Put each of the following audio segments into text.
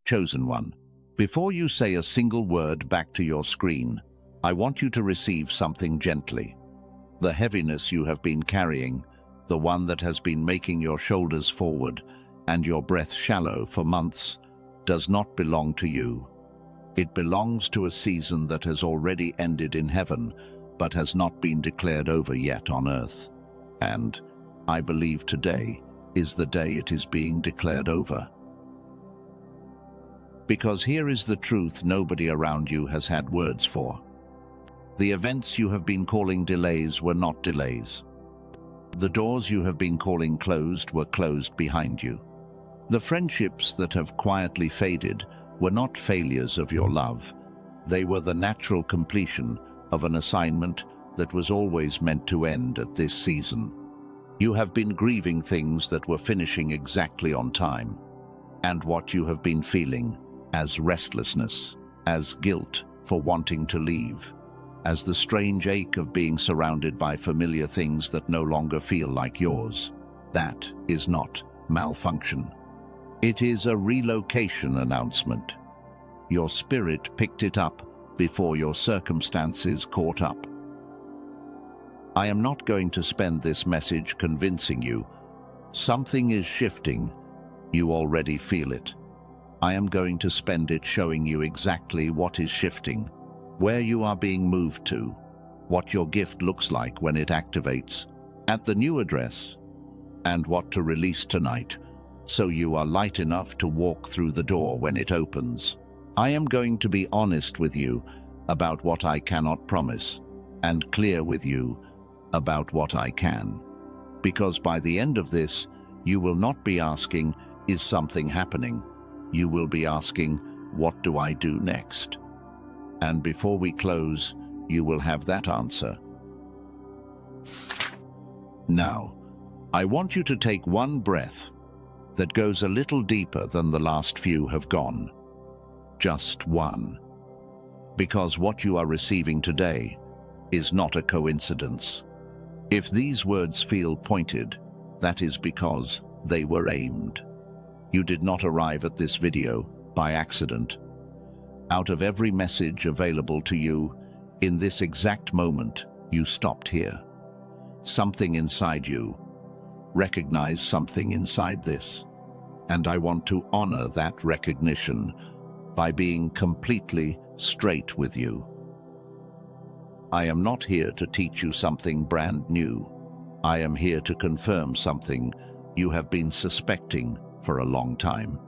Chosen one, before you say a single word back to your screen, I want you to receive something gently. The heaviness you have been carrying, the one that has been making your shoulders forward and your breath shallow for months, does not belong to you. It belongs to a season that has already ended in heaven, but has not been declared over yet on earth. And I believe today is the day it is being declared over. Because here is the truth nobody around you has had words for. The events you have been calling delays were not delays. The doors you have been calling closed were closed behind you. The friendships that have quietly faded were not failures of your love. They were the natural completion of an assignment that was always meant to end at this season. You have been grieving things that were finishing exactly on time, and what you have been feeling as restlessness, as guilt for wanting to leave, as the strange ache of being surrounded by familiar things that no longer feel like yours. That is not malfunction. It is a relocation announcement. Your spirit picked it up before your circumstances caught up. I am not going to spend this message convincing you. Something is shifting. You already feel it. I am going to spend it showing you exactly what is shifting, where you are being moved to, what your gift looks like when it activates at the new address, and what to release tonight, so you are light enough to walk through the door when it opens. I am going to be honest with you about what I cannot promise, and clear with you about what I can. Because by the end of this, you will not be asking, is something happening? You will be asking, what do I do next? And before we close, you will have that answer. Now, I want you to take one breath that goes a little deeper than the last few have gone. Just one. Because what you are receiving today is not a coincidence. If these words feel pointed, that is because they were aimed. You did not arrive at this video by accident. Out of every message available to you, in this exact moment, you stopped here. Something inside you recognized something inside this. And I want to honor that recognition by being completely straight with you. I am not here to teach you something brand new. I am here to confirm something you have been suspecting for a long time.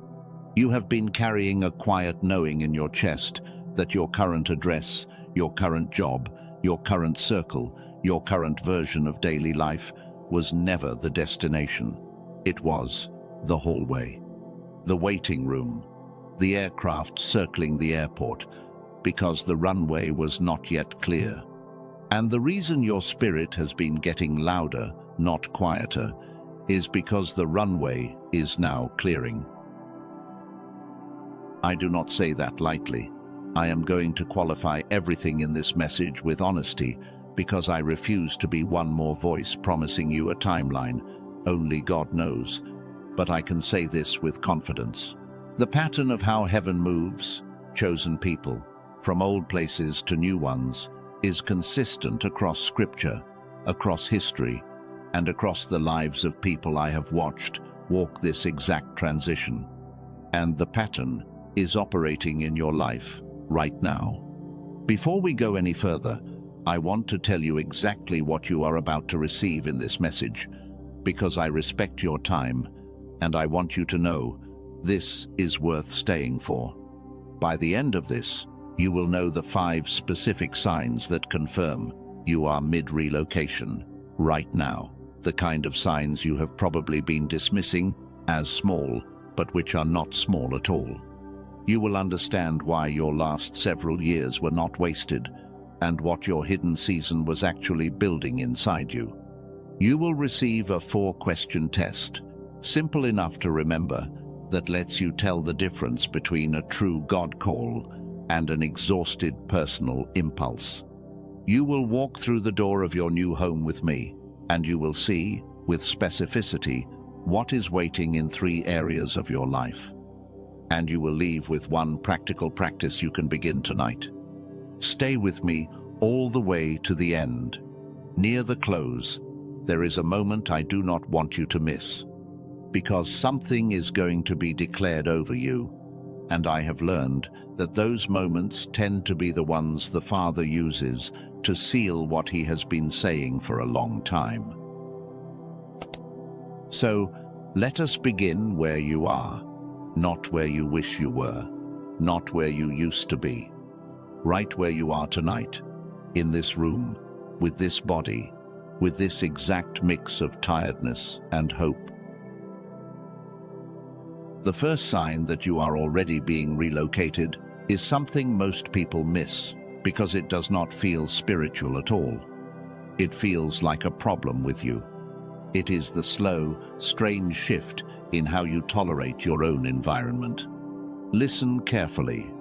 You have been carrying a quiet knowing in your chest that your current address, your current job, your current circle, your current version of daily life was never the destination. It was the hallway, the waiting room, the aircraft circling the airport, because the runway was not yet clear. And the reason your spirit has been getting louder, not quieter, is because the runway is now clearing. I do not say that lightly. I am going to qualify everything in this message with honesty, because I refuse to be one more voice promising you a timeline. Only God knows. But I can say this with confidence. The pattern of how heaven moves, chosen people, from old places to new ones, is consistent across scripture, across history, and across the lives of people I have watched walk this exact transition. And the pattern is operating in your life right now. Before we go any further, I want to tell you exactly what you are about to receive in this message, because I respect your time, and I want you to know this is worth staying for. By the end of this, you will know the 5 specific signs that confirm you are mid-relocation right now, the kind of signs you have probably been dismissing as small, but which are not small at all. You will understand why your last several years were not wasted, and what your hidden season was actually building inside you. You will receive a 4-question test, simple enough to remember, that lets you tell the difference between a true God call and an exhausted personal impulse. You will walk through the door of your new home with me, and you will see, with specificity, what is waiting in 3 areas of your life. and you will leave with one practical practice you can begin tonight. Stay with me all the way to the end. Near the close, there is a moment I do not want you to miss, because something is going to be declared over you, and I have learned that those moments tend to be the ones the Father uses to seal what he has been saying for a long time. So, let us begin where you are, not where you wish you were, not where you used to be. Right where you are tonight, in this room, with this body, with this exact mix of tiredness and hope. The first sign that you are already being relocated is something most people miss, because it does not feel spiritual at all. It feels like a problem with you. It is the slow, strange shift in how you tolerate your own environment. Listen carefully.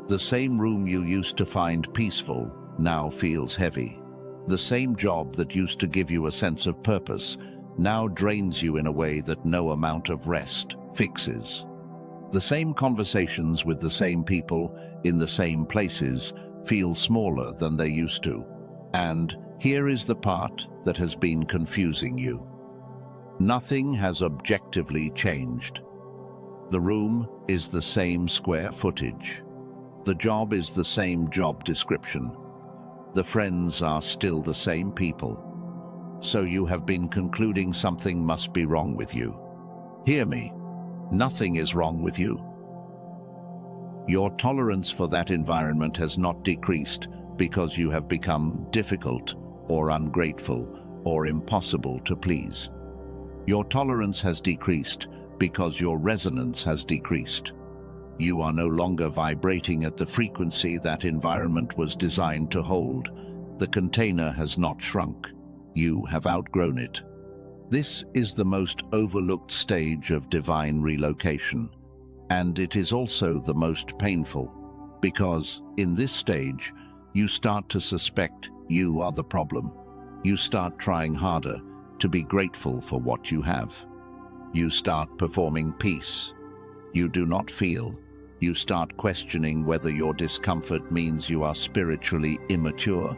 The same room you used to find peaceful now feels heavy. The same job that used to give you a sense of purpose now drains you in a way that no amount of rest fixes. The same conversations with the same people in the same places feel smaller than they used to. And here is the part that has been confusing you. Nothing has objectively changed. The room is the same square footage. The job is the same job description. The friends are still the same people. So you have been concluding something must be wrong with you. Hear me. Nothing is wrong with you. Your tolerance for that environment has not decreased because you have become difficult or ungrateful or impossible to please. Your tolerance has decreased because your resonance has decreased. You are no longer vibrating at the frequency that environment was designed to hold. The container has not shrunk. You have outgrown it. This is the most overlooked stage of divine relocation, and it is also the most painful, because in this stage, you start to suspect you are the problem. You start trying harder to be grateful for what you have. You start performing peace. You do not feel. You start questioning whether your discomfort means you are spiritually immature,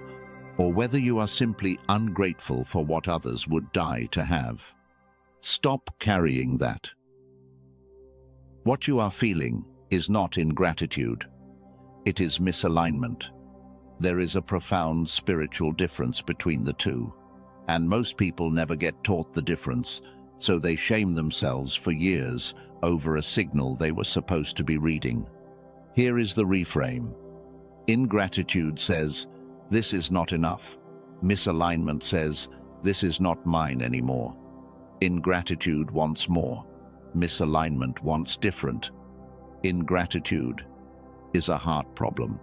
or whether you are simply ungrateful for what others would die to have. Stop carrying that. What you are feeling is not ingratitude. It is misalignment. There is a profound spiritual difference between the two, and most people never get taught the difference, so they shame themselves for years over a signal they were supposed to be reading. Here is the reframe. Ingratitude says, "This is not enough." Misalignment says, "This is not mine anymore." Ingratitude wants more. Misalignment wants different. Ingratitude is a heart problem.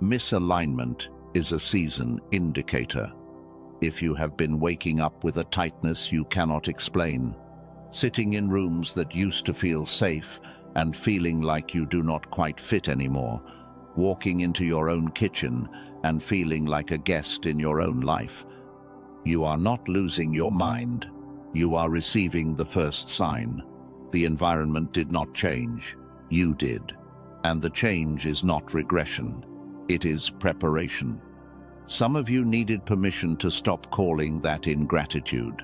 Misalignment is a season indicator. If you have been waking up with a tightness you cannot explain, sitting in rooms that used to feel safe and feeling like you do not quite fit anymore, walking into your own kitchen and feeling like a guest in your own life, you are not losing your mind. You are receiving the first sign. The environment did not change. You did. And the change is not regression. It is preparation. Some of you needed permission to stop calling that ingratitude.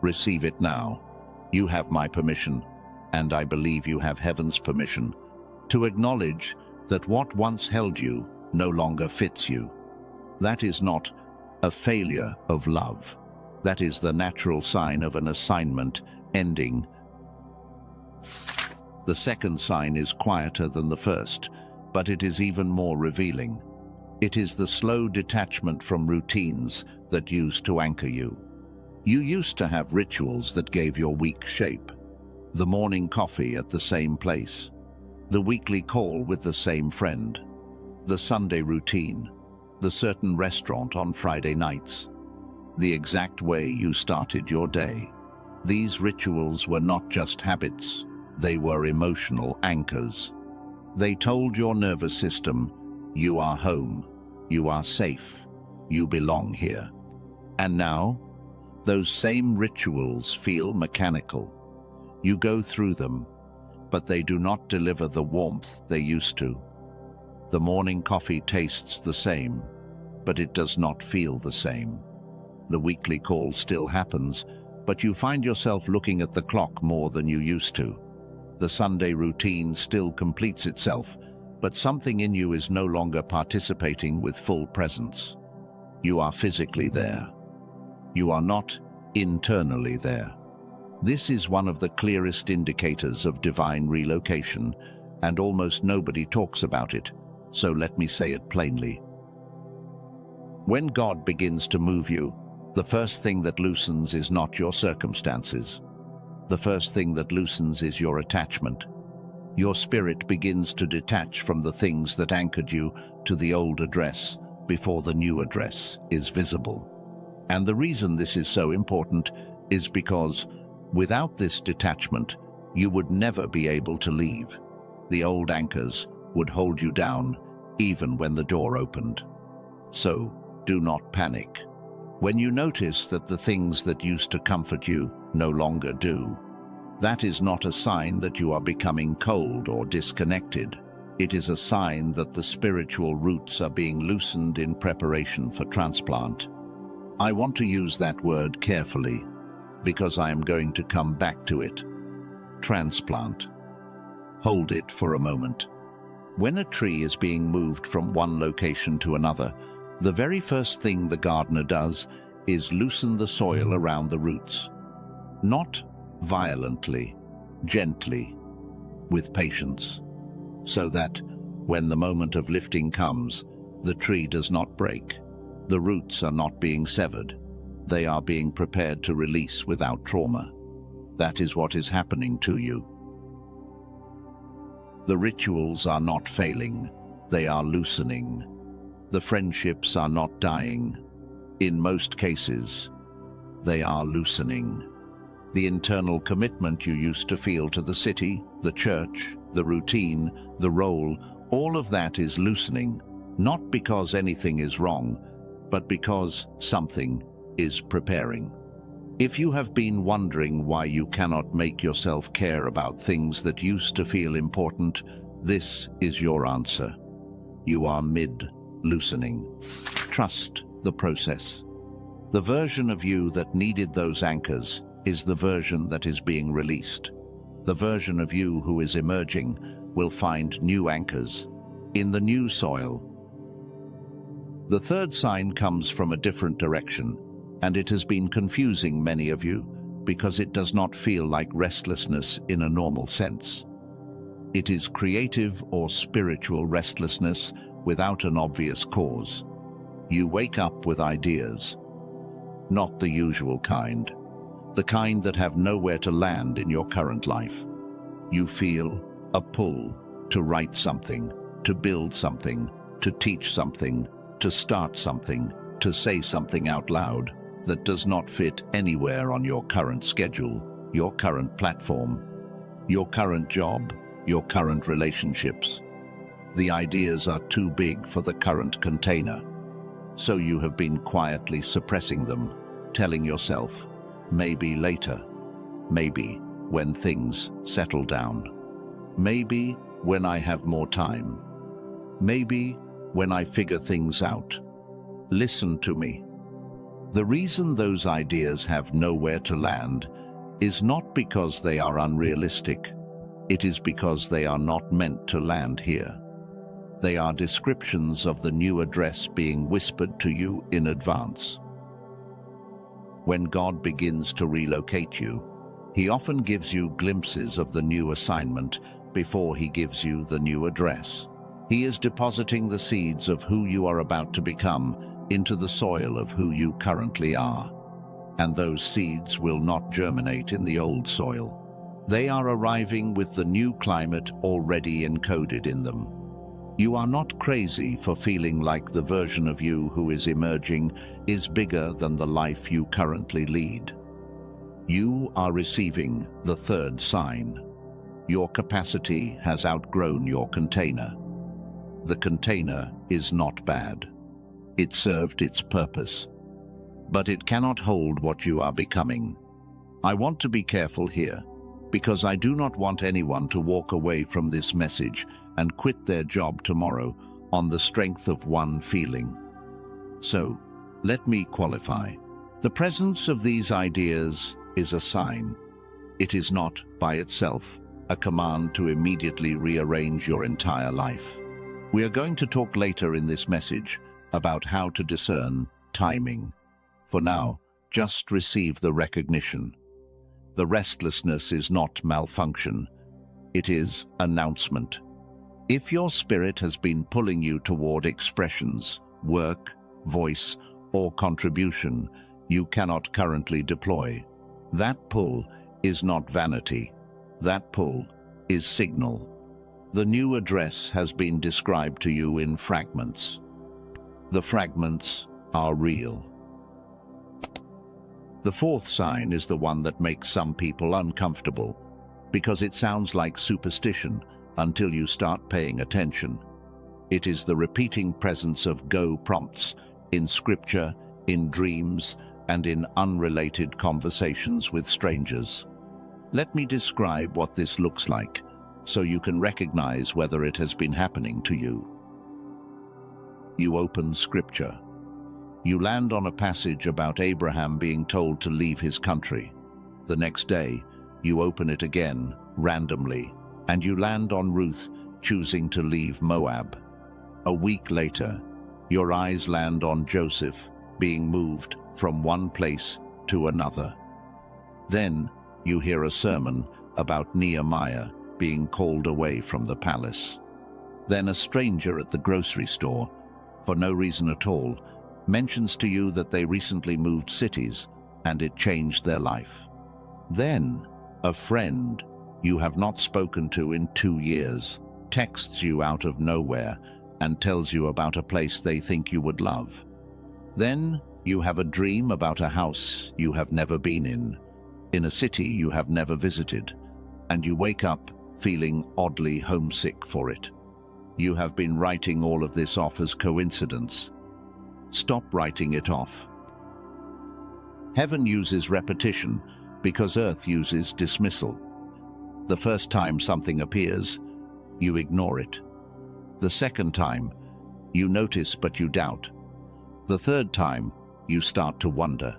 Receive it now. You have my permission, and I believe you have heaven's permission, to acknowledge that what once held you no longer fits you. That is not a failure of love. That is the natural sign of an assignment ending. The second sign is quieter than the first, but it is even more revealing. It is the slow detachment from routines that used to anchor you. You used to have rituals that gave your week shape. The morning coffee at the same place. The weekly call with the same friend. The Sunday routine. The certain restaurant on Friday nights. The exact way you started your day. These rituals were not just habits. They were emotional anchors. They told your nervous system, you are home, you are safe, you belong here. And now, those same rituals feel mechanical. You go through them, but they do not deliver the warmth they used to. The morning coffee tastes the same, but it does not feel the same. The weekly call still happens, but you find yourself looking at the clock more than you used to. The Sunday routine still completes itself, but something in you is no longer participating with full presence. You are physically there. You are not internally there. This is one of the clearest indicators of divine relocation, and almost nobody talks about it, so let me say it plainly. When God begins to move you, the first thing that loosens is not your circumstances. The first thing that loosens is your attachment. Your spirit begins to detach from the things that anchored you to the old address before the new address is visible. And the reason this is so important is because without this detachment, you would never be able to leave. The old anchors would hold you down even when the door opened. So, do not panic. When you notice that the things that used to comfort you no longer do, that is not a sign that you are becoming cold or disconnected. It is a sign that the spiritual roots are being loosened in preparation for transplant. I want to use that word carefully because I am going to come back to it. Transplant. Hold it for a moment. When a tree is being moved from one location to another, the very first thing the gardener does is loosen the soil around the roots. Not violently, gently, with patience, so that when the moment of lifting comes, the tree does not break. The roots are not being severed. They are being prepared to release without trauma. That is what is happening to you. The rituals are not failing. They are loosening. The friendships are not dying. In most cases, they are loosening. The internal commitment you used to feel to the city, the church, the routine, the role, all of that is loosening, not because anything is wrong, but because something is preparing. If you have been wondering why you cannot make yourself care about things that used to feel important, this is your answer. You are mid-loosening. Trust the process. The version of you that needed those anchors is the version that is being released. The version of you who is emerging will find new anchors in the new soil. The third sign comes from a different direction, and it has been confusing many of you because it does not feel like restlessness in a normal sense. It is creative or spiritual restlessness without an obvious cause. You wake up with ideas, not the usual kind, the kind that have nowhere to land in your current life. You feel a pull to write something, to build something, to teach something, to start something, to say something out loud that does not fit anywhere on your current schedule, your current platform, your current job, your current relationships. The ideas are too big for the current container, so you have been quietly suppressing them, telling yourself, maybe later, maybe when things settle down, maybe when I have more time, maybe when I figure things out. Listen to me. The reason those ideas have nowhere to land is not because they are unrealistic. It is because they are not meant to land here. They are descriptions of the new address being whispered to you in advance. When God begins to relocate you, He often gives you glimpses of the new assignment before He gives you the new address. He is depositing the seeds of who you are about to become into the soil of who you currently are. And those seeds will not germinate in the old soil. They are arriving with the new climate already encoded in them. You are not crazy for feeling like the version of you who is emerging is bigger than the life you currently lead. You are receiving the third sign. Your capacity has outgrown your container. The container is not bad. It served its purpose. But it cannot hold what you are becoming. I want to be careful here. because I do not want anyone to walk away from this message and quit their job tomorrow on the strength of one feeling. So, let me qualify. The presence of these ideas is a sign. It is not, by itself, a command to immediately rearrange your entire life. We are going to talk later in this message about how to discern timing. For now, just receive the recognition. The restlessness is not malfunction. It is announcement. If your spirit has been pulling you toward expressions, work, voice, or contribution you cannot currently deploy, that pull is not vanity. That pull is signal. The new address has been described to you in fragments. The fragments are real. The fourth sign is the one that makes some people uncomfortable, because it sounds like superstition until you start paying attention. It is the repeating presence of go prompts in scripture, in dreams, and in unrelated conversations with strangers. Let me describe what this looks like, so you can recognize whether it has been happening to you. You open scripture. You land on a passage about Abraham being told to leave his country. The next day, you open it again, randomly, and you land on Ruth choosing to leave Moab. A week later, your eyes land on Joseph being moved from one place to another. Then, you hear a sermon about Nehemiah being called away from the palace. Then a stranger at the grocery store, for no reason at all, mentions to you that they recently moved cities and it changed their life. Then, a friend you have not spoken to in 2 years texts you out of nowhere and tells you about a place they think you would love. Then, you have a dream about a house you have never been in a city you have never visited, and you wake up feeling oddly homesick for it. You have been writing all of this off as coincidence. Stop writing it off. Heaven uses repetition because earth uses dismissal. The first time something appears, you ignore it. The second time, you notice but you doubt. The third time, you start to wonder.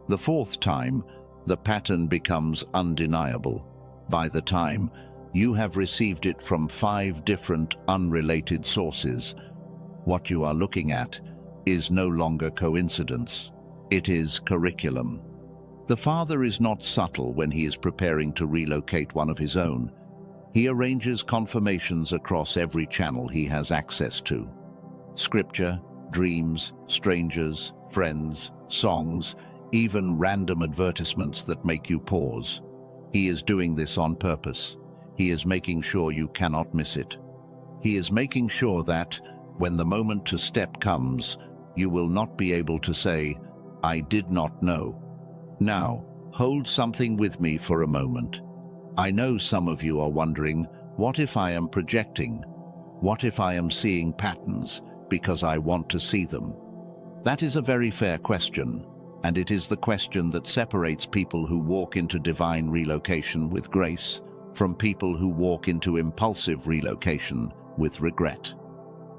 The fourth time, the pattern becomes undeniable. By the time you have received it from 5 different unrelated sources, what you are looking at is no longer coincidence. It is curriculum. The Father is not subtle when he is preparing to relocate one of his own. He arranges confirmations across every channel he has access to. Scripture, dreams, strangers, friends, songs, even random advertisements that make you pause. He is doing this on purpose. He is making sure you cannot miss it. He is making sure that, when the moment to step comes, you will not be able to say, "I did not know." Now, hold something with me for a moment. I know some of you are wondering, what if I am projecting? What if I am seeing patterns because I want to see them? That is a very fair question, and it is the question that separates people who walk into divine relocation with grace from people who walk into impulsive relocation with regret.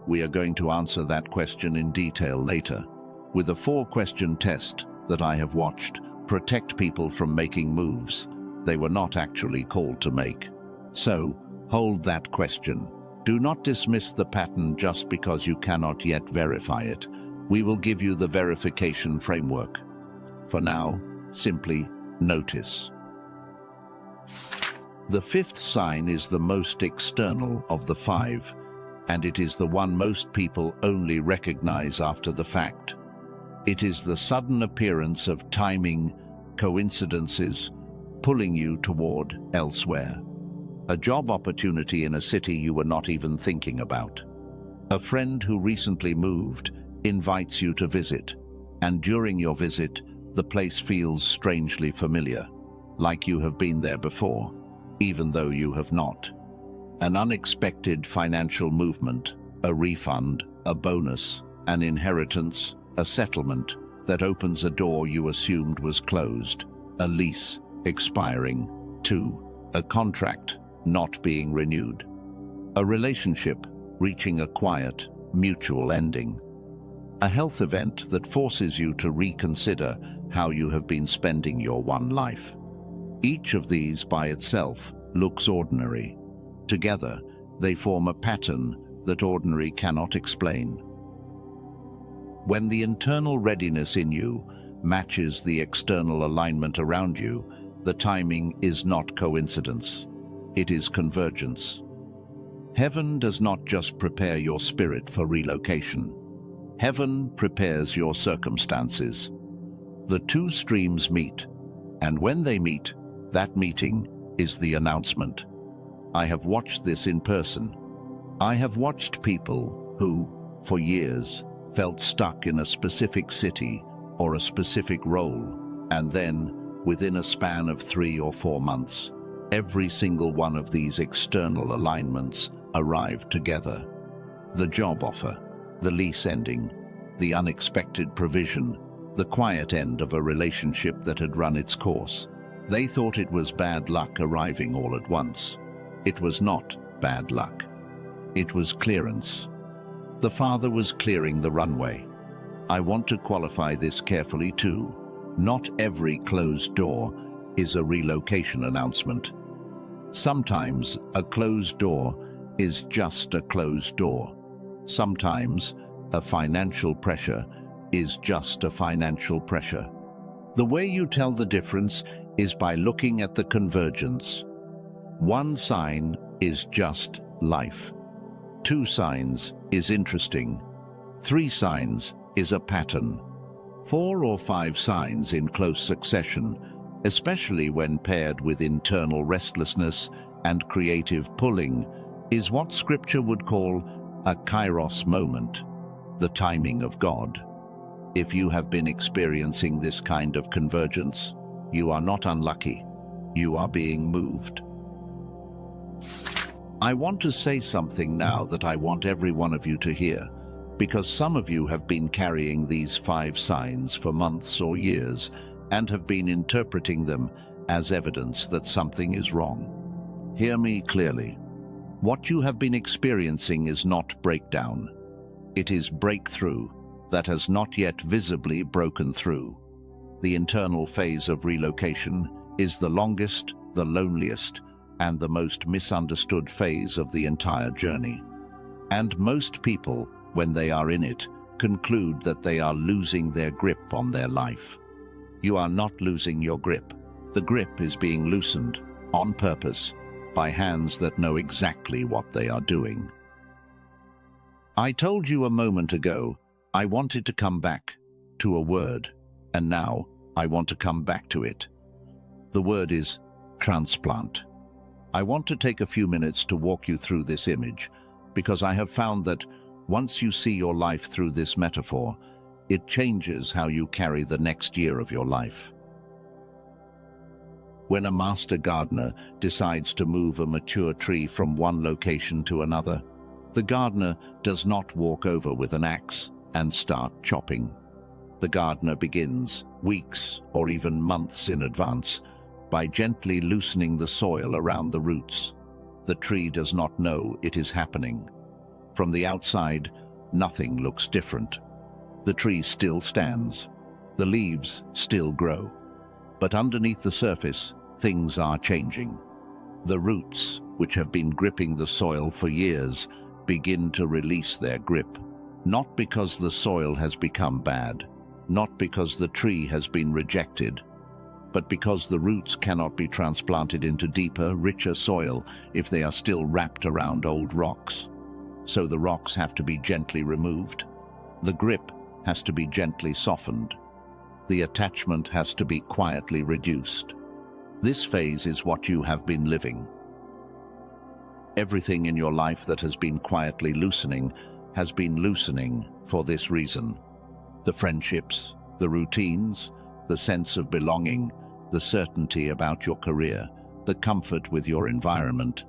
We are going to answer that question in detail later, with a 4-question test that I have watched protect people from making moves they were not actually called to make. So, hold that question. Do not dismiss the pattern just because you cannot yet verify it. We will give you the verification framework. For now, simply notice. The 5th sign is the most external of the 5, and it is the one most people only recognize after the fact. It is the sudden appearance of timing, coincidences, pulling you toward elsewhere. A job opportunity in a city you were not even thinking about. A friend who recently moved invites you to visit, and during your visit, the place feels strangely familiar, like you have been there before, even though you have not. An unexpected financial movement, a refund, a bonus, an inheritance, a settlement that opens a door you assumed was closed, a lease expiring, 2, A contract not being renewed. A relationship reaching a quiet, mutual ending. A health event that forces you to reconsider how you have been spending your one life. Each of these by itself looks ordinary. Together, they form a pattern that ordinary cannot explain. When the internal readiness in you matches the external alignment around you, the timing is not coincidence. It is convergence. Heaven does not just prepare your spirit for relocation. Heaven prepares your circumstances. The two streams meet, and when they meet, that meeting is the announcement. I have watched this in person. I have watched people who, for years, felt stuck in a specific city or a specific role, and then, within a span of 3 or 4 months, every single one of these external alignments arrived together. The job offer, the lease ending, the unexpected provision, the quiet end of a relationship that had run its course. They thought it was bad luck arriving all at once. It was not bad luck. It was clearance. The Father was clearing the runway. I want to qualify this carefully too. Not every closed door is a relocation announcement. Sometimes a closed door is just a closed door. Sometimes a financial pressure is just a financial pressure. The way you tell the difference is by looking at the convergence. 1 sign is just life. 2 signs is interesting. 3 signs is a pattern. 4 or 5 signs in close succession, especially when paired with internal restlessness and creative pulling, is what Scripture would call a kairos moment, the timing of God. If you have been experiencing this kind of convergence, you are not unlucky. You are being moved. I want to say something now that I want every one of you to hear, because some of you have been carrying these 5 signs for months or years and have been interpreting them as evidence that something is wrong. Hear me clearly. What you have been experiencing is not breakdown. It is breakthrough that has not yet visibly broken through. The internal phase of relocation is the longest, the loneliest, and the most misunderstood phase of the entire journey. And most people, when they are in it, conclude that they are losing their grip on their life. You are not losing your grip. The grip is being loosened, on purpose, by hands that know exactly what they are doing. I told you a moment ago, I wanted to come back to a word, and now I want to come back to it. The word is transplant. I want to take a few minutes to walk you through this image, because I have found that once you see your life through this metaphor, it changes how you carry the next year of your life. When a master gardener decides to move a mature tree from one location to another, the gardener does not walk over with an axe and start chopping. The gardener begins, weeks or even months in advance, by gently loosening the soil around the roots. The tree does not know it is happening. From the outside, nothing looks different. The tree still stands. The leaves still grow. But underneath the surface, things are changing. The roots, which have been gripping the soil for years, begin to release their grip. Not because the soil has become bad, not because the tree has been rejected, but because the roots cannot be transplanted into deeper, richer soil if they are still wrapped around old rocks. So the rocks have to be gently removed. The grip has to be gently softened. The attachment has to be quietly reduced. This phase is what you have been living. Everything in your life that has been quietly loosening has been loosening for this reason. The friendships, the routines, the sense of belonging, the certainty about your career, the comfort with your environment,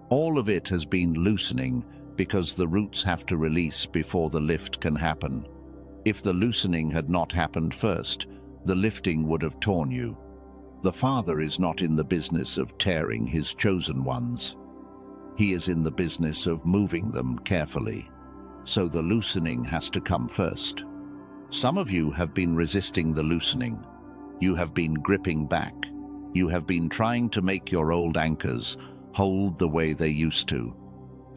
all of it has been loosening because the roots have to release before the lift can happen. If the loosening had not happened first, the lifting would have torn you. The Father is not in the business of tearing his chosen ones. He is in the business of moving them carefully. So the loosening has to come first. Some of you have been resisting the loosening. You have been gripping back. You have been trying to make your old anchors hold the way they used to.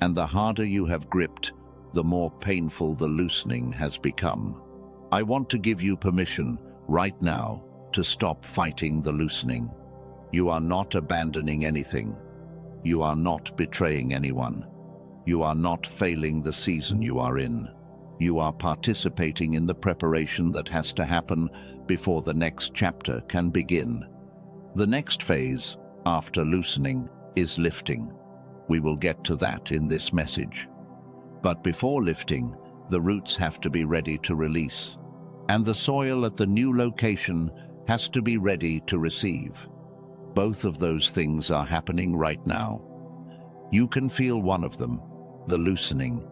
And the harder you have gripped, the more painful the loosening has become. I want to give you permission right now to stop fighting the loosening. You are not abandoning anything. You are not betraying anyone. You are not failing the season you are in. You are participating in the preparation that has to happen before the next chapter can begin. The next phase, after loosening, is lifting. We will get to that in this message. But before lifting, the roots have to be ready to release, and the soil at the new location has to be ready to receive. Both of those things are happening right now. You can feel one of them, the loosening.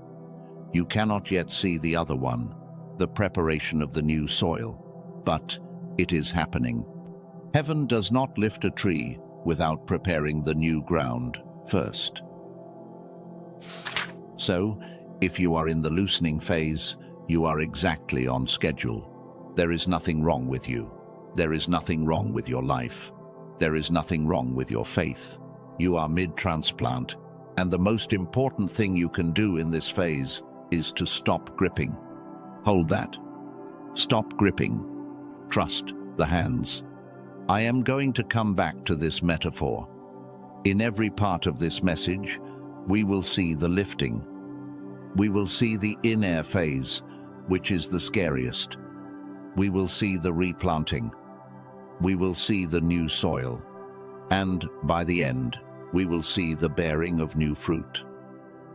You cannot yet see the other one, the preparation of the new soil, but it is happening. Heaven does not lift a tree without preparing the new ground first. So, if you are in the loosening phase, you are exactly on schedule. There is nothing wrong with you. There is nothing wrong with your life. There is nothing wrong with your faith. You are mid-transplant, and the most important thing you can do in this phase is to stop gripping. Hold that. Stop gripping. Trust the hands. I am going to come back to this metaphor. In every part of this message, we will see the lifting. We will see the in-air phase, which is the scariest. We will see the replanting. We will see the new soil. And, by the end, we will see the bearing of new fruit.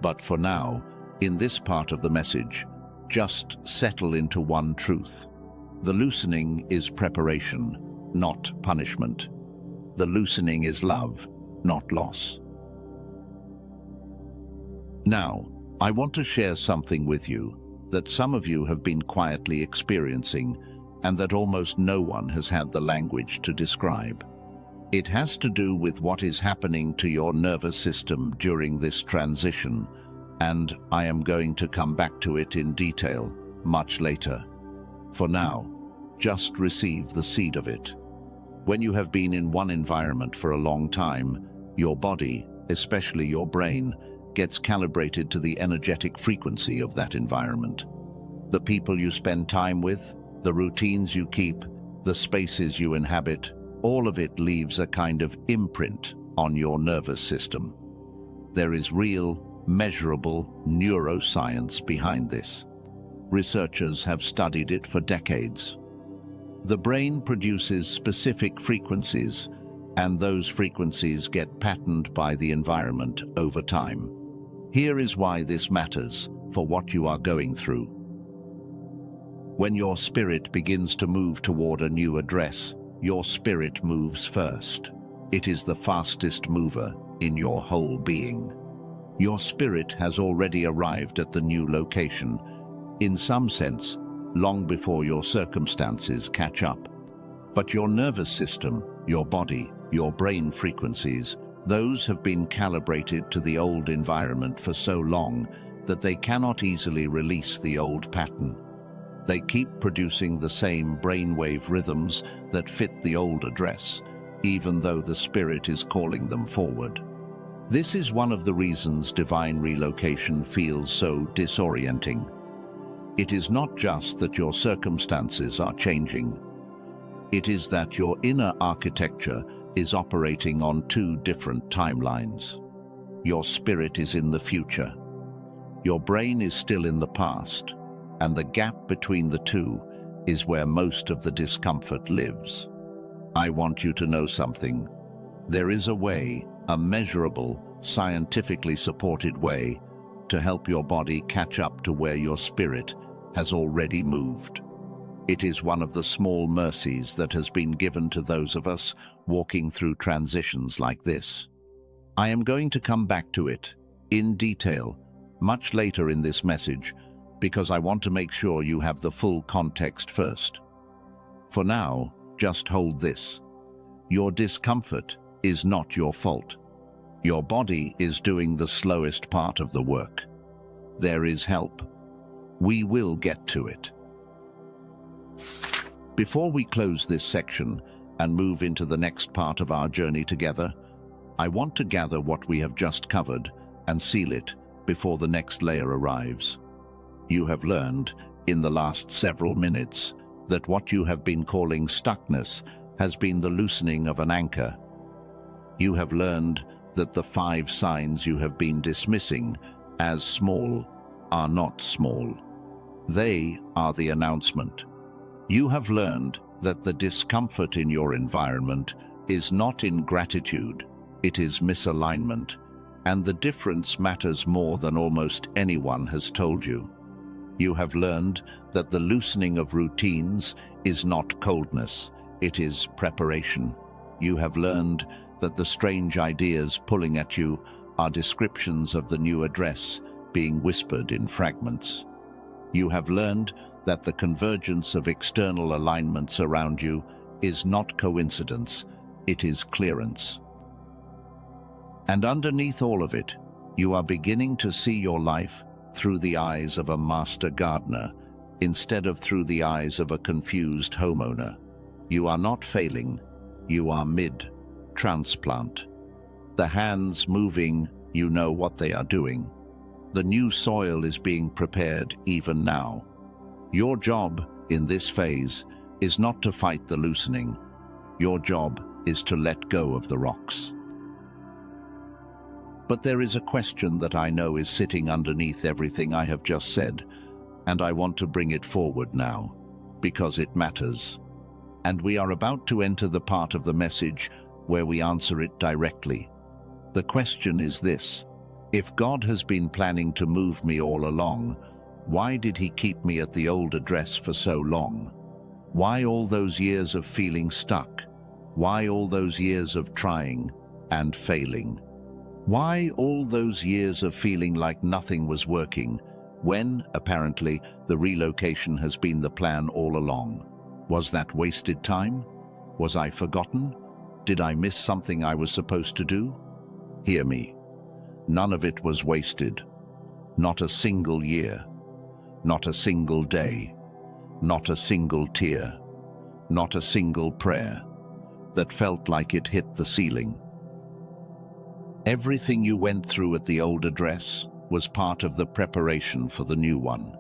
But for now, in this part of the message, just settle into one truth. The loosening is preparation, not punishment. The loosening is love, not loss. Now, I want to share something with you that some of you have been quietly experiencing and that almost no one has had the language to describe. It has to do with what is happening to your nervous system during this transition, and I am going to come back to it in detail much later. For now, just receive the seed of it. When you have been in one environment for a long time, your body, especially your brain, gets calibrated to the energetic frequency of that environment. The people you spend time with, the routines you keep, the spaces you inhabit, all of it leaves a kind of imprint on your nervous system. There is real, measurable neuroscience behind this. Researchers have studied it for decades. The brain produces specific frequencies, and those frequencies get patterned by the environment over time. Here is why this matters for what you are going through. When your spirit begins to move toward a new address, your spirit moves first. It is the fastest mover in your whole being. Your spirit has already arrived at the new location, in some sense, long before your circumstances catch up. But your nervous system, your body, your brain frequencies, those have been calibrated to the old environment for so long that they cannot easily release the old pattern. They keep producing the same brainwave rhythms that fit the old address, even though the spirit is calling them forward. This is one of the reasons divine relocation feels so disorienting. It is not just that your circumstances are changing. It is that your inner architecture is operating on two different timelines. Your spirit is in the future. Your brain is still in the past, and the gap between the two is where most of the discomfort lives. I want you to know something. There is a way, a measurable, scientifically supported way, to help your body catch up to where your spirit has already moved. It is one of the small mercies that has been given to those of us walking through transitions like this. I am going to come back to it, in detail, much later in this message, because I want to make sure you have the full context first. For now, just hold this. Your discomfort is not your fault. Your body is doing the slowest part of the work. There is help. We will get to it. Before we close this section and move into the next part of our journey together, I want to gather what we have just covered and seal it before the next layer arrives. You have learned, in the last several minutes, that what you have been calling stuckness has been the loosening of an anchor. You have learned that the 5 signs you have been dismissing as small are not small. They are the announcement. You have learned that the discomfort in your environment is not ingratitude, it is misalignment, and the difference matters more than almost anyone has told you. You have learned that the loosening of routines is not coldness, it is preparation. You have learned that the strange ideas pulling at you are descriptions of the new address being whispered in fragments. You have learned that the convergence of external alignments around you is not coincidence, it is clearance. And underneath all of it, you are beginning to see your life through the eyes of a master gardener, instead of through the eyes of a confused homeowner. You are not failing, you are mid-transplant. The hands moving, you know what they are doing. The new soil is being prepared even now. Your job in this phase is not to fight the loosening. Your job is to let go of the rocks. But there is a question that I know is sitting underneath everything I have just said, and I want to bring it forward now, because it matters. And we are about to enter the part of the message where we answer it directly. The question is this: if God has been planning to move me all along, why did he keep me at the old address for so long? Why all those years of feeling stuck? Why all those years of trying and failing? Why all those years of feeling like nothing was working, when, apparently, the relocation has been the plan all along? Was that wasted time? Was I forgotten? Did I miss something I was supposed to do? Hear me. None of it was wasted. Not a single year. Not a single day. Not a single tear. Not a single prayer that felt like it hit the ceiling. Everything you went through at the old address was part of the preparation for the new one.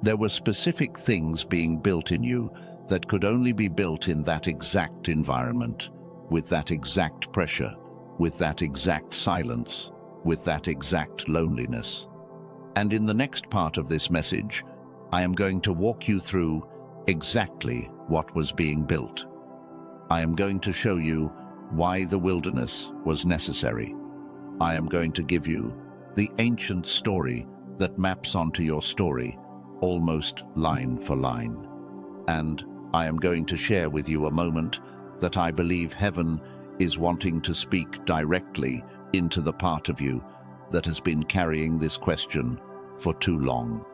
There were specific things being built in you that could only be built in that exact environment, with that exact pressure, with that exact silence, with that exact loneliness. And in the next part of this message, I am going to walk you through exactly what was being built. I am going to show you why the wilderness was necessary. I am going to give you the ancient story that maps onto your story, almost line for line. And I am going to share with you a moment that I believe heaven is wanting to speak directly into the part of you that has been carrying this question for too long.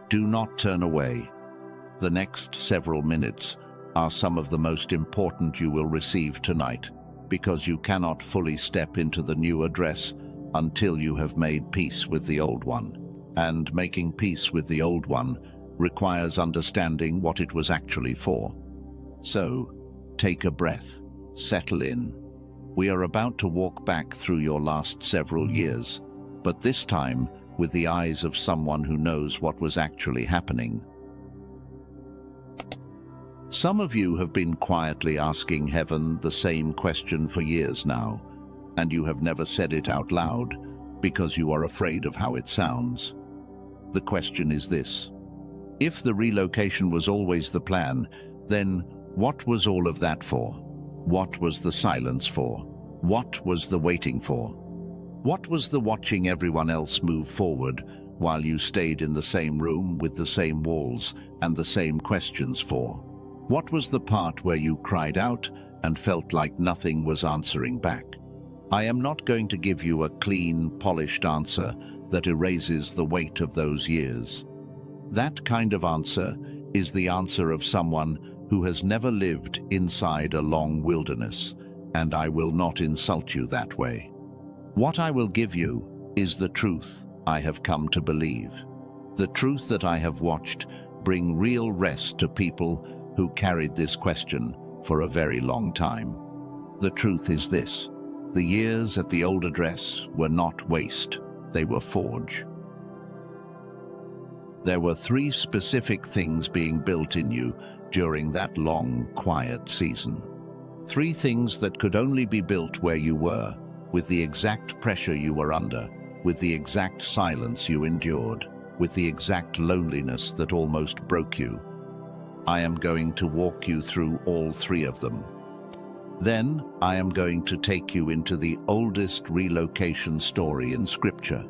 Do not turn away. The next several minutes are some of the most important you will receive tonight, because you cannot fully step into the new address until you have made peace with the old one. And making peace with the old one requires understanding what it was actually for. So, take a breath, settle in. We are about to walk back through your last several years, but this time with the eyes of someone who knows what was actually happening. Some of you have been quietly asking heaven the same question for years now, and you have never said it out loud because you are afraid of how it sounds. The question is this: if the relocation was always the plan, then what was all of that for? What was the silence for? What was the waiting for? What was the watching everyone else move forward while you stayed in the same room with the same walls and the same questions for? What was the part where you cried out and felt like nothing was answering back? I am not going to give you a clean, polished answer that erases the weight of those years. That kind of answer is the answer of someone who has never lived inside a long wilderness and I will not insult you that way. What I will give you is the truth I have come to believe, the truth that I have watched bring real rest to people who carried this question for a very long time. The truth is this: the years at the old address were not waste, they were forge. There were 3 specific things being built in you during that long, quiet season. 3 things that could only be built where you were, with the exact pressure you were under, with the exact silence you endured, with the exact loneliness that almost broke you. I am going to walk you through all 3 of them. Then I am going to take you into the oldest relocation story in Scripture,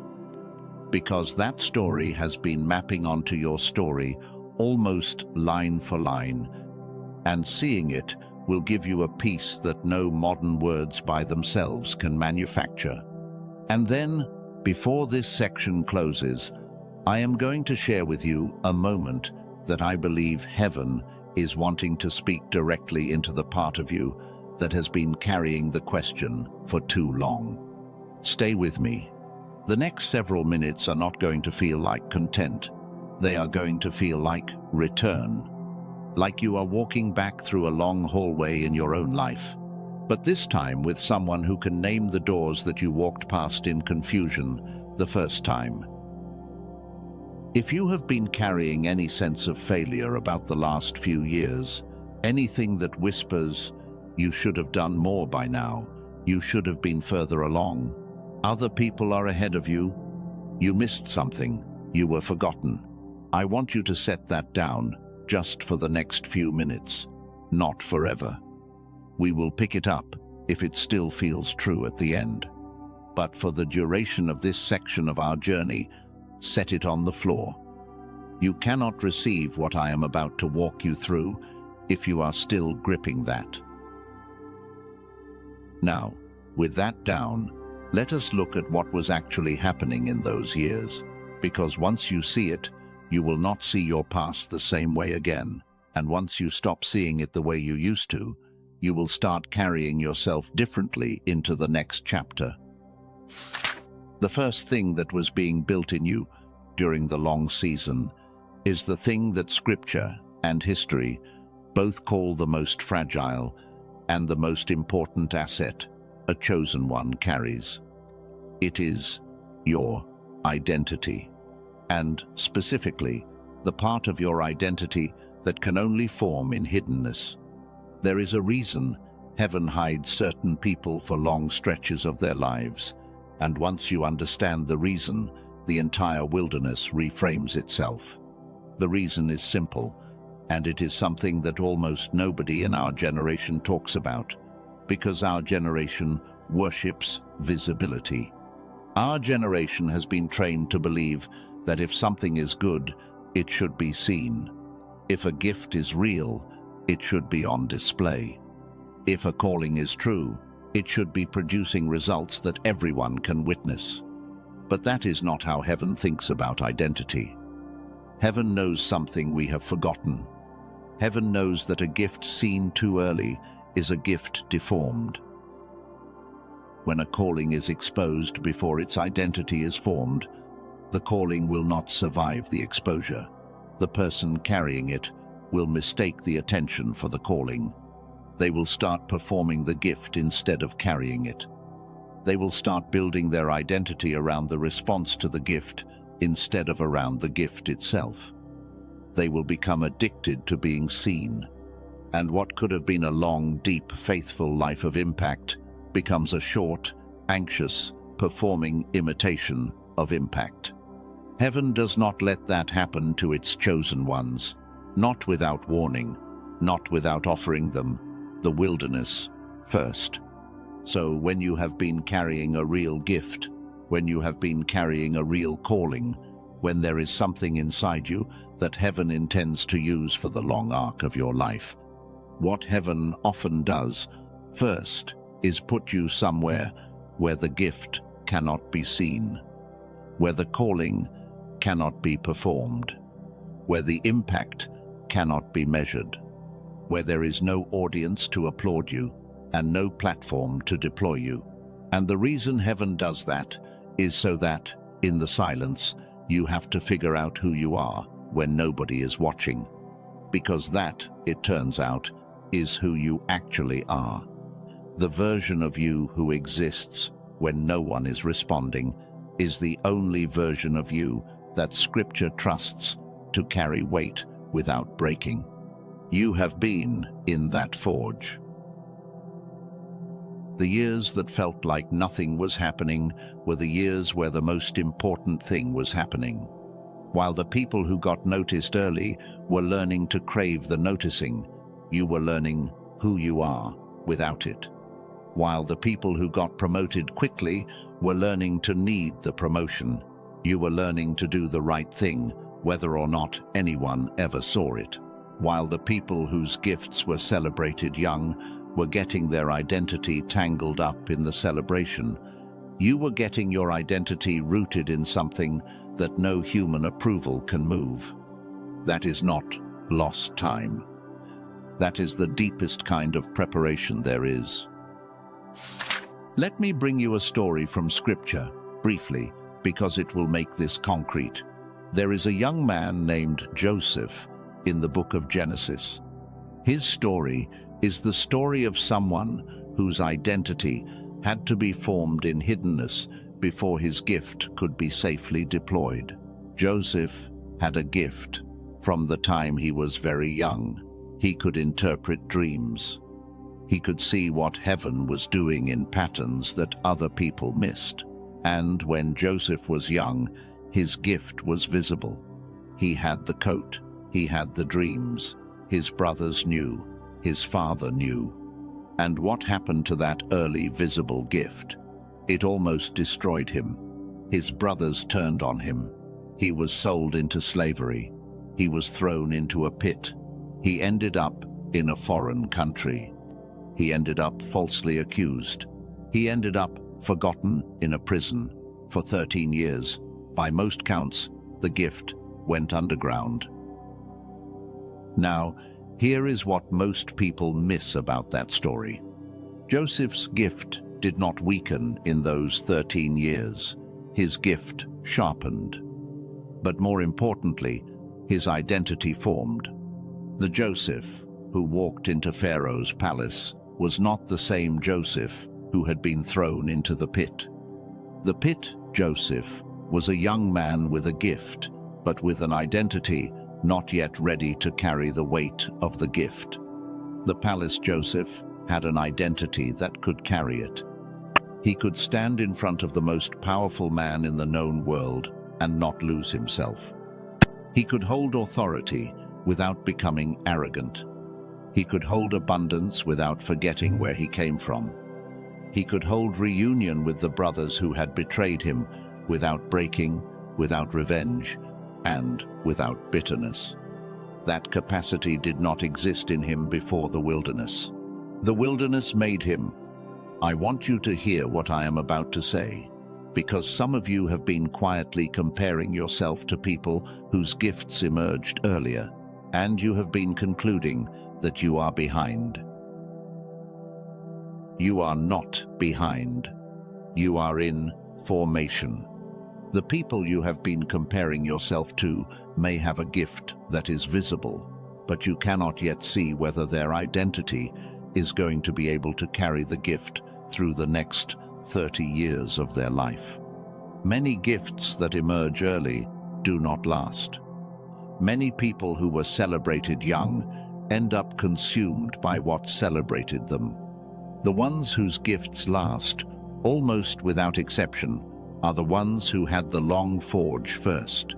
because that story has been mapping onto your story almost line for line, and seeing it will give you a peace that no modern words by themselves can manufacture. And then, before this section closes, I am going to share with you a moment that I believe heaven is wanting to speak directly into the part of you that has been carrying the question for too long. Stay with me. The next several minutes are not going to feel like content. They are going to feel like return, like you are walking back through a long hallway in your own life, but this time with someone who can name the doors that you walked past in confusion the first time. If you have been carrying any sense of failure about the last few years, anything that whispers, you should have done more by now, you should have been further along, other people are ahead of you, you missed something, you were forgotten, I want you to set that down just for the next few minutes, not forever. We will pick it up if it still feels true at the end. But for the duration of this section of our journey, set it on the floor. You cannot receive what I am about to walk you through if you are still gripping that. Now, with that down, let us look at what was actually happening in those years, because once you see it, you will not see your past the same way again, and once you stop seeing it the way you used to, you will start carrying yourself differently into the next chapter. The first thing that was being built in you during the long season is the thing that Scripture and history both call the most fragile and the most important asset a chosen one carries. It is your identity, and specifically, the part of your identity that can only form in hiddenness. There is a reason heaven hides certain people for long stretches of their lives, and once you understand the reason, the entire wilderness reframes itself. The reason is simple, and it is something that almost nobody in our generation talks about, because our generation worships visibility. Our generation has been trained to believe that if something is good, it should be seen. If a gift is real, it should be on display. If a calling is true, it should be producing results that everyone can witness. But that is not how heaven thinks about identity. Heaven knows something we have forgotten. Heaven knows that a gift seen too early is a gift deformed. When a calling is exposed before its identity is formed, the calling will not survive the exposure. The person carrying it will mistake the attention for the calling. They will start performing the gift instead of carrying it. They will start building their identity around the response to the gift instead of around the gift itself. They will become addicted to being seen, and what could have been a long, deep, faithful life of impact becomes a short, anxious, performing imitation of impact. Heaven does not let that happen to its chosen ones, not without warning, not without offering them the wilderness first. So when you have been carrying a real gift, when you have been carrying a real calling, when there is something inside you that heaven intends to use for the long arc of your life, what heaven often does first is put you somewhere where the gift cannot be seen, where the calling cannot be performed, where the impact cannot be measured, where there is no audience to applaud you, and no platform to deploy you. And the reason heaven does that is so that, in the silence, you have to figure out who you are when nobody is watching. Because that, it turns out, is who you actually are. The version of you who exists when no one is responding is the only version of you that Scripture trusts to carry weight without breaking. You have been in that forge. The years that felt like nothing was happening were the years where the most important thing was happening. While the people who got noticed early were learning to crave the noticing, you were learning who you are without it. While the people who got promoted quickly were learning to need the promotion, you were learning to do the right thing, whether or not anyone ever saw it. While the people whose gifts were celebrated young were getting their identity tangled up in the celebration, you were getting your identity rooted in something that no human approval can move. That is not lost time. That is the deepest kind of preparation there is. Let me bring you a story from Scripture, briefly, because it will make this concrete. There is a young man named Joseph in the book of Genesis. His story is the story of someone whose identity had to be formed in hiddenness before his gift could be safely deployed. Joseph had a gift from the time he was very young. He could interpret dreams. He could see what heaven was doing in patterns that other people missed. And when Joseph was young, his gift was visible. He had the coat. He had the dreams. His brothers knew. His father knew. And what happened to that early visible gift? It almost destroyed him. His brothers turned on him. He was sold into slavery. He was thrown into a pit. He ended up in a foreign country. He ended up falsely accused. He ended up forgotten in a prison for 13 years. By most counts, the gift went underground. Now, here is what most people miss about that story. Joseph's gift did not weaken in those 13 years. His gift sharpened. But more importantly, his identity formed. The Joseph who walked into Pharaoh's palace was not the same Joseph who had been thrown into the pit. The pit Joseph was a young man with a gift, but with an identity not yet ready to carry the weight of the gift. The palace Joseph had an identity that could carry it. He could stand in front of the most powerful man in the known world and not lose himself. He could hold authority without becoming arrogant. He could hold abundance without forgetting where he came from. He could hold reunion with the brothers who had betrayed him without breaking, without revenge, and without bitterness. That capacity did not exist in him before the wilderness. The wilderness made him. I want you to hear what I am about to say, because some of you have been quietly comparing yourself to people whose gifts emerged earlier, and you have been concluding that you are behind. You are not behind. You are in formation. The people you have been comparing yourself to may have a gift that is visible, but you cannot yet see whether their identity is going to be able to carry the gift through the next 30 years of their life. Many gifts that emerge early do not last. Many people who were celebrated young end up consumed by what celebrated them. The ones whose gifts last, almost without exception, are the ones who had the long forge first.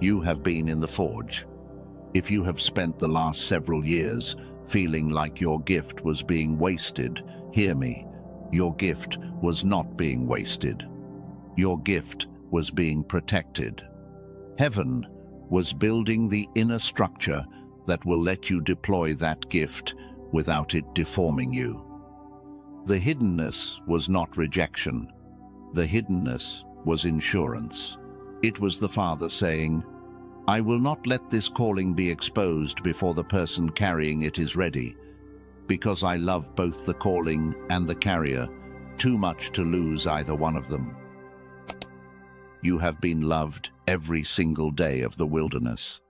You have been in the forge. If you have spent the last several years feeling like your gift was being wasted, hear me, your gift was not being wasted. Your gift was being protected. Heaven was building the inner structure that will let you deploy that gift without it deforming you. The hiddenness was not rejection. The hiddenness was insurance. It was the Father saying, I will not let this calling be exposed before the person carrying it is ready. because I love both the calling and the carrier, too much to lose either one of them. You have been loved every single day of the wilderness,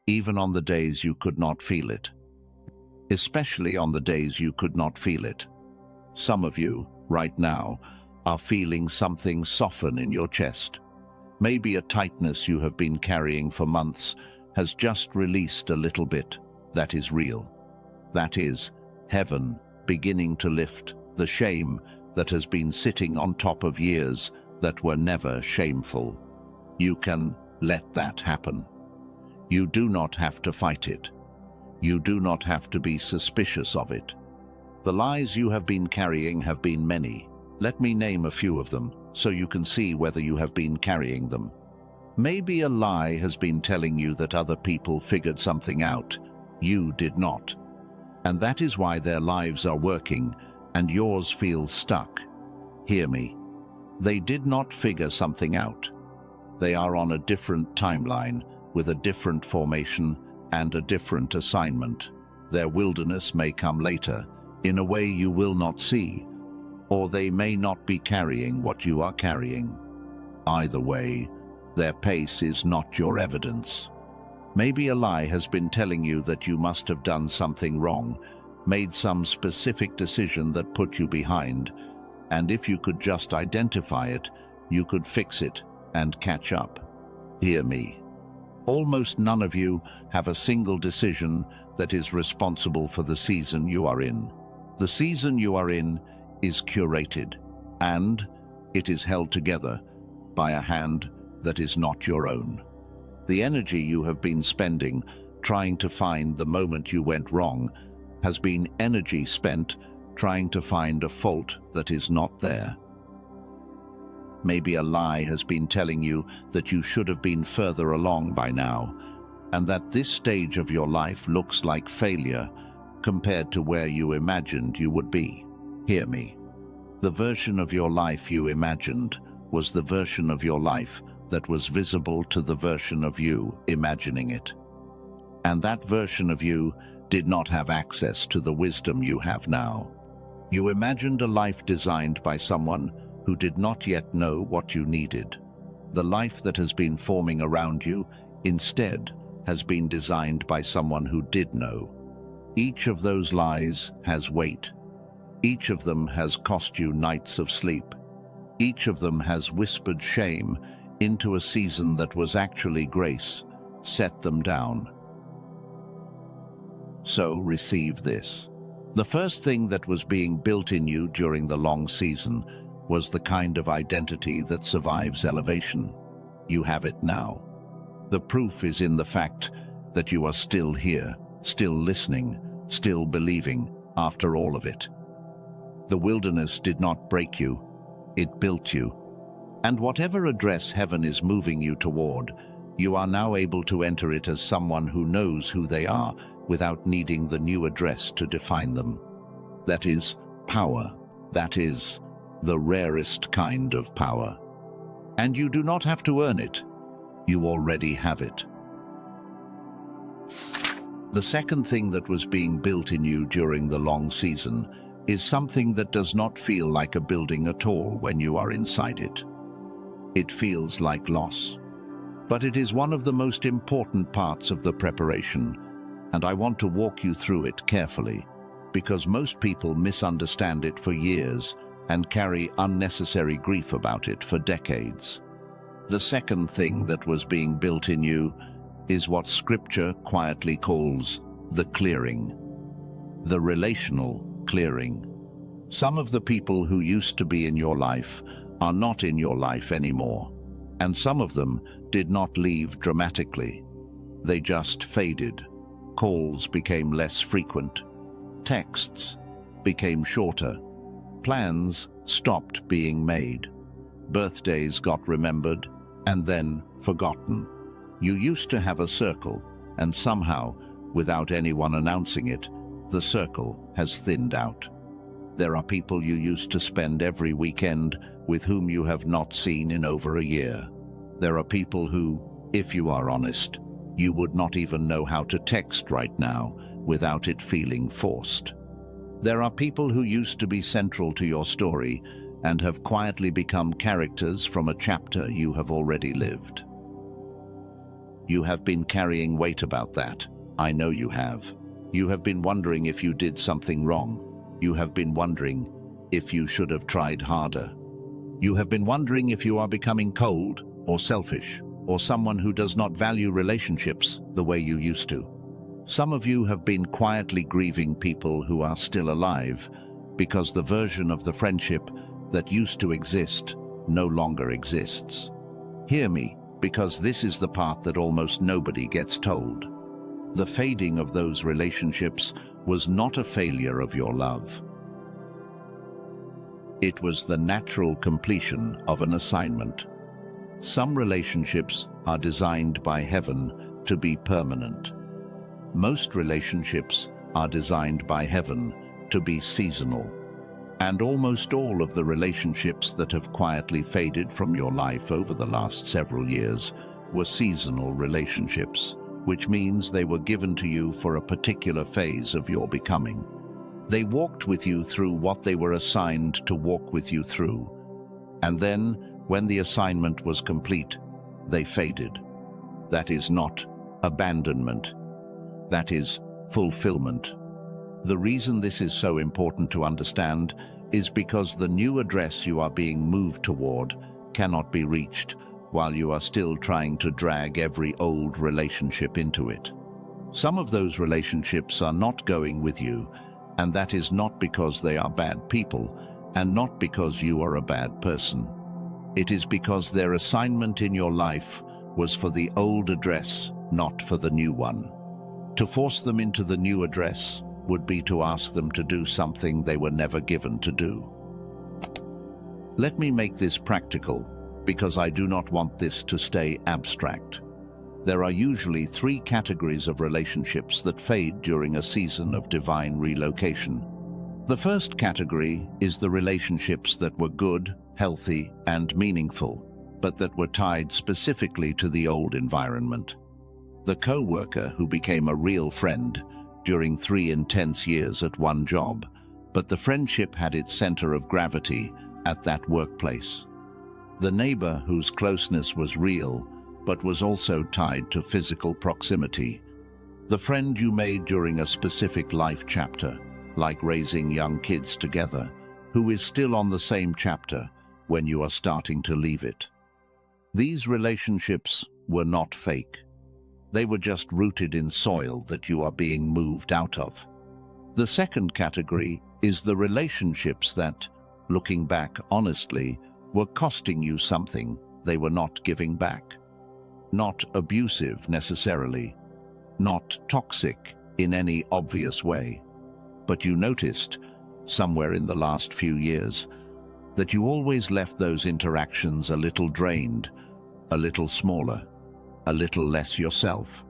even on the days you could not feel it. Especially on the days you could not feel it. Some of you, right now, are feeling something soften in your chest. Maybe a tightness you have been carrying for months has just released a little bit. That is real. That is heaven beginning to lift the shame that has been sitting on top of years that were never shameful. You can let that happen. You do not have to fight it. You do not have to be suspicious of it. The lies you have been carrying have been many. Let me name a few of them so you can see whether you have been carrying them. Maybe a lie has been telling you that other people figured something out. You did not. And that is why their lives are working and yours feels stuck. Hear me. They did not figure something out. They are on a different timeline with a different formation and a different assignment. Their wilderness may come later, in a way you will not see, or they may not be carrying what you are carrying. Either way, their pace is not your evidence. Maybe a lie has been telling you that you must have done something wrong, made some specific decision that put you behind, and if you could just identify it, you could fix it and catch up. Hear me. Almost none of you have a single decision that is responsible for the season you are in. The season you are in is curated, and it is held together by a hand that is not your own. The energy you have been spending trying to find the moment you went wrong has been energy spent trying to find a fault that is not there. Maybe a lie has been telling you that you should have been further along by now, and that this stage of your life looks like failure compared to where you imagined you would be. Hear me. The version of your life you imagined was the version of your life that was visible to the version of you imagining it. And that version of you did not have access to the wisdom you have now. You imagined a life designed by someone who did not yet know what you needed. The life that has been forming around you, instead, has been designed by someone who did know. Each of those lies has weight. Each of them has cost you nights of sleep. Each of them has whispered shame into a season that was actually grace. Set them down. So receive this. The first thing that was being built in you during the long season was the kind of identity that survives elevation. You have it now. The proof is in the fact that you are still here, still listening, still believing after all of it. The wilderness did not break you, it built you. And whatever address heaven is moving you toward, you are now able to enter it as someone who knows who they are without needing the new address to define them. That is power. That is the rarest kind of power. And you do not have to earn it. You already have it. The second thing that was being built in you during the long season is something that does not feel like a building at all when you are inside it. It feels like loss. But it is one of the most important parts of the preparation, and I want to walk you through it carefully, because most people misunderstand it for years and carry unnecessary grief about it for decades. The second thing that was being built in you is what Scripture quietly calls the clearing, the relational clearing. Some of the people who used to be in your life are not in your life anymore, and some of them did not leave dramatically. They just faded. Calls became less frequent. Texts became shorter. Plans stopped being made. Birthdays got remembered and then forgotten. You used to have a circle, and somehow, without anyone announcing it, the circle has thinned out. There are people you used to spend every weekend with whom you have not seen in over a year. There are people who, if you are honest, you would not even know how to text right now without it feeling forced. There are people who used to be central to your story and have quietly become characters from a chapter you have already lived. You have been carrying weight about that. I know you have. You have been wondering if you did something wrong. You have been wondering if you should have tried harder. You have been wondering if you are becoming cold or selfish or someone who does not value relationships the way you used to. Some of you have been quietly grieving people who are still alive because the version of the friendship that used to exist no longer exists. Hear me, because this is the part that almost nobody gets told. The fading of those relationships was not a failure of your love. It was the natural completion of an assignment. Some relationships are designed by heaven to be permanent. Most relationships are designed by heaven to be seasonal. And almost all of the relationships that have quietly faded from your life over the last several years were seasonal relationships, which means they were given to you for a particular phase of your becoming. They walked with you through what they were assigned to walk with you through. And then, when the assignment was complete, they faded. That is not abandonment. That is fulfillment. The reason this is so important to understand is because the new address you are being moved toward cannot be reached while you are still trying to drag every old relationship into it. Some of those relationships are not going with you, and that is not because they are bad people, and not because you are a bad person. It is because their assignment in your life was for the old address, not for the new one. To force them into the new address would be to ask them to do something they were never given to do. Let me make this practical, because I do not want this to stay abstract. There are usually 3 categories of relationships that fade during a season of divine relocation. The first category is the relationships that were good, healthy, and meaningful, but that were tied specifically to the old environment. The co-worker who became a real friend during 3 intense years at one job, but the friendship had its center of gravity at that workplace. The neighbor whose closeness was real, but was also tied to physical proximity. The friend you made during a specific life chapter, like raising young kids together, who is still on the same chapter when you are starting to leave it. These relationships were not fake. They were just rooted in soil that you are being moved out of. The second category is the relationships that, looking back honestly, were costing you something they were not giving back. Not abusive necessarily, not toxic in any obvious way, but you noticed, somewhere in the last few years, that you always left those interactions a little drained, a little smaller, a little less yourself.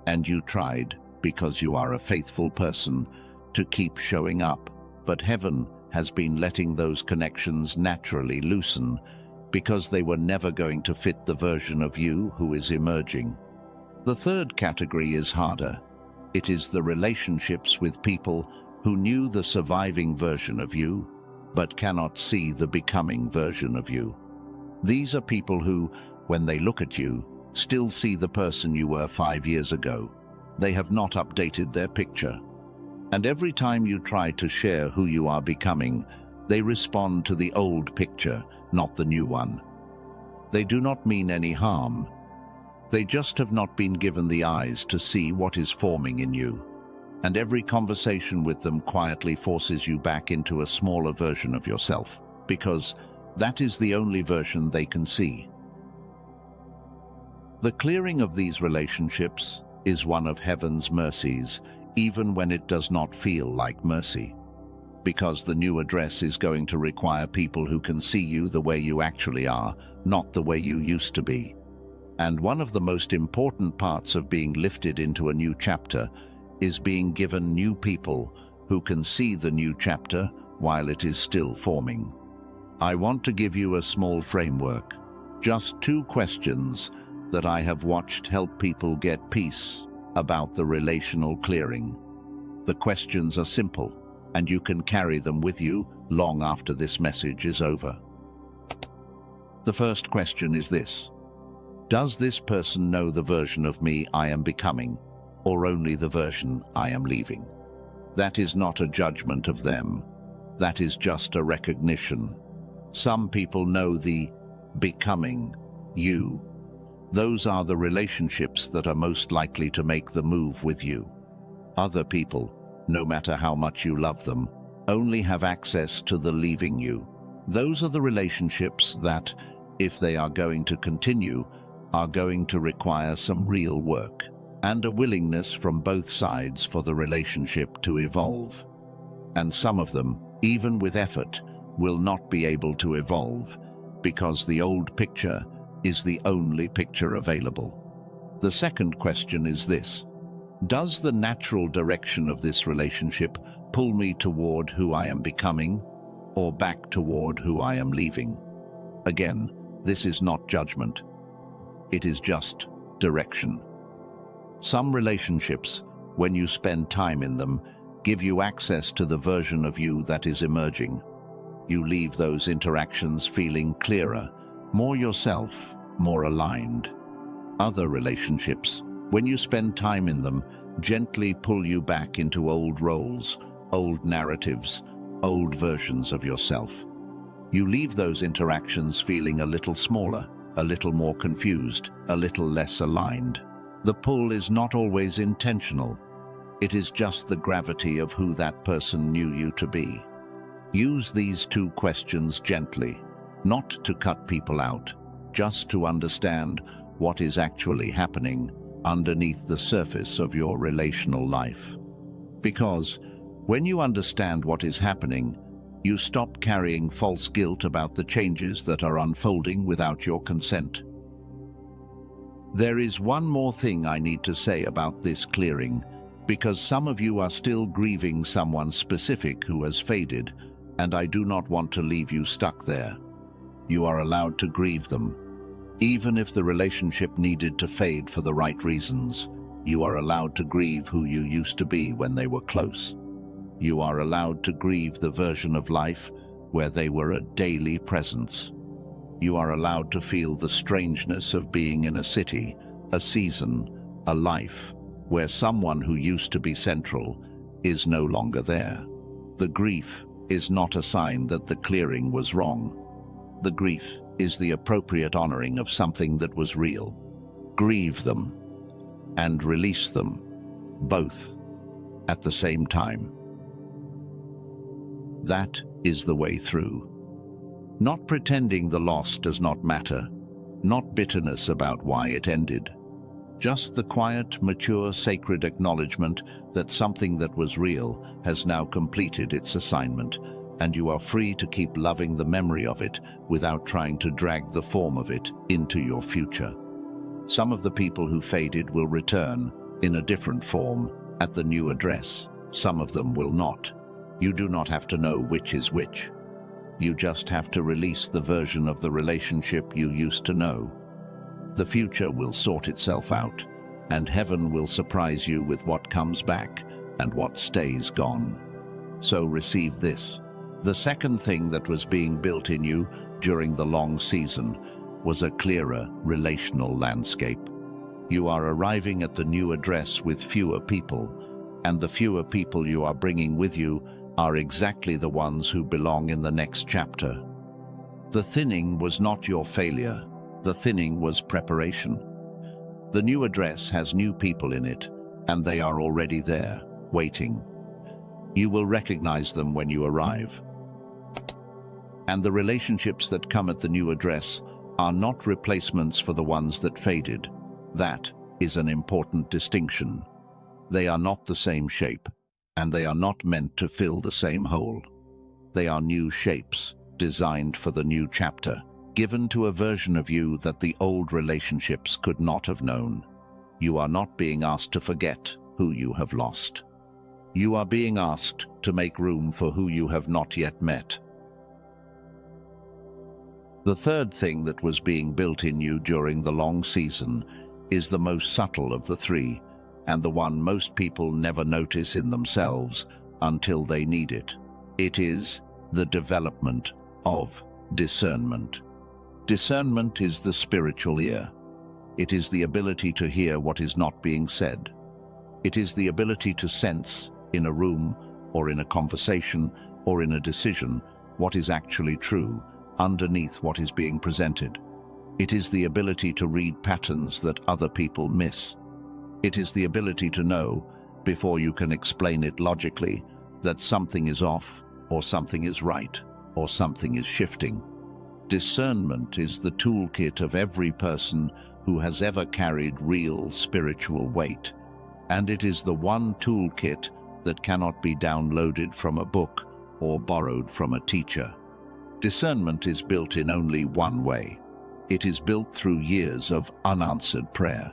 And you tried, because you are a faithful person, to keep showing up, but heaven has been letting those connections naturally loosen because they were never going to fit the version of you who is emerging. The third category is harder. It is the relationships with people who knew the surviving version of you, but cannot see the becoming version of you. These are people who, when they look at you, still see the person you were 5 years ago. They have not updated their picture. And every time you try to share who you are becoming, they respond to the old picture, not the new one. They do not mean any harm. They just have not been given the eyes to see what is forming in you. And every conversation with them quietly forces you back into a smaller version of yourself, because that is the only version they can see. The clearing of these relationships is one of heaven's mercies, even when it does not feel like mercy. Because the new address is going to require people who can see you the way you actually are, not the way you used to be. And one of the most important parts of being lifted into a new chapter is being given new people who can see the new chapter while it is still forming. I want to give you a small framework, just 2 questions that I have watched help people get peace about the relational clearing. The questions are simple. and you can carry them with you long after this message is over. The first question is this: does this person know the version of me I am becoming, or only the version I am leaving? That is not a judgment of them. That is just a recognition. Some people know the becoming you. Those are the relationships that are most likely to make the move with you. Other people, no matter how much you love them, only have access to the leaving you. Those are the relationships that, if they are going to continue, are going to require some real work and a willingness from both sides for the relationship to evolve. And some of them, even with effort, will not be able to evolve because the old picture is the only picture available. The second question is this: does the natural direction of this relationship pull me toward who I am becoming, or back toward who I am leaving? Again, this is not judgment. It is just direction. Some relationships, when you spend time in them, give you access to the version of you that is emerging. You leave those interactions feeling clearer, more yourself, more aligned. Other relationships, when you spend time in them, gently pull you back into old roles, old narratives, old versions of yourself. You leave those interactions feeling a little smaller, a little more confused, a little less aligned. The pull is not always intentional. It is just the gravity of who that person knew you to be. Use these two questions gently, not to cut people out, just to understand what is actually happening underneath the surface of your relational life. Because when you understand what is happening, you stop carrying false guilt about the changes that are unfolding without your consent. There is one more thing I need to say about this clearing, because some of you are still grieving someone specific who has faded, and I do not want to leave you stuck there. You are allowed to grieve them. Even if the relationship needed to fade for the right reasons, you are allowed to grieve who you used to be when they were close. You are allowed to grieve the version of life where they were a daily presence. You are allowed to feel the strangeness of being in a city, a season, a life, where someone who used to be central is no longer there. The grief is not a sign that the clearing was wrong. The grief is the appropriate honoring of something that was real. Grieve them and release them, both at the same time. That is the way through. Not pretending the loss does not matter, not bitterness about why it ended. Just the quiet, mature, sacred acknowledgement that something that was real has now completed its assignment, and you are free to keep loving the memory of it without trying to drag the form of it into your future. Some of the people who faded will return in a different form at the new address. Some of them will not. You do not have to know which is which. You just have to release the version of the relationship you used to know. The future will sort itself out, and heaven will surprise you with what comes back and what stays gone. So receive this. The second thing that was being built in you during the long season was a clearer relational landscape. You are arriving at the new address with fewer people, and the fewer people you are bringing with you are exactly the ones who belong in the next chapter. The thinning was not your failure. The thinning was preparation. The new address has new people in it, and they are already there, waiting. You will recognize them when you arrive. And the relationships that come at the new address are not replacements for the ones that faded. That is an important distinction. They are not the same shape, and they are not meant to fill the same hole. They are new shapes, designed for the new chapter, given to a version of you that the old relationships could not have known. You are not being asked to forget who you have lost. You are being asked to make room for who you have not yet met. The third thing that was being built in you during the long season is the most subtle of the three, and the one most people never notice in themselves until they need it. It is the development of discernment. Discernment is the spiritual ear. It is the ability to hear what is not being said. It is the ability to sense, in a room, or in a conversation, or in a decision, what is actually true, underneath what is being presented. It is the ability to read patterns that other people miss. It is the ability to know, before you can explain it logically, that something is off, or something is right, or something is shifting. Discernment is the toolkit of every person who has ever carried real spiritual weight, and it is the one toolkit that cannot be downloaded from a book or borrowed from a teacher. Discernment is built in only one way. It is built through years of unanswered prayer.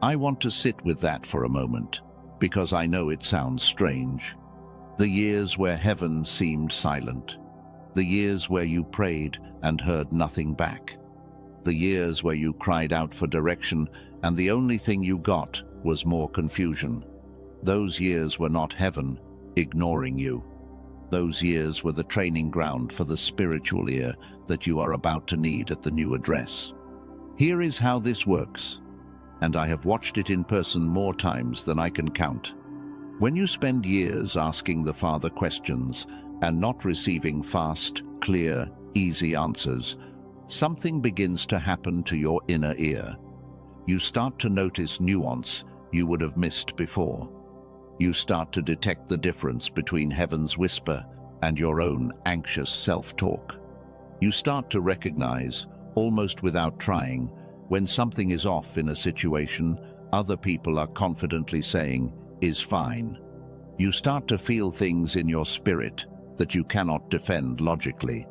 I want to sit with that for a moment, because I know it sounds strange. The years where heaven seemed silent. The years where you prayed and heard nothing back. The years where you cried out for direction and the only thing you got was more confusion. Those years were not heaven ignoring you. Those years were the training ground for the spiritual ear that you are about to need at the new address. Here is how this works, and I have watched it in person more times than I can count. When you spend years asking the Father questions and not receiving fast, clear, easy answers, something begins to happen to your inner ear. You start to notice nuance you would have missed before. You start to detect the difference between heaven's whisper and your own anxious self-talk. You start to recognize, almost without trying, when something is off in a situation other people are confidently saying is fine. You start to feel things in your spirit that you cannot defend logically,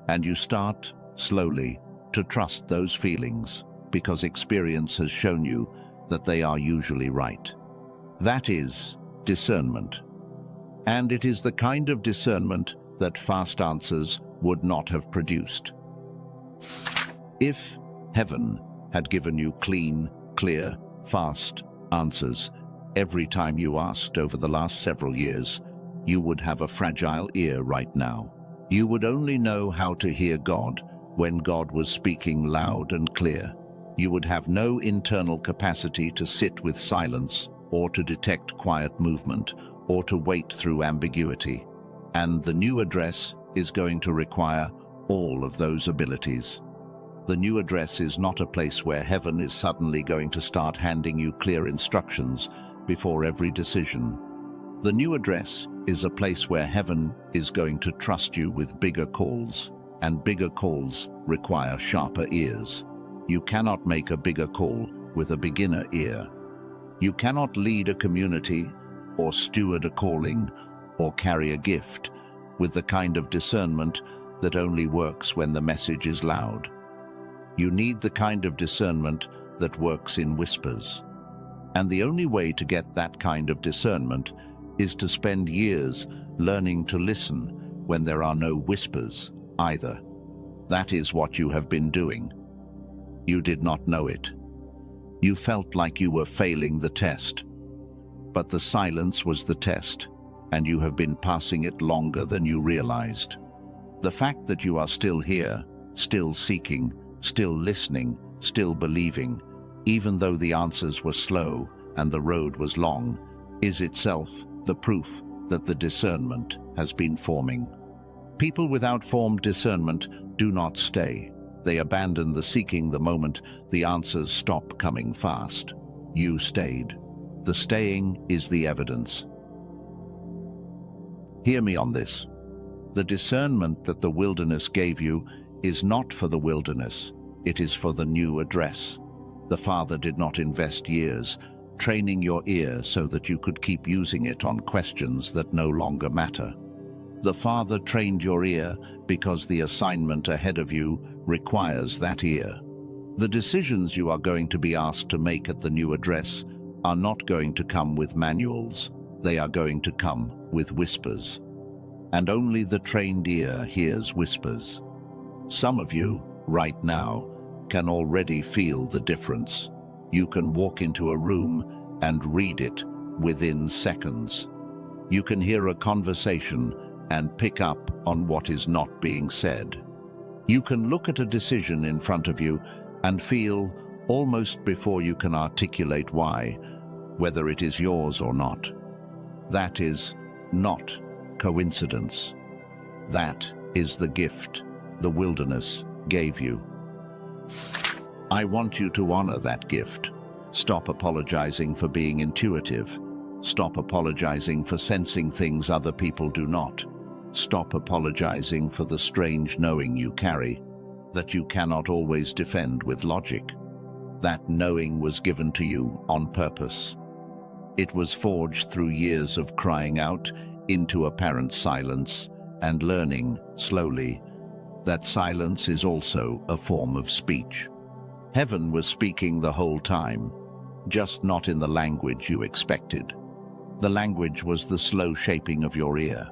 and you start, slowly, to trust those feelings because experience has shown you that they are usually right. That is discernment. And it is the kind of discernment that fast answers would not have produced. If heaven had given you clean, clear, fast answers every time you asked over the last several years, you would have a fragile ear right now. You would only know how to hear God when God was speaking loud and clear. You would have no internal capacity to sit with silence or to detect quiet movement or to wait through ambiguity. And the new address is going to require all of those abilities. The new address is not a place where heaven is suddenly going to start handing you clear instructions before every decision. The new address is a place where heaven is going to trust you with bigger calls, and bigger calls require sharper ears. You cannot make a bigger call with a beginner ear. You cannot lead a community or steward a calling or carry a gift with the kind of discernment that only works when the message is loud. You need the kind of discernment that works in whispers. And the only way to get that kind of discernment is to spend years learning to listen when there are no whispers either. That is what you have been doing. You did not know it. You felt like you were failing the test. But the silence was the test, and you have been passing it longer than you realized. The fact that you are still here, still seeking, still listening, still believing, even though the answers were slow and the road was long, is itself the proof that the discernment has been forming. People without formed discernment do not stay. They abandon the seeking the moment the answers stop coming fast. You stayed. The staying is the evidence. Hear me on this. The discernment that the wilderness gave you is not for the wilderness. It is for the new address. The Father did not invest years training your ear so that you could keep using it on questions that no longer matter. The Father trained your ear because the assignment ahead of you requires that ear. The decisions you are going to be asked to make at the new address are not going to come with manuals. They are going to come with whispers. And only the trained ear hears whispers. Some of you, right now, can already feel the difference. You can walk into a room and read it within seconds. You can hear a conversation and pick up on what is not being said. You can look at a decision in front of you and feel, almost before you can articulate why, whether it is yours or not. That is not coincidence. That is the gift the wilderness gave you. I want you to honor that gift. Stop apologizing for being intuitive. Stop apologizing for sensing things other people do not. Stop apologizing for the strange knowing you carry, that you cannot always defend with logic. That knowing was given to you on purpose. It was forged through years of crying out into apparent silence and learning, slowly, that silence is also a form of speech. Heaven was speaking the whole time, just not in the language you expected. The language was the slow shaping of your ear.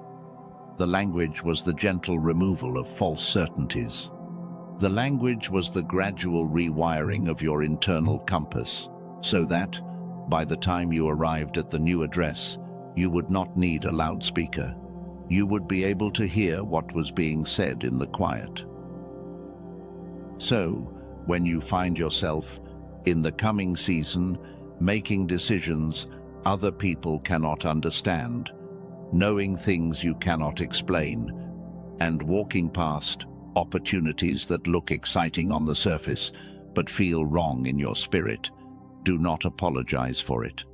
The language was the gentle removal of false certainties. The language was the gradual rewiring of your internal compass, so that, by the time you arrived at the new address, you would not need a loudspeaker. You would be able to hear what was being said in the quiet. So, when you find yourself, in the coming season, making decisions other people cannot understand, knowing things you cannot explain, and walking past opportunities that look exciting on the surface but feel wrong in your spirit, do not apologize for it.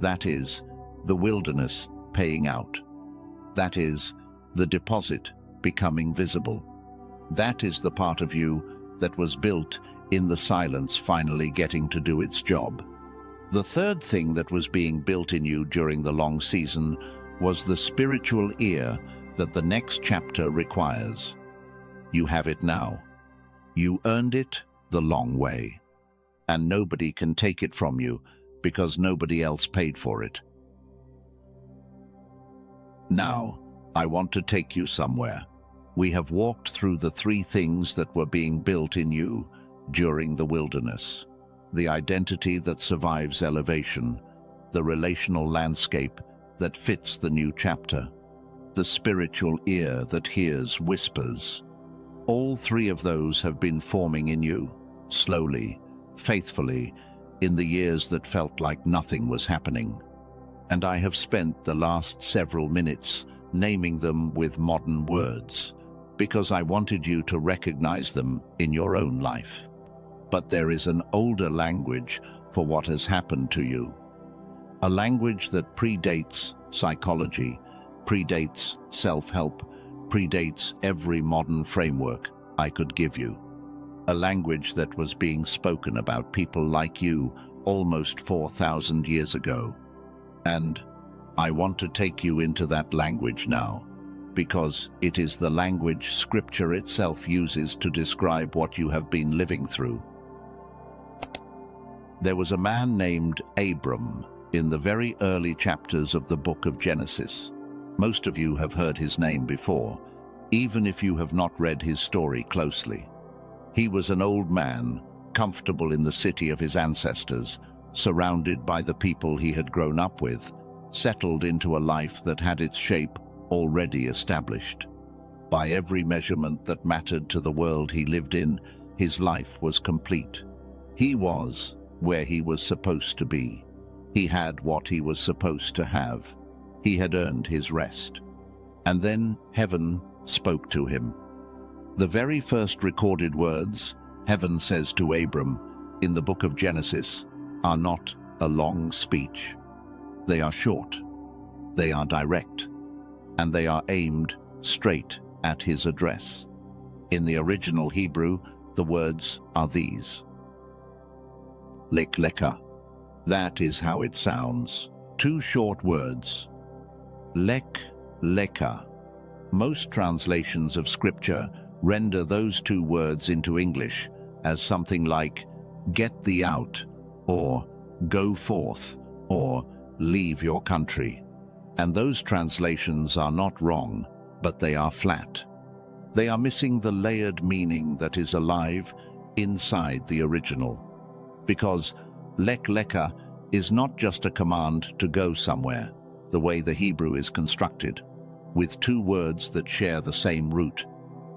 That is the wilderness paying out. That is the deposit becoming visible. That is the part of you that was built in the silence finally getting to do its job. The third thing that was being built in you during the long season was the spiritual ear that the next chapter requires. You have it now. You earned it the long way. And nobody can take it from you because nobody else paid for it. Now, I want to take you somewhere. We have walked through the three things that were being built in you during the wilderness. The identity that survives elevation, the relational landscape that fits the new chapter, the spiritual ear that hears whispers. All three of those have been forming in you, slowly, faithfully, in the years that felt like nothing was happening. And I have spent the last several minutes naming them with modern words, because I wanted you to recognize them in your own life. But there is an older language for what has happened to you. A language that predates psychology, predates self-help, predates every modern framework I could give you. A language that was being spoken about people like you almost 4,000 years ago. And I want to take you into that language now, because it is the language Scripture itself uses to describe what you have been living through. There was a man named Abram in the very early chapters of the book of Genesis. Most of you have heard his name before, even if you have not read his story closely. He was an old man, comfortable in the city of his ancestors, surrounded by the people he had grown up with, settled into a life that had its shape already established. By every measurement that mattered to the world he lived in, his life was complete. He was where he was supposed to be. He had what he was supposed to have. He had earned his rest. And then heaven spoke to him. The very first recorded words heaven says to Abram in the book of Genesis are not a long speech. They are short, they are direct, and they are aimed straight at his address. In the original Hebrew, the words are these. Lek leka. That is how it sounds. Two short words. Lek leka. Most translations of Scripture render those two words into English as something like get thee out, or go forth, or leave your country. And those translations are not wrong, but they are flat. They are missing the layered meaning that is alive inside the original. Because lek leka is not just a command to go somewhere. the way the Hebrew is constructed, with two words that share the same root,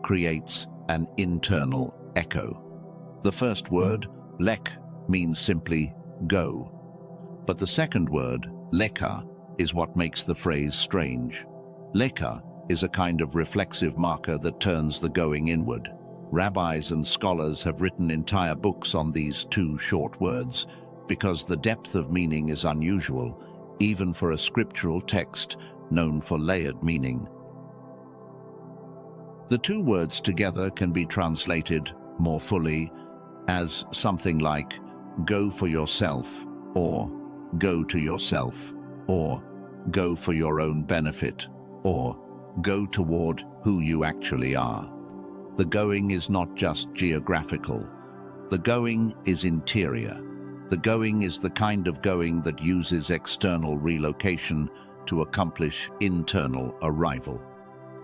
creates an internal echo. The first word, lek, means simply go. But the second word, leka, is what makes the phrase strange. Leka is a kind of reflexive marker that turns the going inward. Rabbis and scholars have written entire books on these two short words because the depth of meaning is unusual, even for a scriptural text known for layered meaning. The two words together can be translated more fully as something like go for yourself, or go to yourself, or go for your own benefit, or go toward who you actually are. The going is not just geographical. The going is interior. The going is the kind of going that uses external relocation to accomplish internal arrival.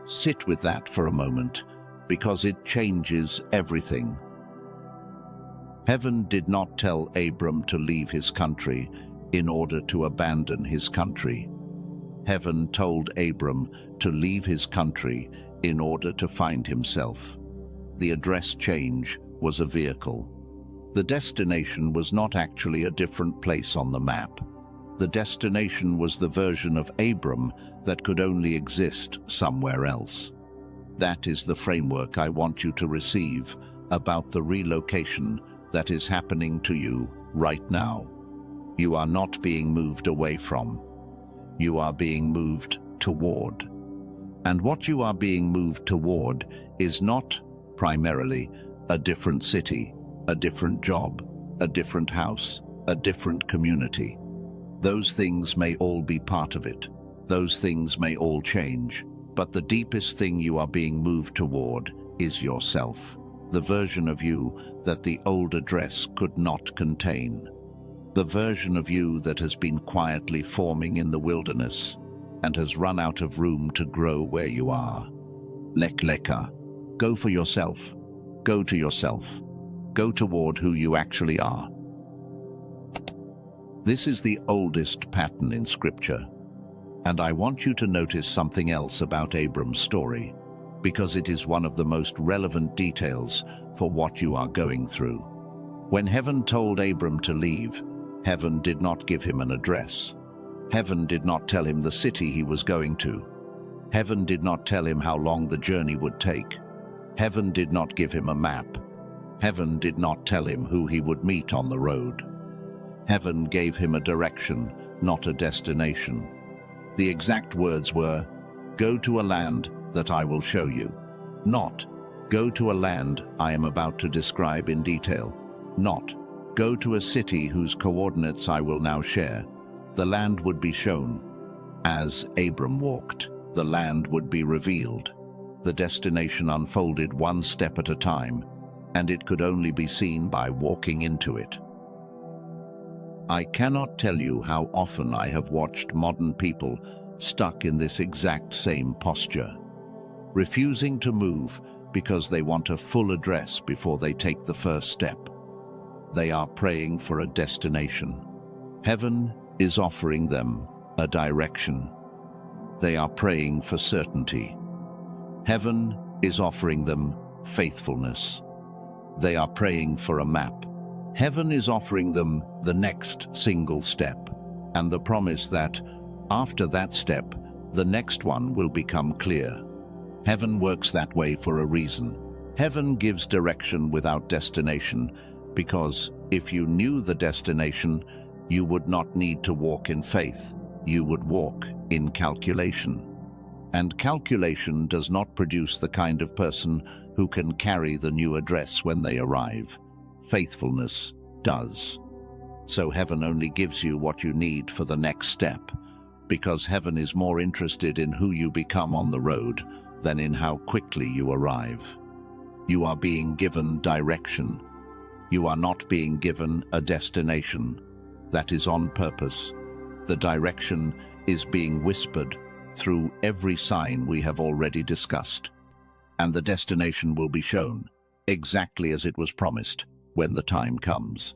Sit with that for a moment, because it changes everything. Heaven did not tell Abram to leave his country in order to abandon his country. Heaven told Abram to leave his country in order to find himself. The address change was a vehicle. The destination was not actually a different place on the map. The destination was the version of Abram that could only exist somewhere else. That is the framework I want you to receive about the relocation that is happening to you right now. You are not being moved away from. You are being moved toward. And what you are being moved toward is not primarily a different city, a different job, a different house, a different community. Those things may all be part of it. Those things may all change. But the deepest thing you are being moved toward is yourself, the version of you that the old address could not contain. The version of you that has been quietly forming in the wilderness and has run out of room to grow where you are. Leka, go for yourself. Go to yourself. Go toward who you actually are. This is the oldest pattern in Scripture, and I want you to notice something else about Abram's story, because it is one of the most relevant details for what you are going through. When heaven told Abram to leave, heaven did not give him an address. Heaven did not tell him the city he was going to. Heaven did not tell him how long the journey would take. Heaven did not give him a map. Heaven did not tell him who he would meet on the road. Heaven gave him a direction, not a destination. The exact words were, "Go to a land that I will show you." Not, "Go to a land I am about to describe in detail." Not, "Go to a city whose coordinates I will now share." The land would be shown. As Abram walked, the land would be revealed. The destination unfolded one step at a time, and it could only be seen by walking into it. I cannot tell you how often I have watched modern people stuck in this exact same posture, refusing to move because they want a full address before they take the first step. They are praying for a destination. Heaven is offering them a direction. They are praying for certainty. Heaven is offering them faithfulness. They are praying for a map. Heaven is offering them the next single step, and the promise that, after that step, the next one will become clear. Heaven works that way for a reason. Heaven gives direction without destination, because if you knew the destination, you would not need to walk in faith. You would walk in calculation. And calculation does not produce the kind of person who can carry the new address when they arrive. Faithfulness does. So heaven only gives you what you need for the next step, because heaven is more interested in who you become on the road than in how quickly you arrive. You are being given direction. You are not being given a destination. That is on purpose. The direction is being whispered through every sign we have already discussed, and the destination will be shown, exactly as it was promised, when the time comes.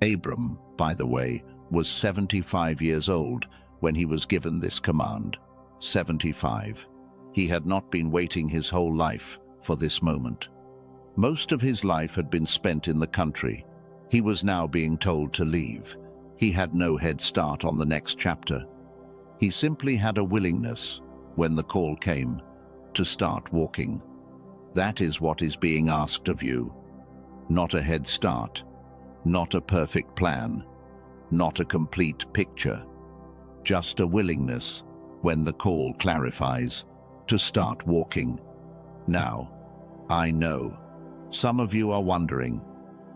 Abram, by the way, was 75 years old when he was given this command. 75. He had not been waiting his whole life for this moment. Most of his life had been spent in the country. He was now being told to leave. He had no head start on the next chapter. He simply had a willingness, when the call came, to start walking. That is what is being asked of you. Not a head start, not a perfect plan, not a complete picture, just a willingness, when the call clarifies, to start walking. Now, I know, some of you are wondering,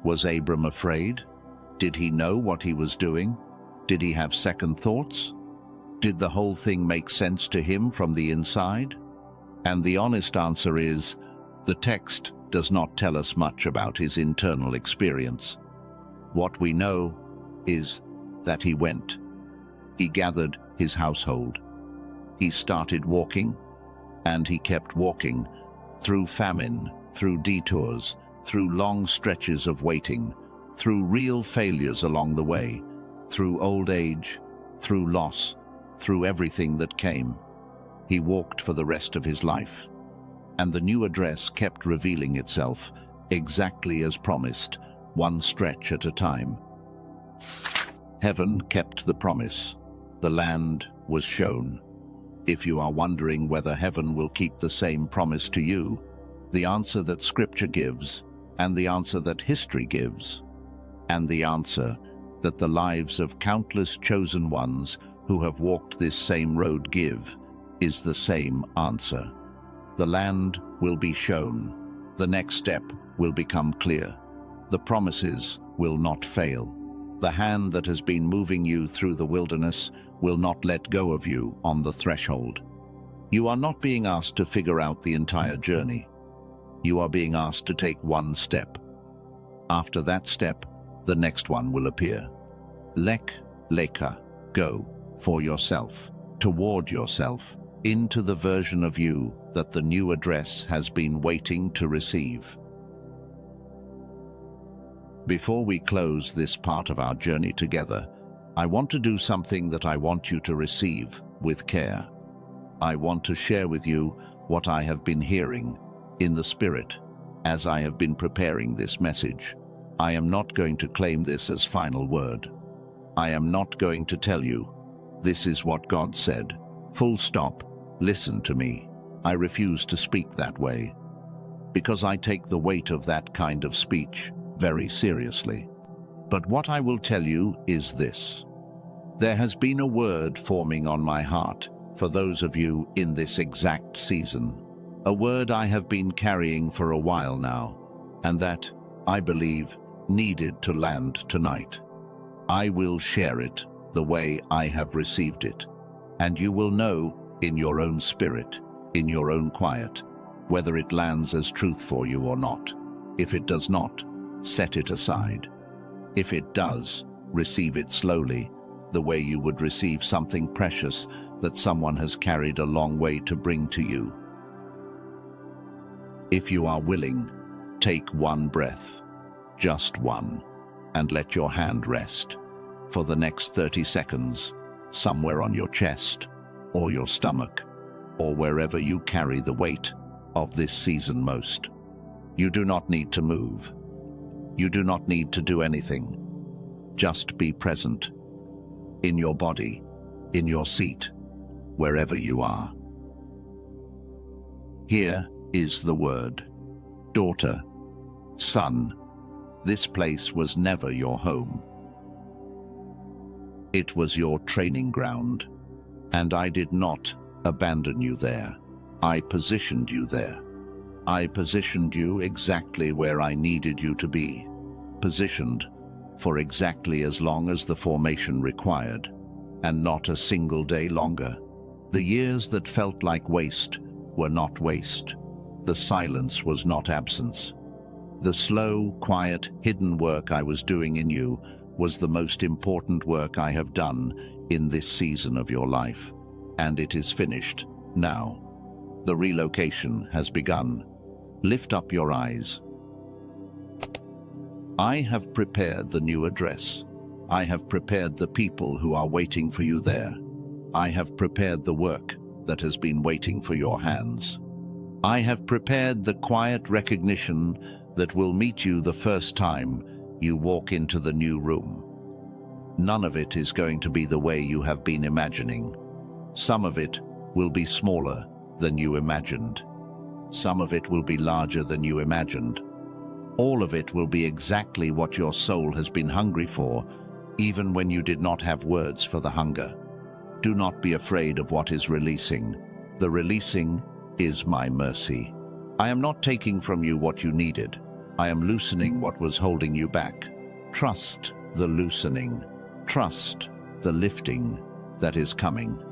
was Abram afraid? Did he know what he was doing? Did he have second thoughts? Did the whole thing make sense to him from the inside? And the honest answer is, the text does not tell us much about his internal experience. What we know is that he went. He gathered his household. He started walking, and he kept walking, through famine, through detours, through long stretches of waiting, through real failures along the way, through old age, through loss, through everything that came. He walked for the rest of his life. And the new address kept revealing itself, exactly as promised, one stretch at a time. Heaven kept the promise. The land was shown. If you are wondering whether heaven will keep the same promise to you, the answer that Scripture gives, and the answer that history gives, and the answer that the lives of countless chosen ones who have walked this same road give, is the same answer. The land will be shown. The next step will become clear. The promises will not fail. The hand that has been moving you through the wilderness will not let go of you on the threshold. You are not being asked to figure out the entire journey. You are being asked to take one step. After that step, the next one will appear. Leka, go, for yourself, toward yourself, into the version of you that the new address has been waiting to receive. Before we close this part of our journey together, I want to do something that I want you to receive with care. I want to share with you what I have been hearing in the Spirit as I have been preparing this message. I am not going to claim this as final word. I am not going to tell you, this is what God said. Full stop. Listen to me. I refuse to speak that way, because I take the weight of that kind of speech very seriously. But what I will tell you is this. There has been a word forming on my heart for those of you in this exact season, a word I have been carrying for a while now, and that, I believe, needed to land tonight. I will share it the way I have received it, and you will know in your own spirit, in your own quiet, whether it lands as truth for you or not. If it does not, set it aside. If it does, receive it slowly, the way you would receive something precious that someone has carried a long way to bring to you. If you are willing, take one breath, just one, and let your hand rest for the next 30 seconds, somewhere on your chest, or your stomach, or wherever you carry the weight of this season most. You do not need to move. You do not need to do anything. Just be present, in your body, in your seat, wherever you are. Here is the word. Daughter, son, this place was never your home. It was your training ground. And I did not abandon you there. I positioned you there. I positioned you exactly where I needed you to be. Positioned for exactly as long as the formation required, and not a single day longer. The years that felt like waste were not waste. The silence was not absence. The slow, quiet, hidden work I was doing in you was the most important work I have done in this season of your life, and it is finished now. The relocation has begun. Lift up your eyes. I have prepared the new address. I have prepared the people who are waiting for you there. I have prepared the work that has been waiting for your hands. I have prepared the quiet recognition that will meet you the first time you walk into the new room. None of it is going to be the way you have been imagining. Some of it will be smaller than you imagined. Some of it will be larger than you imagined. All of it will be exactly what your soul has been hungry for, even when you did not have words for the hunger. Do not be afraid of what is releasing. The releasing is my mercy. I am not taking from you what you needed. I am loosening what was holding you back. Trust the loosening. Trust the lifting that is coming.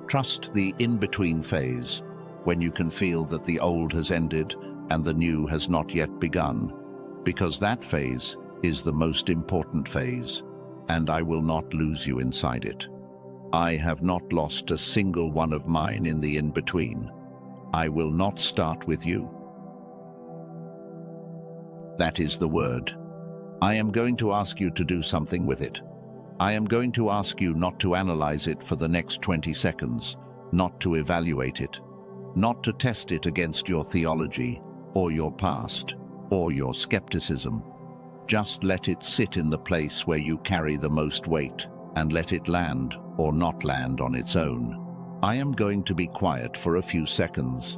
Trust the in-between phase, when you can feel that the old has ended and the new has not yet begun, because that phase is the most important phase, and I will not lose you inside it. I have not lost a single one of mine in the in-between. I will not start with you. That is the word. I am going to ask you to do something with it. I am going to ask you not to analyze it for the next 20 seconds, not to evaluate it, not to test it against your theology, or your past, or your skepticism. Just let it sit in the place where you carry the most weight, and let it land or not land on its own. I am going to be quiet for a few seconds,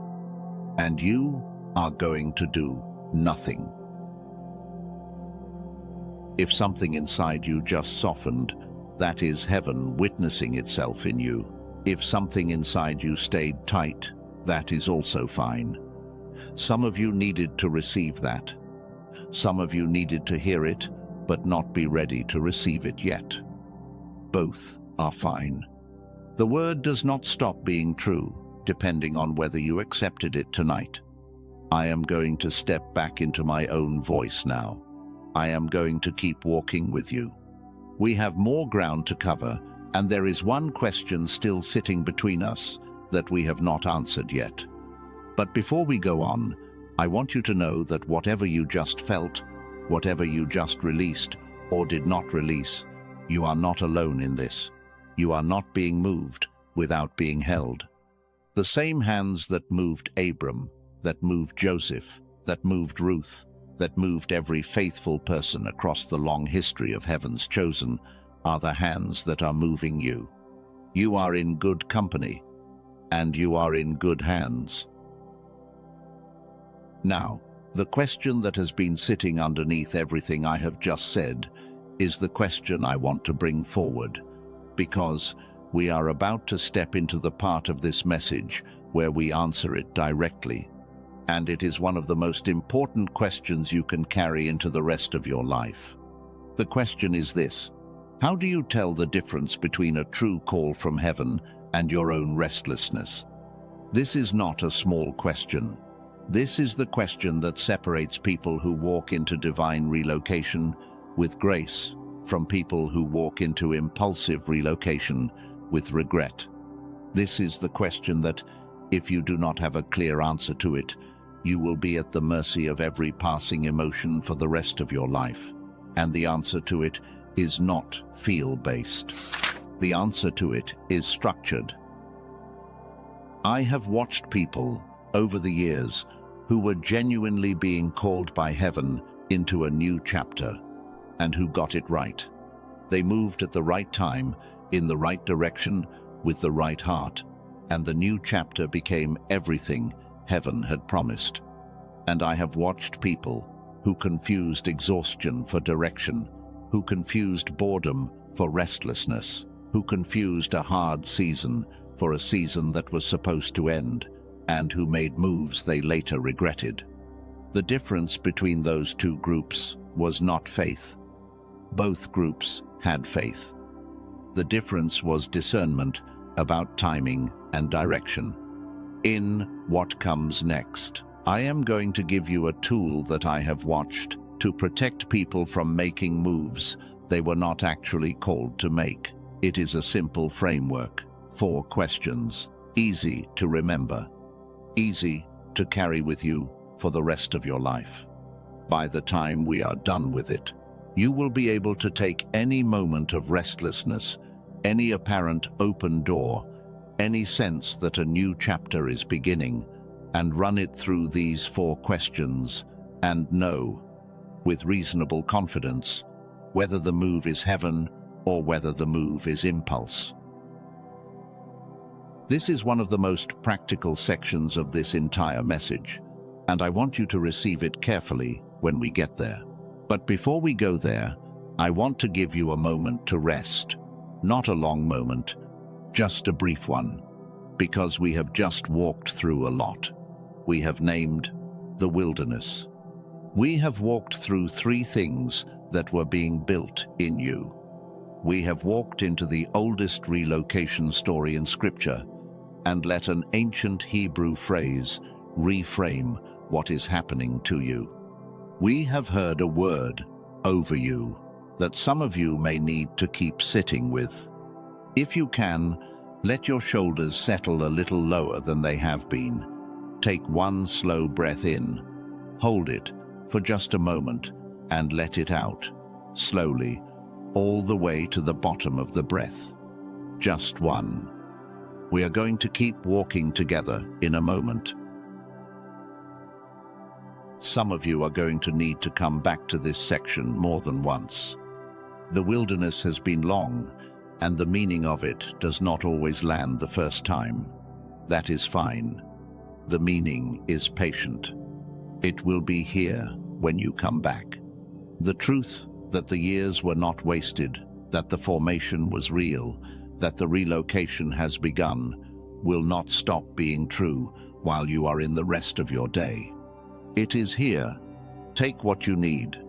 and you are going to do nothing. If something inside you just softened, that is heaven witnessing itself in you. If something inside you stayed tight, that is also fine. Some of you needed to receive that. Some of you needed to hear it, but not be ready to receive it yet. Both are fine. The word does not stop being true, depending on whether you accepted it tonight. I am going to step back into my own voice now. I am going to keep walking with you. We have more ground to cover, and there is one question still sitting between us that we have not answered yet. But before we go on, I want you to know that whatever you just felt, whatever you just released or did not release, you are not alone in this. You are not being moved without being held. The same hands that moved Abram, that moved Joseph, that moved Ruth, that moved every faithful person across the long history of heaven's chosen, are the hands that are moving you. You are in good company, and you are in good hands. Now, the question that has been sitting underneath everything I have just said is the question I want to bring forward, because we are about to step into the part of this message where we answer it directly. And it is one of the most important questions you can carry into the rest of your life. The question is this: how do you tell the difference between a true call from heaven and your own restlessness? This is not a small question. This is the question that separates people who walk into divine relocation with grace from people who walk into impulsive relocation with regret. This is the question that, if you do not have a clear answer to it, you will be at the mercy of every passing emotion for the rest of your life. And the answer to it is not feel-based. The answer to it is structured. I have watched people over the years who were genuinely being called by heaven into a new chapter, and who got it right. They moved at the right time, in the right direction, with the right heart, and the new chapter became everything heaven had promised. And I have watched people who confused exhaustion for direction, who confused boredom for restlessness, who confused a hard season for a season that was supposed to end, and who made moves they later regretted. The difference between those two groups was not faith. Both groups had faith. The difference was discernment about timing and direction. In What Comes Next, I am going to give you a tool that I have watched to protect people from making moves they were not actually called to make. It is a simple framework. 4 questions. Easy to remember. Easy to carry with you for the rest of your life. By the time we are done with it, You will be able to take any moment of restlessness, any apparent open door, any sense that a new chapter is beginning, and run it through these 4 questions and know, with reasonable confidence, whether the move is heaven or whether the move is impulse. This is one of the most practical sections of this entire message, and I want you to receive it carefully when we get there. But before we go there, I want to give you a moment to rest. Not a long moment, just a brief one, because we have just walked through a lot. We have named the wilderness. We have walked through 3 things that were being built in you. We have walked into the oldest relocation story in Scripture and let an ancient Hebrew phrase reframe what is happening to you. We have heard a word over you that some of you may need to keep sitting with. If you can, let your shoulders settle a little lower than they have been. Take one slow breath in, hold it for just a moment, and let it out, slowly, all the way to the bottom of the breath. Just one. We are going to keep walking together in a moment. Some of you are going to need to come back to this section more than once. The wilderness has been long, and the meaning of it does not always land the first time. That is fine. The meaning is patient. It will be here when you come back. The truth that the years were not wasted, that the formation was real, that the relocation has begun, will not stop being true while you are in the rest of your day. It is here. Take what you need.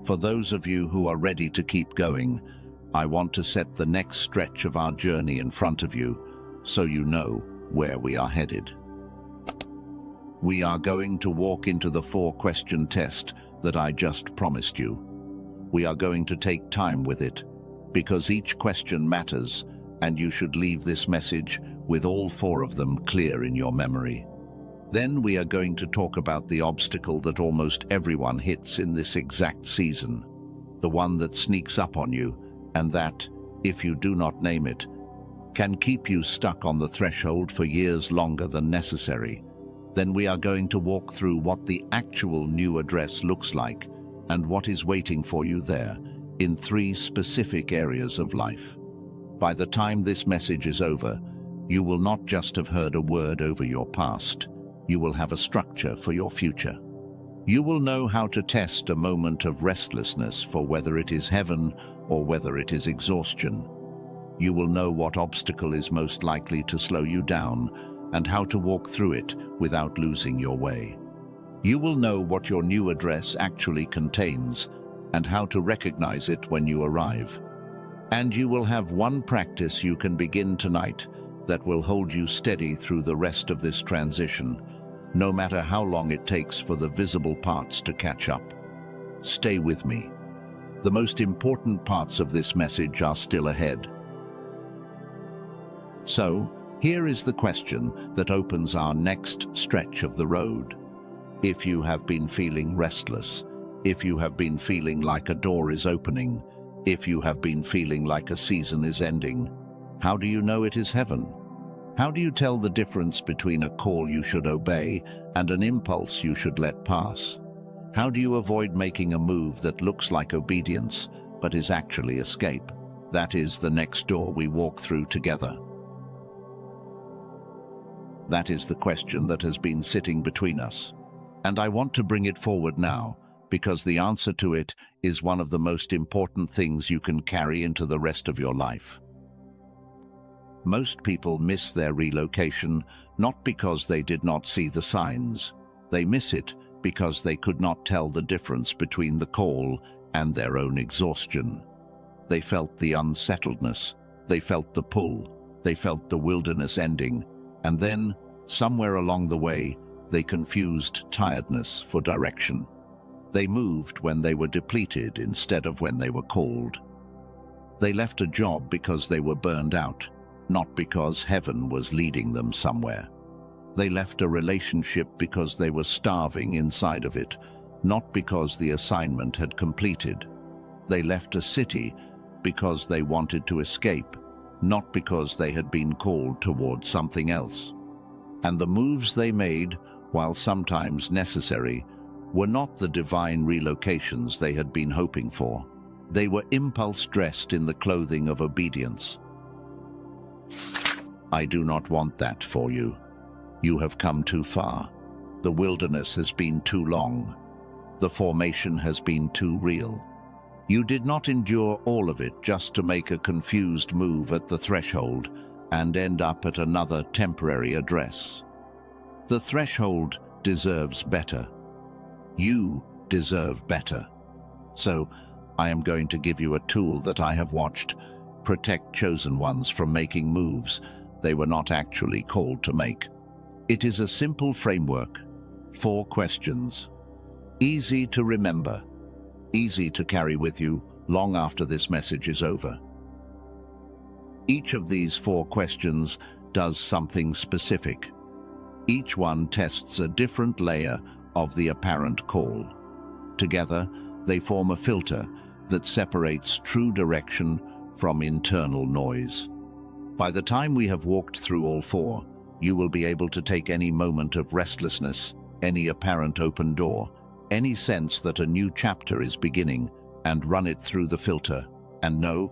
For those of you who are ready to keep going, I want to set the next stretch of our journey in front of you so you know where we are headed. We are going to walk into the 4-question test that I just promised you. We are going to take time with it, because each question matters, and you should leave this message with all 4 of them clear in your memory. Then we are going to talk about the obstacle that almost everyone hits in this exact season, the one that sneaks up on you, and that, if you do not name it, can keep you stuck on the threshold for years longer than necessary. Then we are going to walk through what the actual new address looks like and what is waiting for you there in 3 specific areas of life. By the time this message is over, you will not just have heard a word over your past. You will have a structure for your future. You will know how to test a moment of restlessness for whether it is heaven or whether it is exhaustion. You will know what obstacle is most likely to slow you down and how to walk through it without losing your way. You will know what your new address actually contains and how to recognize it when you arrive. And you will have one practice you can begin tonight that will hold you steady through the rest of this transition, no matter how long it takes for the visible parts to catch up. Stay with me. The most important parts of this message are still ahead. So, here is the question that opens our next stretch of the road. If you have been feeling restless, if you have been feeling like a door is opening, if you have been feeling like a season is ending, how do you know it is heaven? How do you tell the difference between a call you should obey and an impulse you should let pass? How do you avoid making a move that looks like obedience but is actually escape? That is the next door we walk through together. That is the question that has been sitting between us. And I want to bring it forward now, because the answer to it is one of the most important things you can carry into the rest of your life. Most people miss their relocation not because they did not see the signs. They miss it because they could not tell the difference between the call and their own exhaustion. They felt the unsettledness, they felt the pull, they felt the wilderness ending, and then, somewhere along the way, they confused tiredness for direction. They moved when they were depleted instead of when they were called. They left a job because they were burned out, not because heaven was leading them somewhere. They left a relationship because they were starving inside of it, not because the assignment had completed. They left a city because they wanted to escape, not because they had been called towards something else. And the moves they made, while sometimes necessary, were not the divine relocations they had been hoping for. They were impulse dressed in the clothing of obedience. I do not want that for you. You have come too far. The wilderness has been too long. The formation has been too real. You did not endure all of it just to make a confused move at the threshold and end up at another temporary address. The threshold deserves better. You deserve better. So, I am going to give you a tool that I have watched protect chosen ones from making moves they were not actually called to make. It is a simple framework, 4 questions. Easy to remember, easy to carry with you long after this message is over. Each of these 4 questions does something specific. Each one tests a different layer of the apparent call. Together, they form a filter that separates true direction from internal noise. By the time we have walked through all 4, you will be able to take any moment of restlessness, any apparent open door, any sense that a new chapter is beginning, and run it through the filter, and know,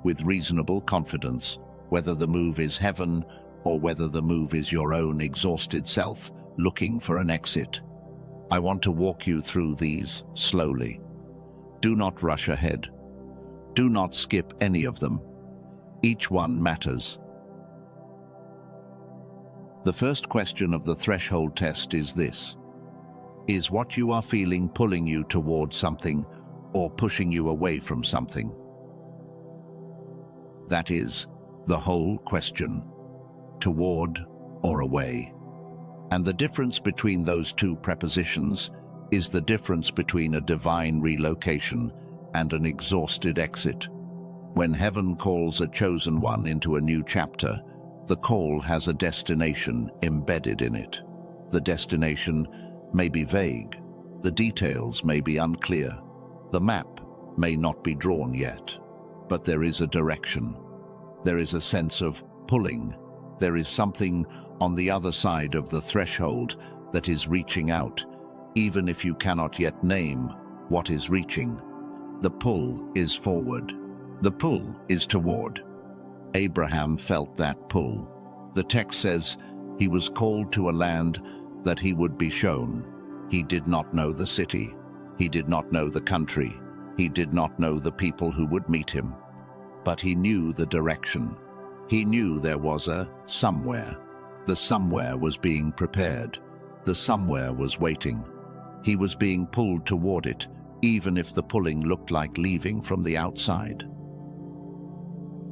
with reasonable confidence, whether the move is heaven or whether the move is your own exhausted self looking for an exit. I want to walk you through these slowly. Do not rush ahead. Do not skip any of them. Each one matters. The first question of the threshold test is this: is what you are feeling pulling you towards something or pushing you away from something? That is the whole question, toward or away. And the difference between those 2 prepositions is the difference between a divine relocation and an exhausted exit. When heaven calls a chosen one into a new chapter, the call has a destination embedded in it. The destination may be vague, the details may be unclear, the map may not be drawn yet, but there is a direction. There is a sense of pulling. There is something on the other side of the threshold that is reaching out, even if you cannot yet name what is reaching. The pull is forward. The pull is toward. Abraham felt that pull. The text says he was called to a land that he would be shown. He did not know the city. He did not know the country. He did not know the people who would meet him. But he knew the direction. He knew there was a somewhere. The somewhere was being prepared. The somewhere was waiting. He was being pulled toward it, even if the pulling looked like leaving from the outside.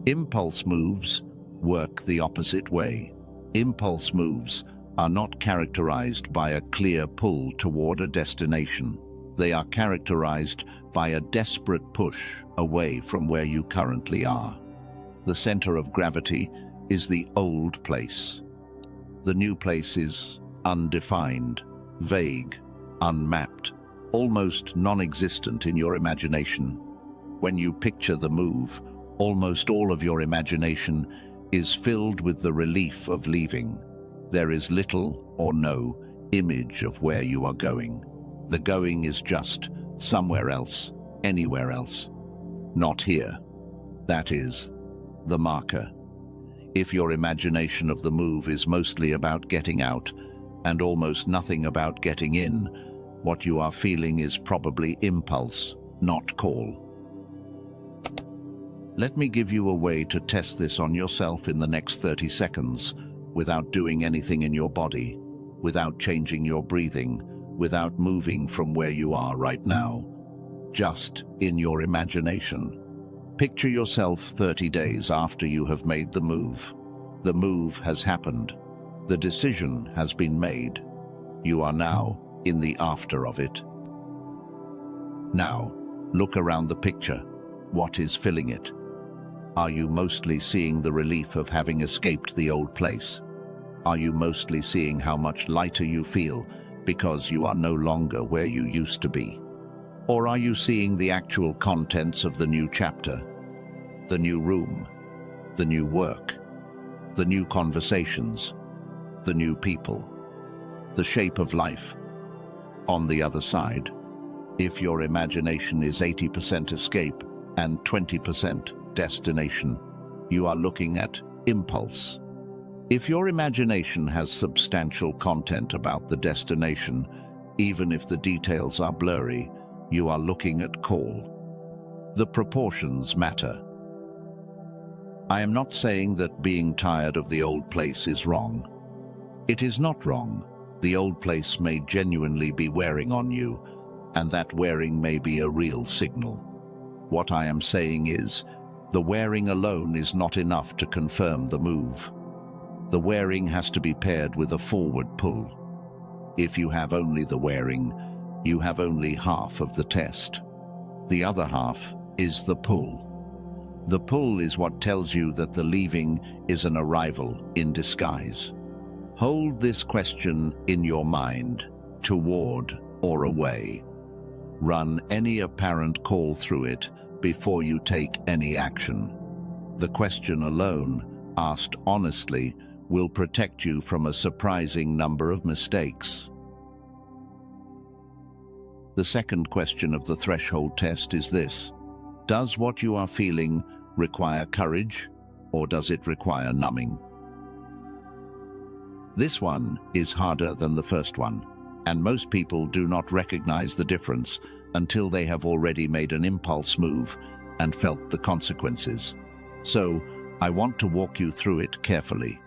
Impulse moves work the opposite way. Impulse moves are not characterized by a clear pull toward a destination. They are characterized by a desperate push away from where you currently are. The center of gravity is the old place. The new place is undefined, vague, unmapped, almost non-existent in your imagination. When you picture the move, almost all of your imagination is filled with the relief of leaving. There is little or no image of where you are going. The going is just somewhere else, anywhere else. Not here. That is the marker. If your imagination of the move is mostly about getting out and almost nothing about getting in, what you are feeling is probably impulse, not call. Let me give you a way to test this on yourself in the next 30 seconds, without doing anything in your body, without changing your breathing, without moving from where you are right now, just in your imagination. Picture yourself 30 days after you have made the move. The move has happened. The decision has been made. You are now in the after of it. Now, look around the picture. What is filling it? Are you mostly seeing the relief of having escaped the old place? Are you mostly seeing how much lighter you feel because you are no longer where you used to be? Or are you seeing the actual contents of the new chapter? The new room, the new work, the new conversations, the new people, the shape of life. On the other side, if your imagination is 80% escape and 20% destination, you are looking at impulse. If your imagination has substantial content about the destination, even if the details are blurry, you are looking at call. The proportions matter. I am not saying that being tired of the old place is wrong. It is not wrong. The old place may genuinely be wearing on you, and that wearing may be a real signal. What I am saying is, the wearing alone is not enough to confirm the move. The wearing has to be paired with a forward pull. If you have only the wearing, you have only half of the test. The other half is the pull. The pull is what tells you that the leaving is an arrival in disguise. Hold this question in your mind, toward or away. Run any apparent call through it before you take any action. The question alone, asked honestly, will protect you from a surprising number of mistakes. The second question of the threshold test is this: does what you are feeling require courage, or does it require numbing? This one is harder than the first one, and most people do not recognize the difference until they have already made an impulse move and felt the consequences. So, I want to walk you through it carefully.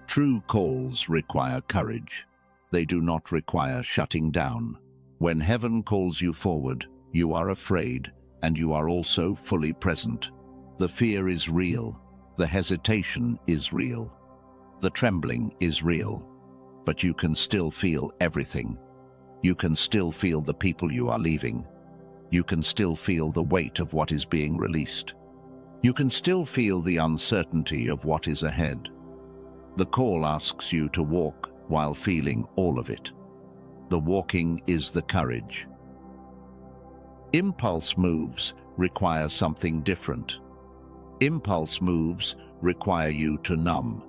True calls require courage. They do not require shutting down. When heaven calls you forward, you are afraid, and you are also fully present. The fear is real. The hesitation is real. The trembling is real. But you can still feel everything. You can still feel the people you are leaving. You can still feel the weight of what is being released. You can still feel the uncertainty of what is ahead. The call asks you to walk while feeling all of it. The walking is the courage. Impulse moves require something different. Impulse moves require you to numb.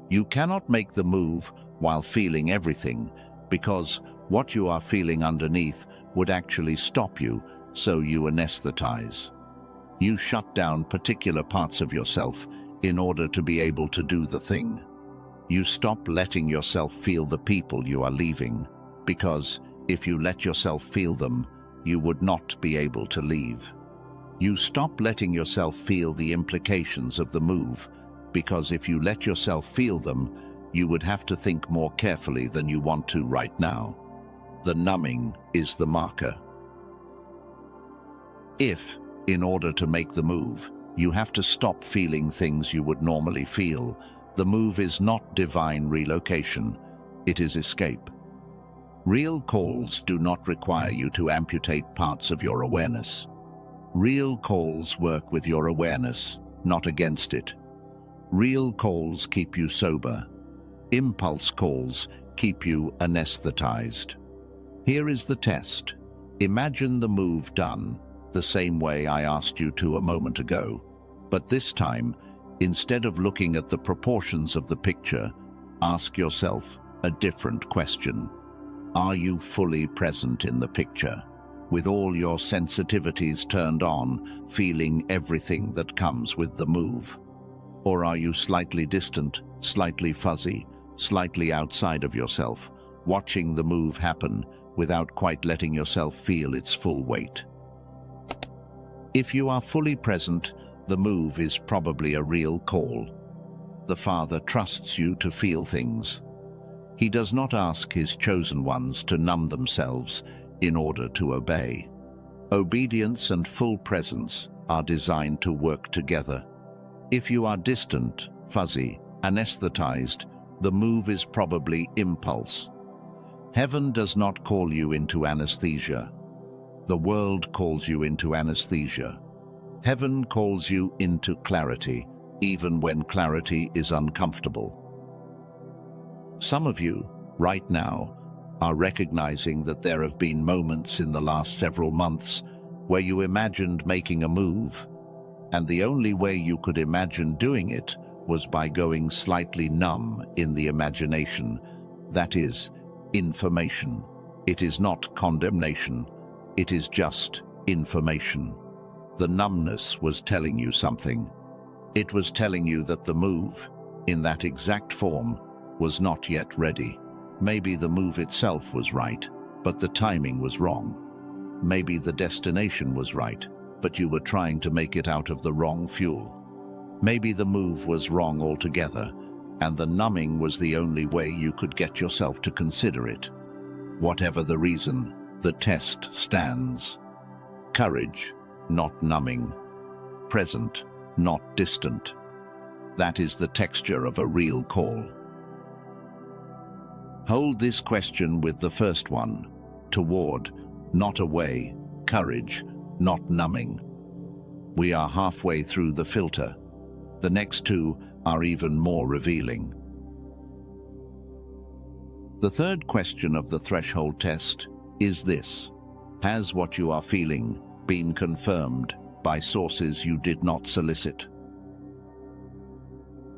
You cannot make the move while feeling everything, because what you are feeling underneath would actually stop you, so you anesthetize. You shut down particular parts of yourself in order to be able to do the thing. You stop letting yourself feel the people you are leaving, because if you let yourself feel them, you would not be able to leave. You stop letting yourself feel the implications of the move, because if you let yourself feel them, you would have to think more carefully than you want to right now. The numbing is the marker. If, in order to make the move, you have to stop feeling things you would normally feel, the move is not divine relocation, it is escape. Real calls do not require you to amputate parts of your awareness. Real calls work with your awareness, not against it. Real calls keep you sober. Impulse calls keep you anesthetized. Here is the test. Imagine the move done, the same way I asked you to a moment ago. But this time, instead of looking at the proportions of the picture, ask yourself a different question. Are you fully present in the picture, with all your sensitivities turned on, feeling everything that comes with the move? Or are you slightly distant, slightly fuzzy, slightly outside of yourself, watching the move happen without quite letting yourself feel its full weight? If you are fully present, the move is probably a real call. The Father trusts you to feel things. He does not ask his chosen ones to numb themselves in order to obey. Obedience and full presence are designed to work together. If you are distant, fuzzy, anesthetized, the move is probably impulse. Heaven does not call you into anesthesia. The world calls you into anesthesia. Heaven calls you into clarity, even when clarity is uncomfortable. Some of you, right now, are recognizing that there have been moments in the last several months where you imagined making a move, and the only way you could imagine doing it was by going slightly numb in the imagination. That is information. It is not condemnation. It is just information. The numbness was telling you something. It was telling you that the move, in that exact form, was not yet ready. Maybe the move itself was right, but the timing was wrong. Maybe the destination was right, but you were trying to make it out of the wrong fuel. Maybe the move was wrong altogether, and the numbing was the only way you could get yourself to consider it. Whatever the reason, the test stands. Courage, not numbing. Present, not distant. That is the texture of a real call. Hold this question with the first one. Toward, not away. Courage, not numbing. We are halfway through the filter. The next two are even more revealing. The third question of the threshold test is this: has what you are feeling been confirmed by sources you did not solicit?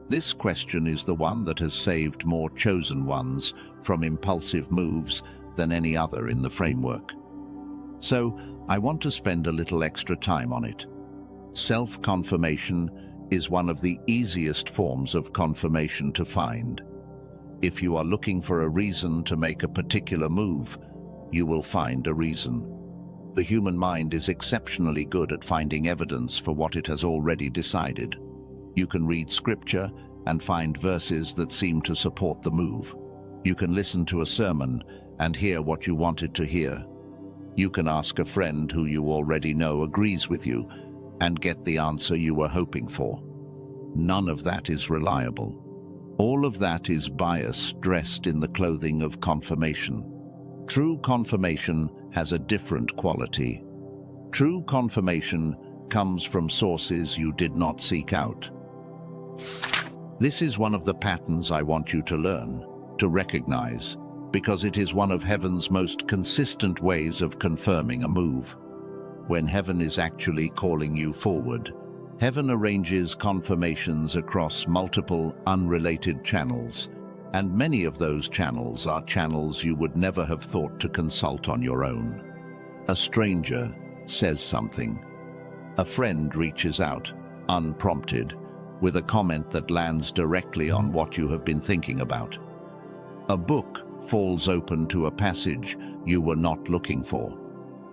This question is the one that has saved more chosen ones from impulsive moves than any other in the framework. So, I want to spend a little extra time on it. Self-confirmation is one of the easiest forms of confirmation to find. If you are looking for a reason to make a particular move, you will find a reason. The human mind is exceptionally good at finding evidence for what it has already decided. You can read scripture and find verses that seem to support the move. You can listen to a sermon and hear what you wanted to hear. You can ask a friend who you already know agrees with you and get the answer you were hoping for. None of that is reliable. All of that is bias dressed in the clothing of confirmation. True confirmation has a different quality. True confirmation comes from sources you did not seek out. This is one of the patterns I want you to learn, to recognize, because it is one of heaven's most consistent ways of confirming a move. When heaven is actually calling you forward, heaven arranges confirmations across multiple unrelated channels, and many of those channels are channels you would never have thought to consult on your own. A stranger says something. A friend reaches out, unprompted, with a comment that lands directly on what you have been thinking about. A book falls open to a passage you were not looking for.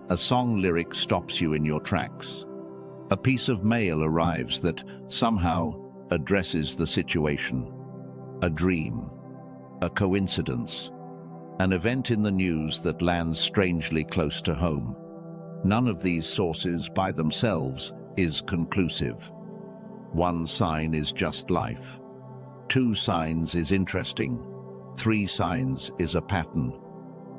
A song lyric stops you in your tracks. A piece of mail arrives that somehow addresses the situation. A dream, a coincidence, an event in the news that lands strangely close to home. None of these sources by themselves is conclusive. One sign is just life. 2 signs is interesting. 3 signs is a pattern.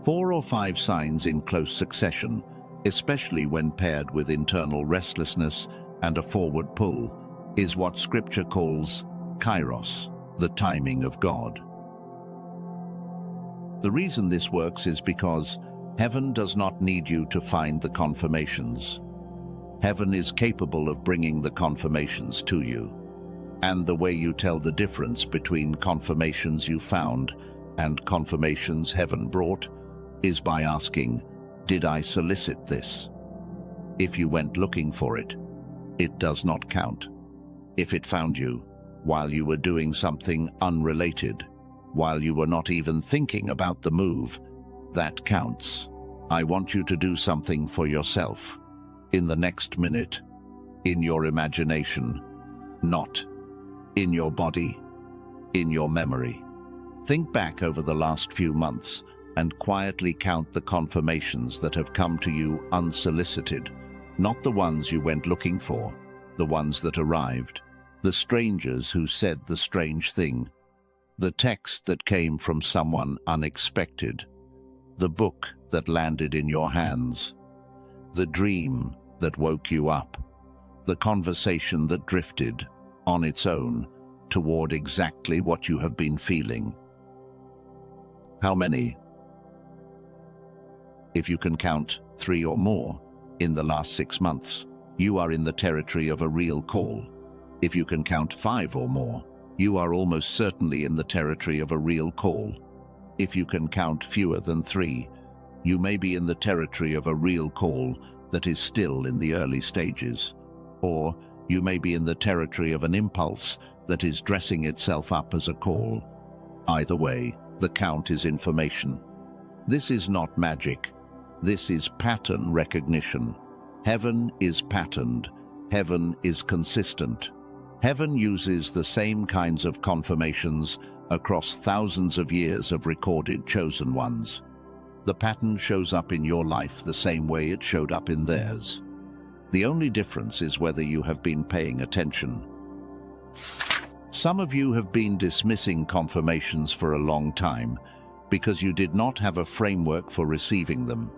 4 or 5 signs in close succession, especially when paired with internal restlessness and a forward pull, is what Scripture calls kairos, the timing of God. The reason this works is because heaven does not need you to find the confirmations. Heaven is capable of bringing the confirmations to you. And the way you tell the difference between confirmations you found and confirmations heaven brought is by asking, did I solicit this? If you went looking for it, it does not count. If it found you while you were doing something unrelated, while you were not even thinking about the move, that counts. I want you to do something for yourself. In the next minute, in your imagination, not in your body, in your memory. Think back over the last few months and quietly count the confirmations that have come to you unsolicited, not the ones you went looking for, the ones that arrived, the strangers who said the strange thing, the text that came from someone unexpected, the book that landed in your hands, the dream that woke you up, the conversation that drifted on its own toward exactly what you have been feeling. How many? If you can count 3 or more in the last 6 months, you are in the territory of a real call. If you can count 5 or more, you are almost certainly in the territory of a real call. If you can count fewer than 3, you may be in the territory of a real call that is still in the early stages. Or you may be in the territory of an impulse that is dressing itself up as a call. Either way, the count is information. This is not magic. This is pattern recognition. Heaven is patterned. Heaven is consistent. Heaven uses the same kinds of confirmations across thousands of years of recorded chosen ones. The pattern shows up in your life the same way it showed up in theirs. The only difference is whether you have been paying attention. Some of you have been dismissing confirmations for a long time because you did not have a framework for receiving them.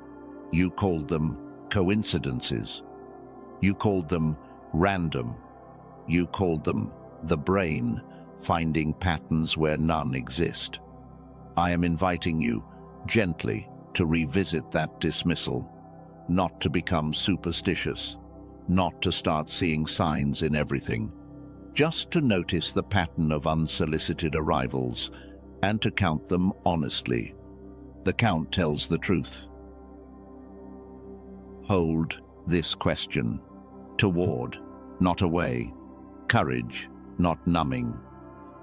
You called them coincidences. You called them random. You called them the brain, finding patterns where none exist. I am inviting you, gently, to revisit that dismissal, not to become superstitious, not to start seeing signs in everything, just to notice the pattern of unsolicited arrivals and to count them honestly. The count tells the truth. Hold this question. Toward, not away. Courage, not numbing.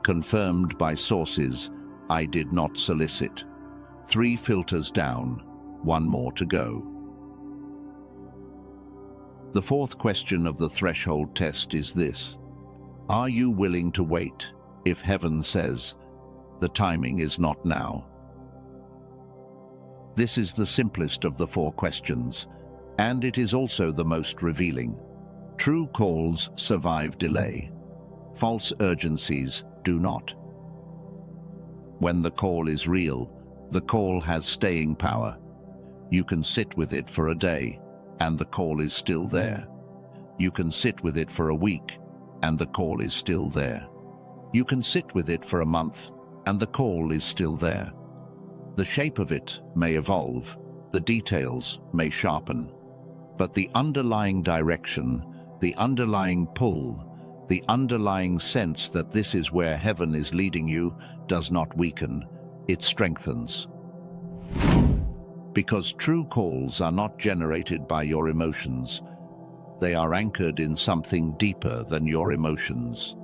Confirmed by sources I did not solicit. 3 filters down, 1 more to go. The 4th question of the threshold test is this: are you willing to wait if heaven says, the timing is not now? This is the simplest of the 4 questions, and it is also the most revealing. True calls survive delay. False urgencies do not. When the call is real, the call has staying power. You can sit with it for a day, and the call is still there. You can sit with it for a week, and the call is still there. You can sit with it for a month, and the call is still there. The shape of it may evolve, the details may sharpen, but the underlying direction, the underlying pull, the underlying sense that this is where heaven is leading you does not weaken, it strengthens. Because true calls are not generated by your emotions. They are anchored in something deeper than your emotions.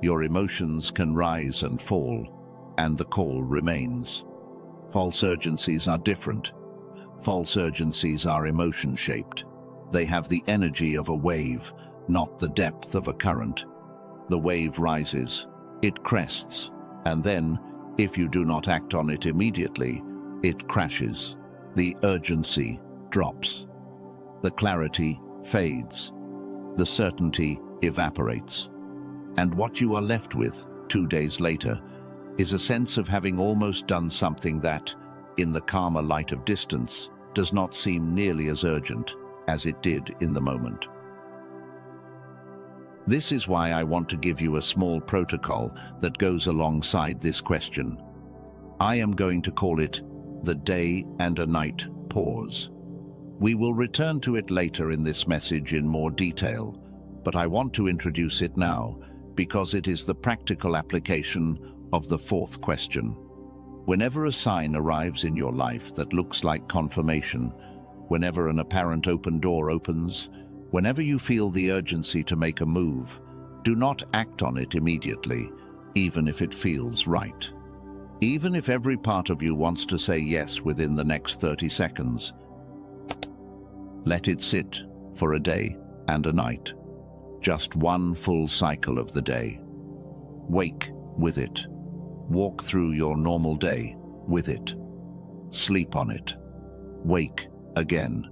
Your emotions can rise and fall, and the call remains. False urgencies are different. False urgencies are emotion-shaped. They have the energy of a wave, not the depth of a current. The wave rises, it crests, and then, if you do not act on it immediately, it crashes. The urgency drops. The clarity fades. The certainty evaporates. And what you are left with, 2 days later, is a sense of having almost done something that, in the calmer light of distance, does not seem nearly as urgent as it did in the moment. This is why I want to give you a small protocol that goes alongside this question. I am going to call it the day and a night pause. We will return to it later in this message in more detail, but I want to introduce it now because it is the practical application of the 4th question. Whenever a sign arrives in your life that looks like confirmation, whenever an apparent open door opens, whenever you feel the urgency to make a move, do not act on it immediately, even if it feels right. Even if every part of you wants to say yes within the next 30 seconds. Let it sit for a day and a night. Just 1 full cycle of the day. Wake with it. Walk through your normal day with it. Sleep on it. Wake again.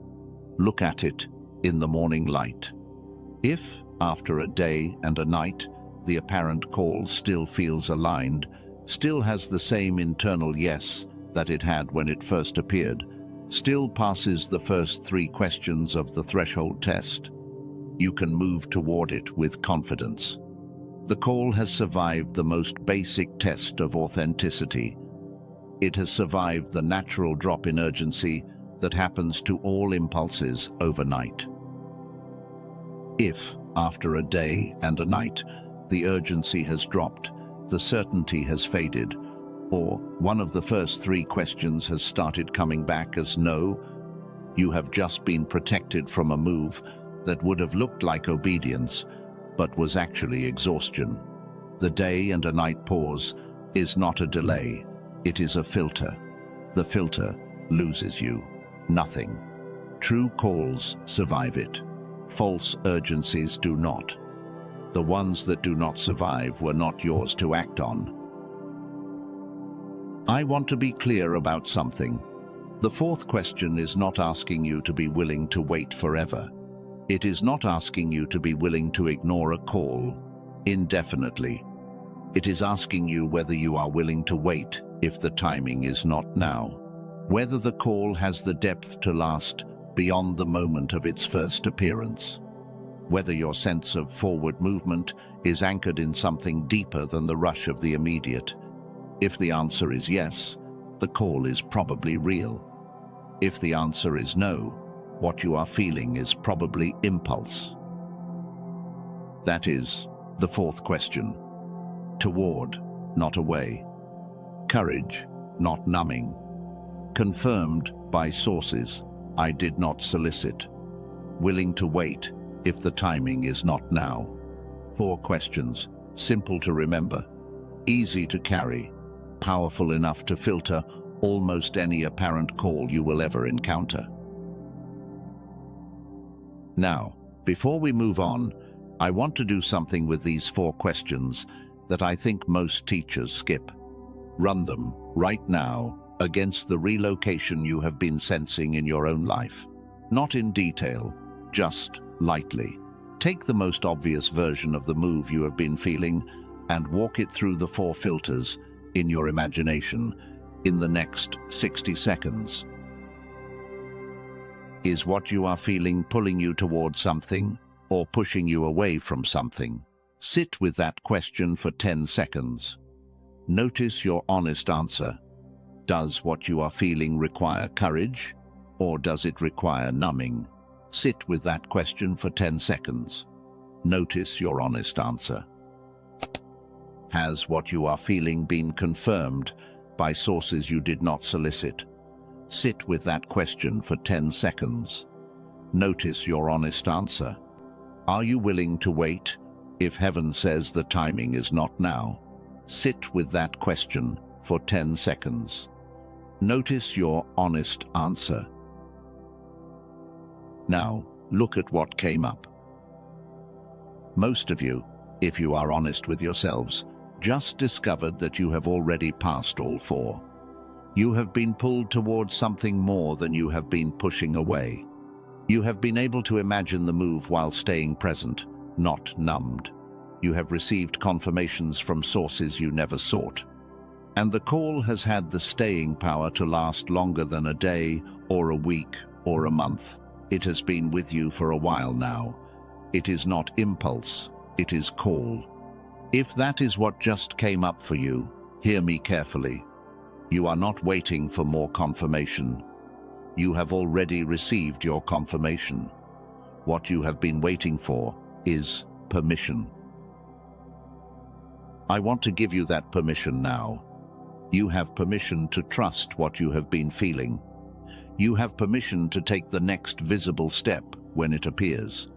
Look at it in the morning light. If, after a day and a night, the apparent call still feels aligned, still has the same internal yes that it had when it first appeared, still passes the first 3 questions of the threshold test, you can move toward it with confidence. The call has survived the most basic test of authenticity. It has survived the natural drop in urgency that happens to all impulses overnight. If, after a day and a night, the urgency has dropped, the certainty has faded, or one of the first three questions has started coming back as no, you have just been protected from a move that would have looked like obedience, but was actually exhaustion. The day and a night pause is not a delay, it is a filter. The filter loses you. Nothing. True calls survive it. False urgencies do not. The ones that do not survive were not yours to act on. I want to be clear about something. The fourth question is not asking you to be willing to wait forever. It is not asking you to be willing to ignore a call indefinitely. It is asking you whether you are willing to wait if the timing is not now. Whether the call has the depth to last beyond the moment of its first appearance. Whether your sense of forward movement is anchored in something deeper than the rush of the immediate. If the answer is yes, the call is probably real. If the answer is no, what you are feeling is probably impulse. That is the fourth question. Toward, not away. Courage, not numbing. Confirmed by sources I did not solicit. Willing to wait if the timing is not now. 4 questions, simple to remember, easy to carry, powerful enough to filter almost any apparent call you will ever encounter. Now, before we move on, I want to do something with these 4 questions that I think most teachers skip. Run them right now against the relocation you have been sensing in your own life. Not in detail, just lightly. Take the most obvious version of the move you have been feeling and walk it through the 4 filters in your imagination in the next 60 seconds. Is what you are feeling pulling you towards something or pushing you away from something? Sit with that question for 10 seconds. Notice your honest answer. Does what you are feeling require courage, or does it require numbing? Sit with that question for 10 seconds. Notice your honest answer. Has what you are feeling been confirmed by sources you did not solicit? Sit with that question for 10 seconds. Notice your honest answer. Are you willing to wait if heaven says the timing is not now? Sit with that question for 10 seconds. Notice your honest answer. Now, look at what came up. Most of you, if you are honest with yourselves, just discovered that you have already passed all 4. You have been pulled towards something more than you have been pushing away. You have been able to imagine the move while staying present, not numbed. You have received confirmations from sources you never sought. And the call has had the staying power to last longer than a day, or a week, or a month. It has been with you for a while now. It is not impulse, it is call. If that is what just came up for you, hear me carefully. You are not waiting for more confirmation. You have already received your confirmation. What you have been waiting for is permission. I want to give you that permission now. You have permission to trust what you have been feeling. You have permission to take the next visible step when it appears.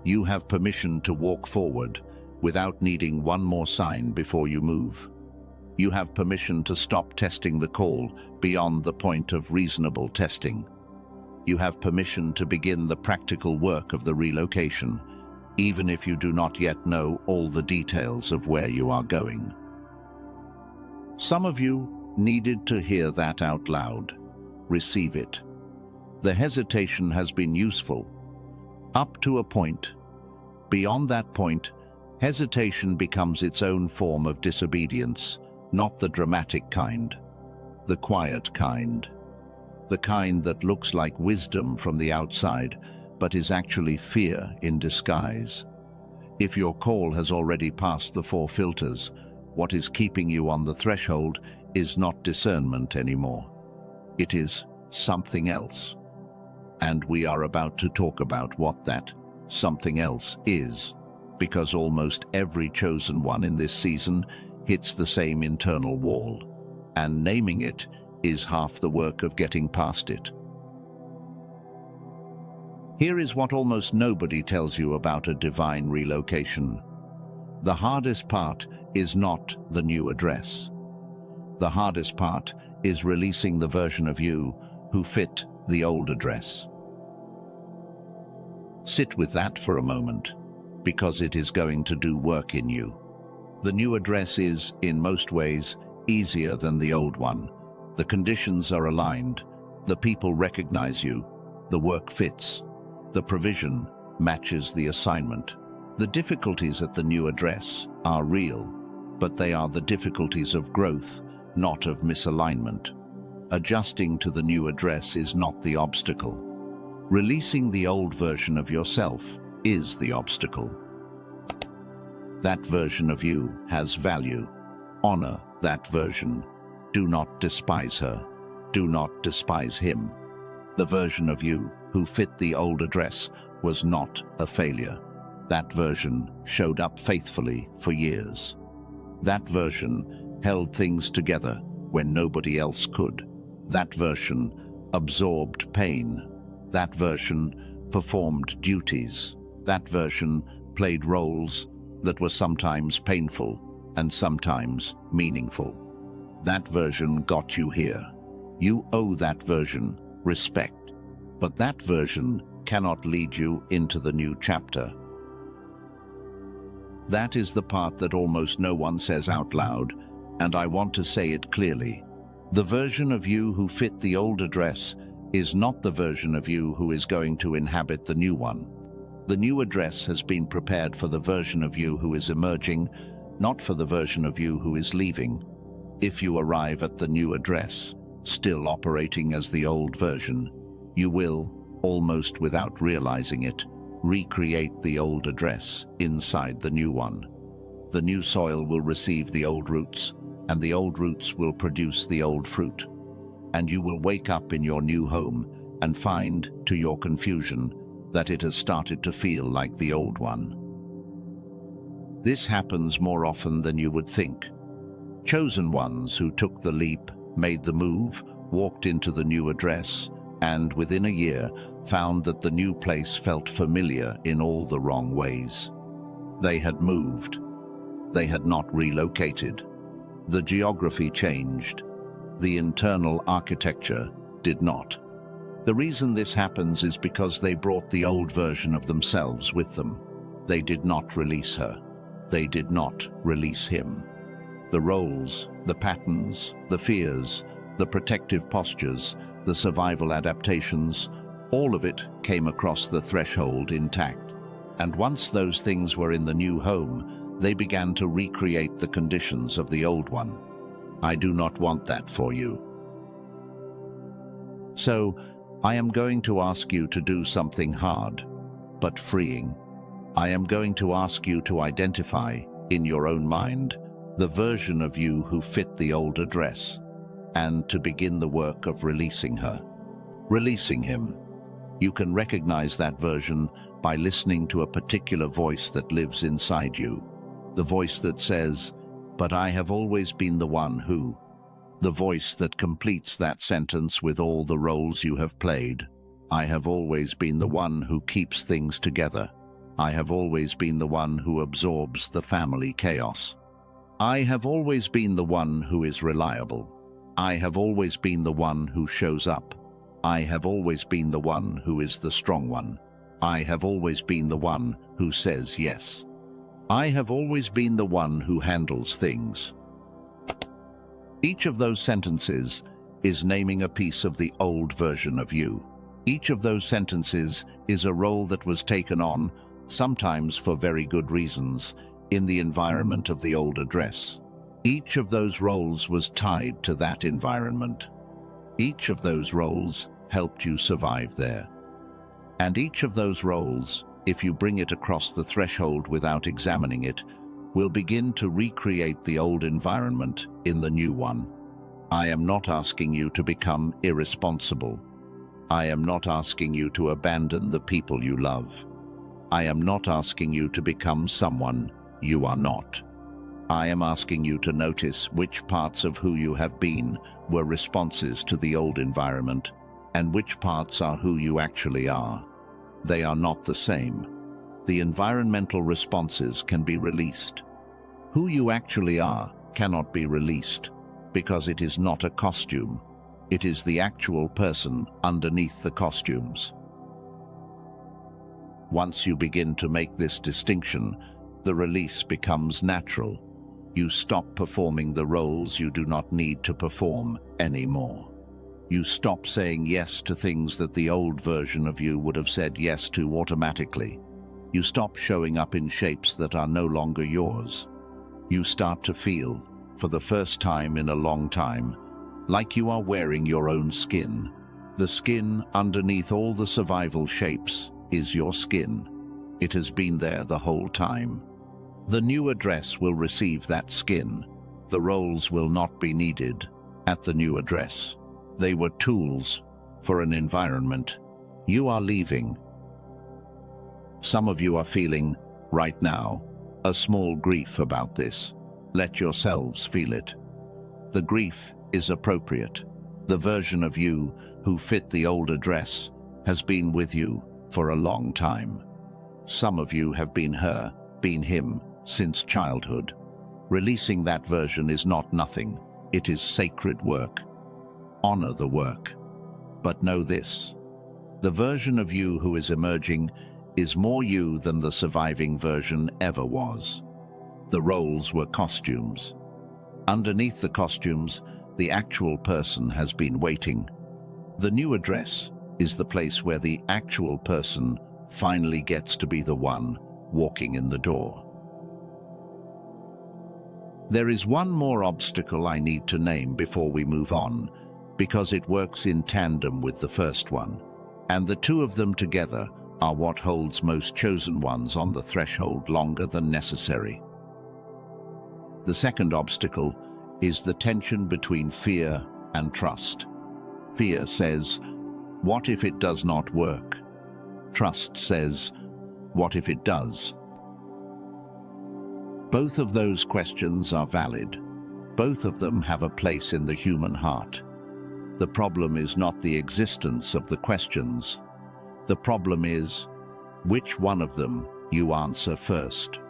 You have permission to walk forward without needing one more sign before you move. You have permission to stop testing the call beyond the point of reasonable testing. You have permission to begin the practical work of the relocation, even if you do not yet know all the details of where you are going. Some of you needed to hear that out loud. Receive it. The hesitation has been useful. Up to a point. Beyond that point, hesitation becomes its own form of disobedience, not the dramatic kind, the quiet kind. The kind that looks like wisdom from the outside, but is actually fear in disguise. If your call has already passed the 4 filters, what is keeping you on the threshold is not discernment anymore. It is something else. And we are about to talk about what that something else is, because almost every chosen one in this season hits the same internal wall, and naming it is half the work of getting past it. Here is what almost nobody tells you about a divine relocation. The hardest part is not the new address. The hardest part is releasing the version of you who fit the old address. Sit with that for a moment, because it is going to do work in you. The new address is, in most ways, easier than the old one. The conditions are aligned, the people recognize you, the work fits, the provision matches the assignment. The difficulties at the new address are real, but they are the difficulties of growth, not of misalignment. Adjusting to the new address is not the obstacle. Releasing the old version of yourself is the obstacle. That version of you has value. Honor that version. Do not despise her. Do not despise him. The version of you who fit the old address was not a failure. That version showed up faithfully for years. That version held things together when nobody else could. That version absorbed pain. That version performed duties. That version played roles that were sometimes painful and sometimes meaningful. That version got you here. You owe that version respect, but that version cannot lead you into the new chapter. That is the part that almost no one says out loud, and I want to say it clearly. The version of you who fit the old address is not the version of you who is going to inhabit the new one. The new address has been prepared for the version of you who is emerging, not for the version of you who is leaving. If you arrive at the new address, still operating as the old version, you will, almost without realizing it, recreate the old address inside the new one. The new soil will receive the old roots, and the old roots will produce the old fruit. And you will wake up in your new home and find, to your confusion, that it has started to feel like the old one. This happens more often than you would think. Chosen ones who took the leap, made the move, walked into the new address, and within a year found that the new place felt familiar in all the wrong ways. They had moved. They had not relocated. The geography changed. The internal architecture did not. The reason this happens is because they brought the old version of themselves with them. They did not release her. They did not release him. The roles, the patterns, the fears, the protective postures, the survival adaptations, all of it came across the threshold intact. And once those things were in the new home, they began to recreate the conditions of the old one. I do not want that for you. So, I am going to ask you to do something hard, but freeing. I am going to ask you to identify, in your own mind, the version of you who fit the old address, and to begin the work of releasing her. Releasing him. You can recognize that version by listening to a particular voice that lives inside you. The voice that says, "But I have always been the one who." The voice that completes that sentence with all the roles you have played. I have always been the one who keeps things together. I have always been the one who absorbs the family chaos. I have always been the one who is reliable. I have always been the one who shows up. I have always been the one who is the strong one. I have always been the one who says yes. I have always been the one who handles things. Each of those sentences is naming a piece of the old version of you. Each of those sentences is a role that was taken on, sometimes for very good reasons, in the environment of the old address. Each of those roles was tied to that environment. Each of those roles helped you survive there. And each of those roles, if you bring it across the threshold without examining it, will begin to recreate the old environment in the new one. I am not asking you to become irresponsible. I am not asking you to abandon the people you love. I am not asking you to become someone you are not. I am asking you to notice which parts of who you have been were responses to the old environment, and which parts are who you actually are. They are not the same. The environmental responses can be released. Who you actually are cannot be released, because it is not a costume. It is the actual person underneath the costumes. Once you begin to make this distinction, the release becomes natural. You stop performing the roles you do not need to perform anymore. You stop saying yes to things that the old version of you would have said yes to automatically. You stop showing up in shapes that are no longer yours. You start to feel, for the first time in a long time, like you are wearing your own skin. The skin underneath all the survival shapes is your skin. It has been there the whole time. The new address will receive that skin. The roles will not be needed at the new address. They were tools for an environment. You are leaving. Some of you are feeling, right now, a small grief about this. Let yourselves feel it. The grief is appropriate. The version of you who fit the old address has been with you for a long time. Some of you have been her, been him, since childhood. Releasing that version is not nothing. It is sacred work. Honor the work. But know this: the version of you who is emerging is more you than the surviving version ever was. The roles were costumes. Underneath the costumes, the actual person has been waiting. The new address is the place where the actual person finally gets to be the one walking in the door. There is one more obstacle I need to name before we move on, because it works in tandem with the first one, and the two of them together are what holds most chosen ones on the threshold longer than necessary. The second obstacle is the tension between fear and trust. Fear says, what if it does not work? Trust says, what if it does? Both of those questions are valid. Both of them have a place in the human heart. The problem is not the existence of the questions. The problem is which one of them you answer first.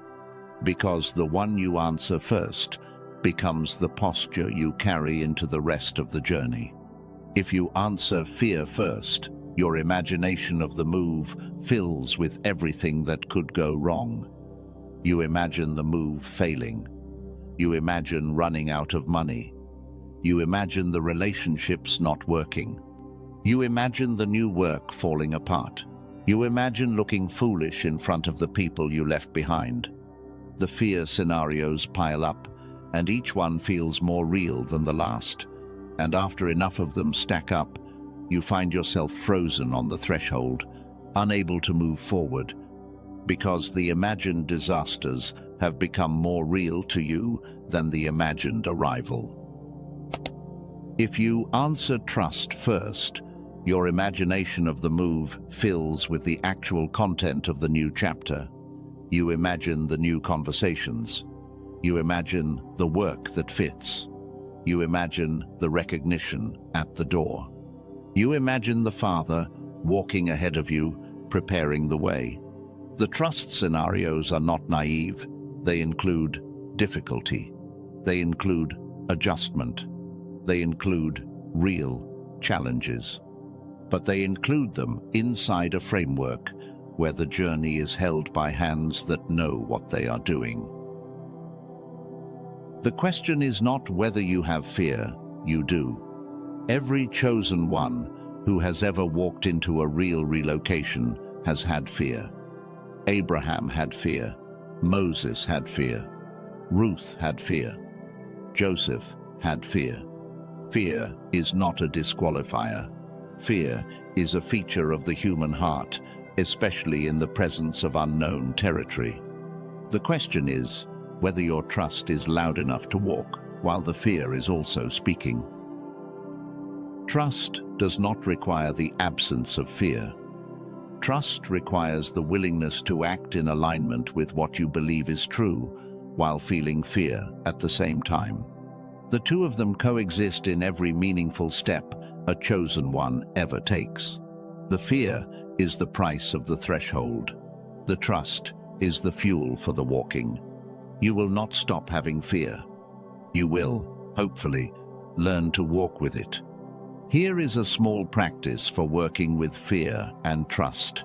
Because the one you answer first becomes the posture you carry into the rest of the journey. If you answer fear first, your imagination of the move fills with everything that could go wrong. You imagine the move failing. You imagine running out of money. You imagine the relationships not working. You imagine the new work falling apart. You imagine looking foolish in front of the people you left behind. The fear scenarios pile up, and each one feels more real than the last. And after enough of them stack up, you find yourself frozen on the threshold, unable to move forward, because the imagined disasters have become more real to you than the imagined arrival. If you answer trust first, your imagination of the move fills with the actual content of the new chapter. You imagine the new conversations. You imagine the work that fits. You imagine the recognition at the door. You imagine the Father walking ahead of you, preparing the way. The trust scenarios are not naive. They include difficulty. They include adjustment. They include real challenges. But they include them inside a framework where the journey is held by hands that know what they are doing. The question is not whether you have fear. You do. Every chosen one who has ever walked into a real relocation has had fear. Abraham had fear. Moses had fear. Ruth had fear. Joseph had fear. Fear is not a disqualifier. Fear is a feature of the human heart, especially in the presence of unknown territory. The question is whether your trust is loud enough to walk while the fear is also speaking. Trust does not require the absence of fear. Trust requires the willingness to act in alignment with what you believe is true, while feeling fear at the same time. The two of them coexist in every meaningful step a chosen one ever takes. The fear is the price of the threshold. The trust is the fuel for the walking. You will not stop having fear. You will, hopefully, learn to walk with it. Here is a small practice for working with fear and trust.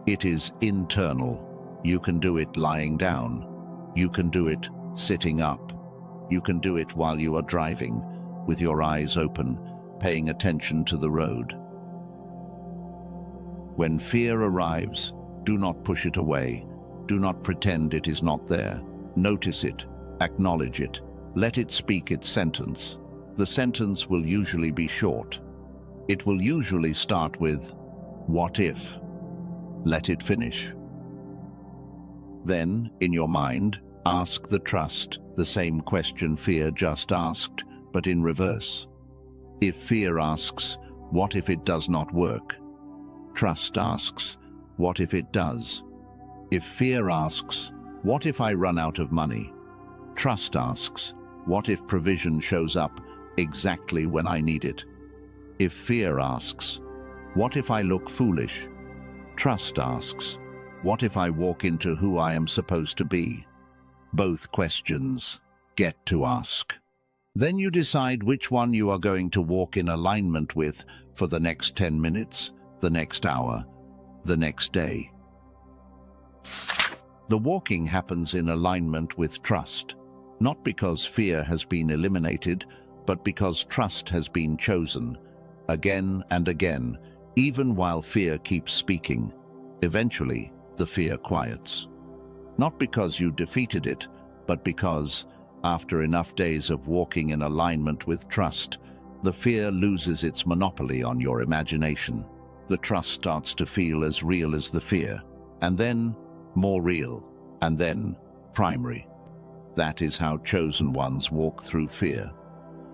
It is internal. You can do it lying down. You can do it sitting up. You can do it while you are driving, with your eyes open, paying attention to the road. When fear arrives, do not push it away. Do not pretend it is not there. Notice it, acknowledge it, let it speak its sentence. The sentence will usually be short. It will usually start with, "What if?" Let it finish. Then, in your mind, ask the trust the same question fear just asked, but in reverse. If fear asks, "What if it does not work?" Trust asks, "What if it does?" If fear asks, "What if I run out of money?" Trust asks, "What if provision shows up exactly when I need it?" If fear asks, "What if I look foolish?" Trust asks, "What if I walk into who I am supposed to be?" Both questions get to ask. Then you decide which one you are going to walk in alignment with for the next 10 minutes, the next hour, the next day. The walking happens in alignment with trust, not because fear has been eliminated, but because trust has been chosen. Again and again, even while fear keeps speaking, eventually the fear quiets. Not because you defeated it, but because, after enough days of walking in alignment with trust, the fear loses its monopoly on your imagination. The trust starts to feel as real as the fear, and then more real, and then primary. That is how chosen ones walk through fear.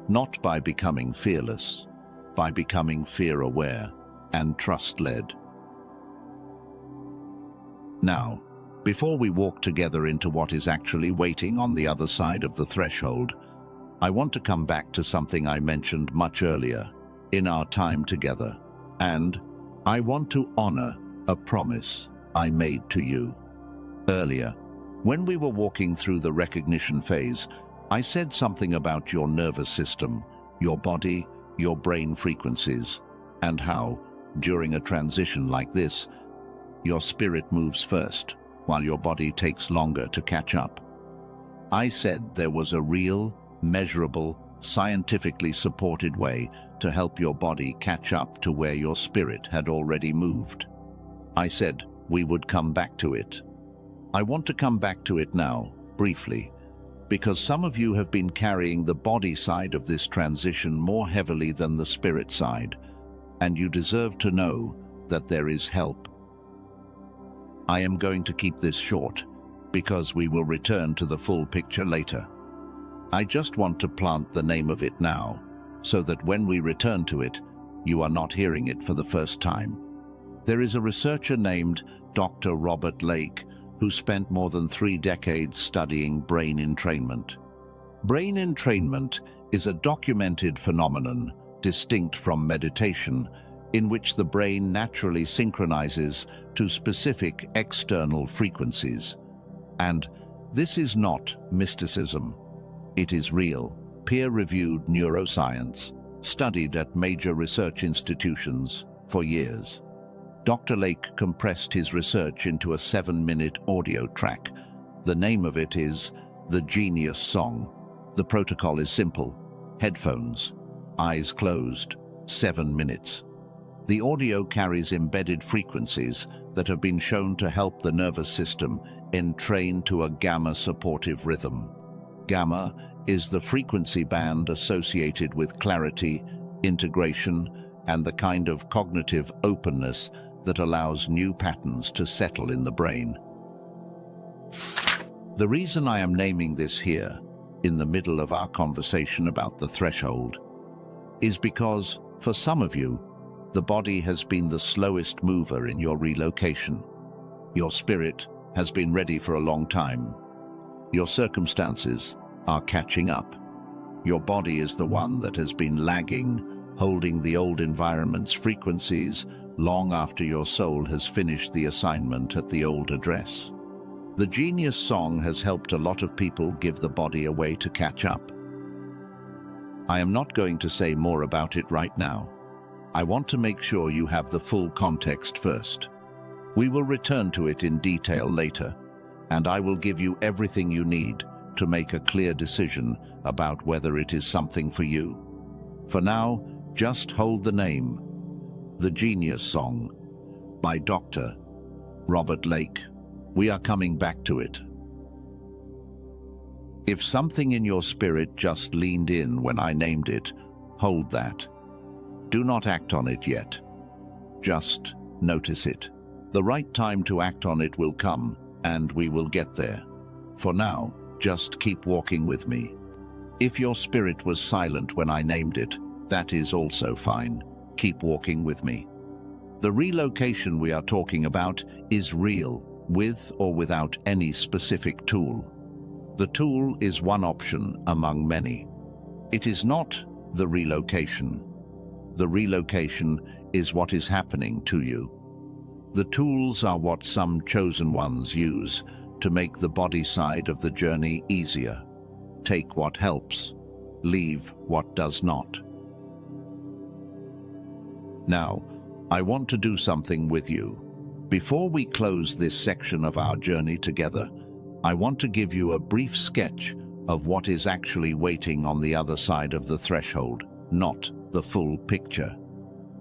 Not by becoming fearless, by becoming fear-aware and trust-led. Now, before we walk together into what is actually waiting on the other side of the threshold, I want to come back to something I mentioned much earlier in our time together, and I want to honor a promise I made to you. Earlier, when we were walking through the recognition phase, I said something about your nervous system, your body, your brain frequencies, and how, during a transition like this, your spirit moves first, while your body takes longer to catch up. I said there was a real, measurable, scientifically supported way to help your body catch up to where your spirit had already moved. I said we would come back to it. I want to come back to it now, briefly, because some of you have been carrying the body side of this transition more heavily than the spirit side, and you deserve to know that there is help. I am going to keep this short, because we will return to the full picture later. I just want to plant the name of it now, so that when we return to it, you are not hearing it for the first time. There is a researcher named Dr. Robert Lake, who spent more than 3 decades studying brain entrainment. Brain entrainment is a documented phenomenon, distinct from meditation, in which the brain naturally synchronizes to specific external frequencies. And this is not mysticism. It is real, peer-reviewed neuroscience, studied at major research institutions for years. Dr. Lake compressed his research into a 7-minute audio track. The name of it is The Genius Song. The protocol is simple. Headphones, eyes closed, 7 minutes. The audio carries embedded frequencies that have been shown to help the nervous system entrain to a gamma-supportive rhythm. Gamma is the frequency band associated with clarity, integration, and the kind of cognitive openness that allows new patterns to settle in the brain. The reason I am naming this here, in the middle of our conversation about the threshold, is because For some of you, the body has been the slowest mover in your relocation. Your spirit has been ready for a long time. Your circumstances are catching up. Your body is the one that has been lagging, holding the old environment's frequencies long after your soul has finished the assignment at the old address. The genius song has helped a lot of people give the body a way to catch up. I am not going to say more about it right now. I want to make sure you have the full context first. We will return to it in detail later, and I will give you everything you need to make a clear decision about whether it is something for you. For now, just hold the name, The Genius Song, by Dr. Robert Lake. We are coming back to it. If something in your spirit just leaned in when I named it, hold that. Do not act on it yet. Just notice it. The right time to act on it will come, and we will get there. For now, just keep walking with me. If your spirit was silent when I named it, that is also fine. Keep walking with me. The relocation we are talking about is real, with or without any specific tool. The tool is one option among many. It is not the relocation. The relocation is what is happening to you. The tools are what some chosen ones use to make the body side of the journey easier. Take what helps, leave what does not. Now, I want to do something with you. Before we close this section of our journey together, I want to give you a brief sketch of what is actually waiting on the other side of the threshold, not the full picture.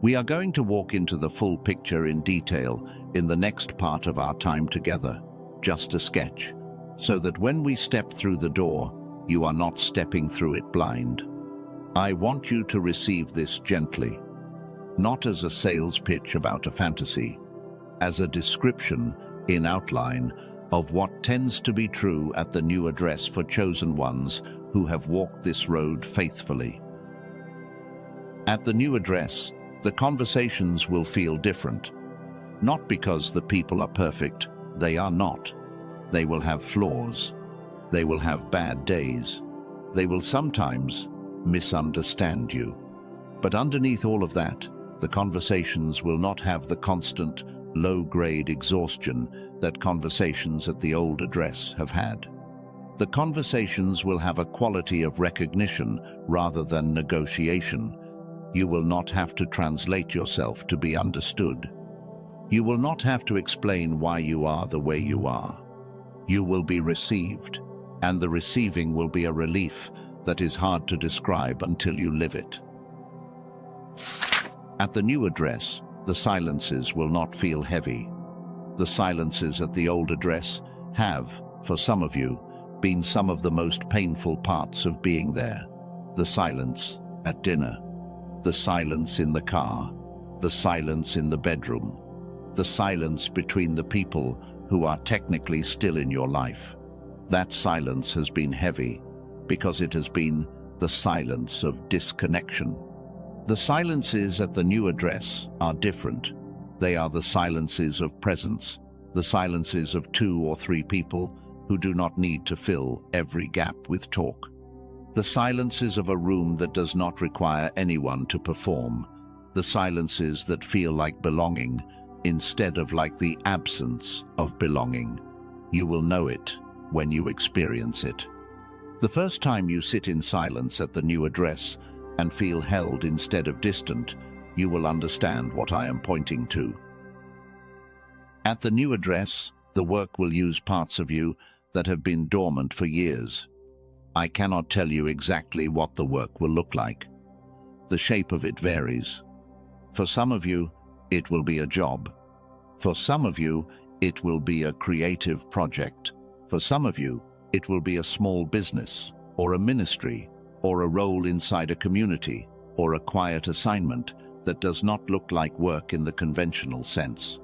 We are going to walk into the full picture in detail in the next part of our time together, just a sketch, so that when we step through the door, you are not stepping through it blind. I want you to receive this gently, not as a sales pitch about a fantasy, as a description in outline of what tends to be true at the new address for chosen ones who have walked this road faithfully. At the new address, the conversations will feel different. Not because the people are perfect, they are not. They will have flaws. They will have bad days. They will sometimes misunderstand you. But underneath all of that, the conversations will not have the constant, low-grade exhaustion that conversations at the old address have had. The conversations will have a quality of recognition rather than negotiation. You will not have to translate yourself to be understood. You will not have to explain why you are the way you are. You will be received, and the receiving will be a relief that is hard to describe until you live it. At the new address, the silences will not feel heavy. The silences at the old address have, for some of you, been some of the most painful parts of being there. The silence at dinner, the silence in the car, the silence in the bedroom, the silence between the people who are technically still in your life. That silence has been heavy because it has been the silence of disconnection. The silences at the new address are different. They are the silences of presence, the silences of 2 or 3 people who do not need to fill every gap with talk. The silences of a room that does not require anyone to perform. The silences that feel like belonging instead of like the absence of belonging. You will know it when you experience it. The first time you sit in silence at the new address and feel held instead of distant, you will understand what I am pointing to. At the new address, the work will use parts of you that have been dormant for years. I cannot tell you exactly what the work will look like. The shape of it varies. For some of you, it will be a job. For some of you, it will be a creative project. For some of you, it will be a small business, or a ministry, or a role inside a community, or a quiet assignment that does not look like work in the conventional sense.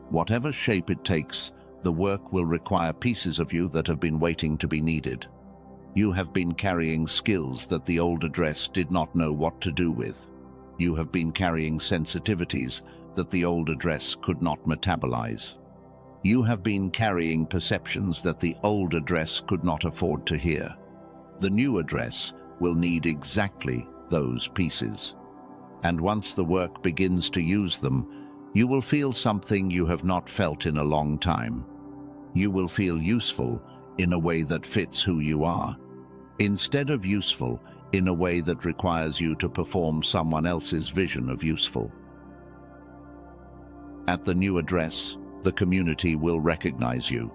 Whatever shape it takes, the work will require pieces of you that have been waiting to be needed. You have been carrying skills that the old address did not know what to do with. You have been carrying sensitivities that the old address could not metabolize. You have been carrying perceptions that the old address could not afford to hear. The new address will need exactly those pieces. And once the work begins to use them, you will feel something you have not felt in a long time. You will feel useful in a way that fits who you are, instead of useful in a way that requires you to perform someone else's vision of useful. At the new address, the community will recognize you.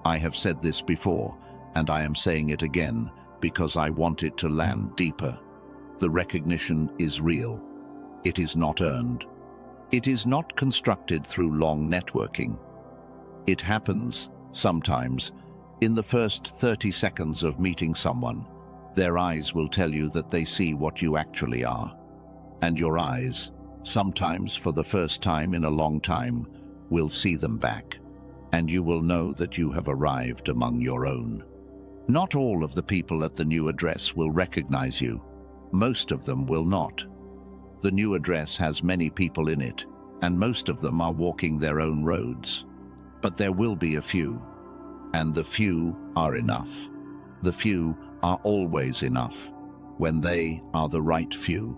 I have said this before, and I am saying it again because I want it to land deeper. The recognition is real. It is not earned. It is not constructed through long networking. It happens, sometimes, in the first 30 seconds of meeting someone. Their eyes will tell you that they see what you actually are. And your eyes, sometimes for the first time in a long time, will see them back. And you will know that you have arrived among your own. Not all of the people at the new address will recognize you. Most of them will not. The new address has many people in it, and most of them are walking their own roads. But there will be a few, and the few are enough. The few are always enough, when they are the right few.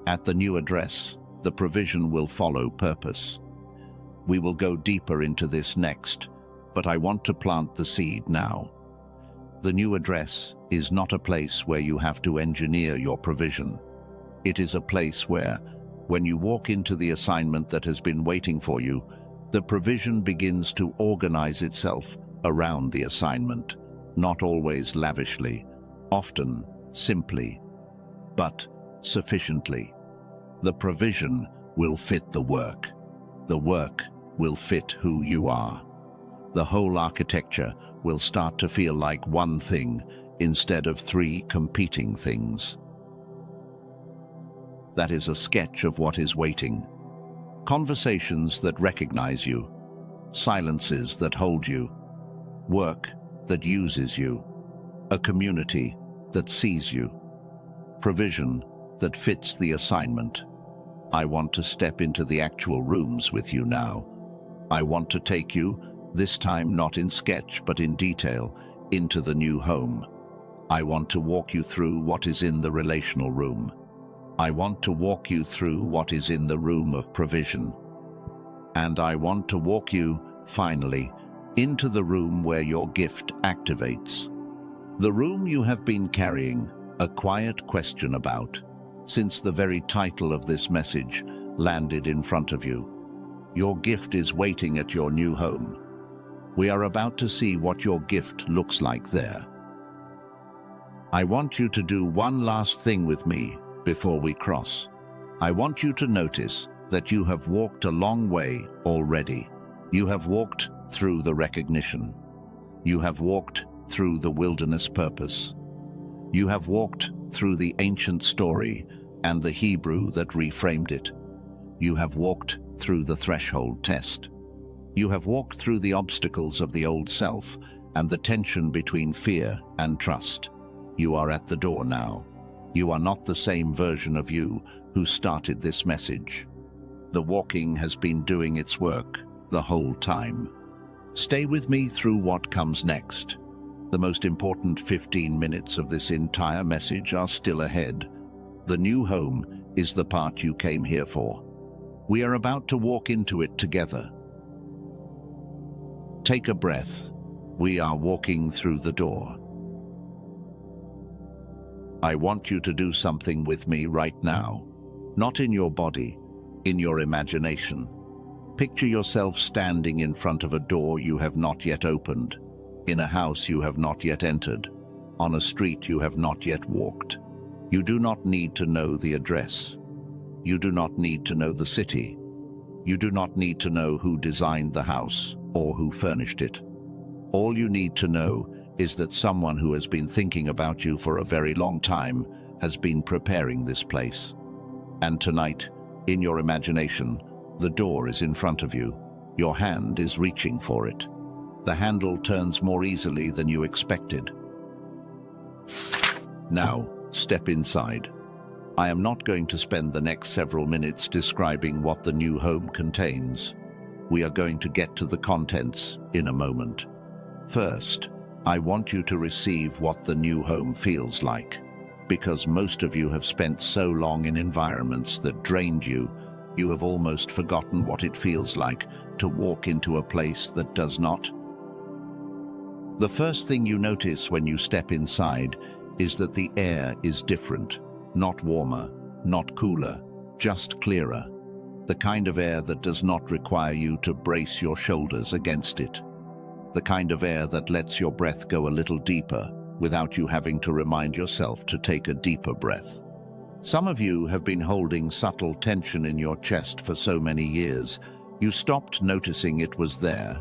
At the new address, the provision will follow purpose. We will go deeper into this next, but I want to plant the seed now. The new address is not a place where you have to engineer your provision. It is a place where, when you walk into the assignment that has been waiting for you, the provision begins to organize itself around the assignment, not always lavishly, often simply, but sufficiently. The provision will fit the work. The work will fit who you are. The whole architecture will start to feel like one thing instead of three competing things. That is a sketch of what is waiting. Conversations that recognize you, silences that hold you, work that uses you, a community that sees you, provision that fits the assignment. I want to step into the actual rooms with you now. I want to take you, this time not in sketch but in detail, into the new home. I want to walk you through what is in the relational room. I want to walk you through what is in the room of provision. And I want to walk you, finally, into the room where your gift activates. The room you have been carrying a quiet question about since the very title of this message landed in front of you. Your gift is waiting at your new home. We are about to see what your gift looks like there. I want you to do one last thing with me before we cross. I want you to notice that you have walked a long way already. You have walked through the recognition. You have walked through the wilderness purpose. You have walked through the ancient story and the Hebrew that reframed it. You have walked through the threshold test. You have walked through the obstacles of the old self and the tension between fear and trust. You are at the door now. You are not the same version of you who started this message. The walking has been doing its work the whole time. Stay with me through what comes next. The most important 15 minutes of this entire message are still ahead. The new home is the part you came here for. We are about to walk into it together. Take a breath. We are walking through the door. I want you to do something with me right now. Not in your body, in your imagination. Picture yourself standing in front of a door you have not yet opened, in a house you have not yet entered, on a street you have not yet walked. You do not need to know the address. You do not need to know the city. You do not need to know who designed the house or who furnished it. All you need to know is that someone who has been thinking about you for a very long time has been preparing this place. And tonight, in your imagination, the door is in front of you. Your hand is reaching for it. The handle turns more easily than you expected. Now, step inside. I am not going to spend the next several minutes describing what the new home contains. We are going to get to the contents in a moment. First, I want you to receive what the new home feels like, because most of you have spent so long in environments that drained you, you have almost forgotten what it feels like to walk into a place that does not. The first thing you notice when you step inside is that the air is different, not warmer, not cooler, just clearer. The kind of air that does not require you to brace your shoulders against it. The kind of air that lets your breath go a little deeper without you having to remind yourself to take a deeper breath. Some of you have been holding subtle tension in your chest for so many years, you stopped noticing it was there.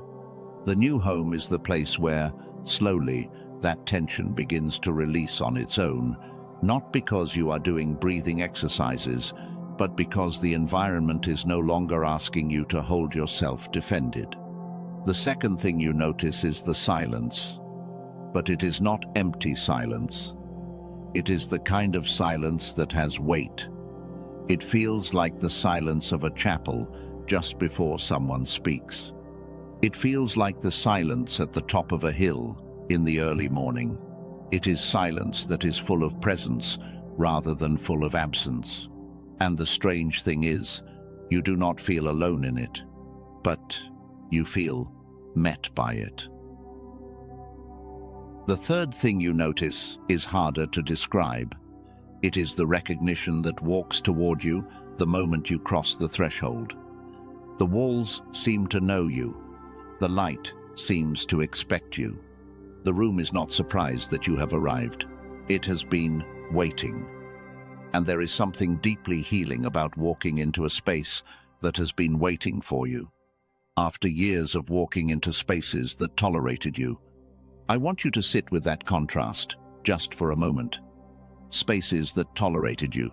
The new home is the place where, slowly, that tension begins to release on its own, not because you are doing breathing exercises, but because the environment is no longer asking you to hold yourself defended. The second thing you notice is the silence. But it is not empty silence. It is the kind of silence that has weight. It feels like the silence of a chapel just before someone speaks. It feels like the silence at the top of a hill in the early morning. It is silence that is full of presence rather than full of absence. And the strange thing is, you do not feel alone in it, but you feel met by it. The third thing you notice is harder to describe. It is the recognition that walks toward you the moment you cross the threshold. The walls seem to know you. The light seems to expect you. The room is not surprised that you have arrived. It has been waiting. And there is something deeply healing about walking into a space that has been waiting for you. After years of walking into spaces that tolerated you, I want you to sit with that contrast, just for a moment. Spaces that tolerated you.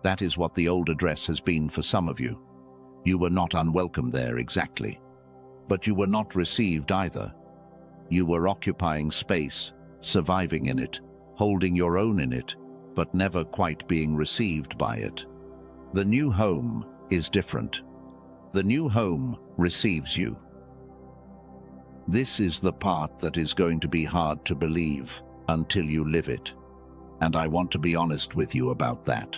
That is what the old address has been for some of you. You were not unwelcome there exactly. But you were not received either. You were occupying space, surviving in it, holding your own in it, but never quite being received by it. The new home is different. The new home receives you. This is the part that is going to be hard to believe until you live it. And I want to be honest with you about that.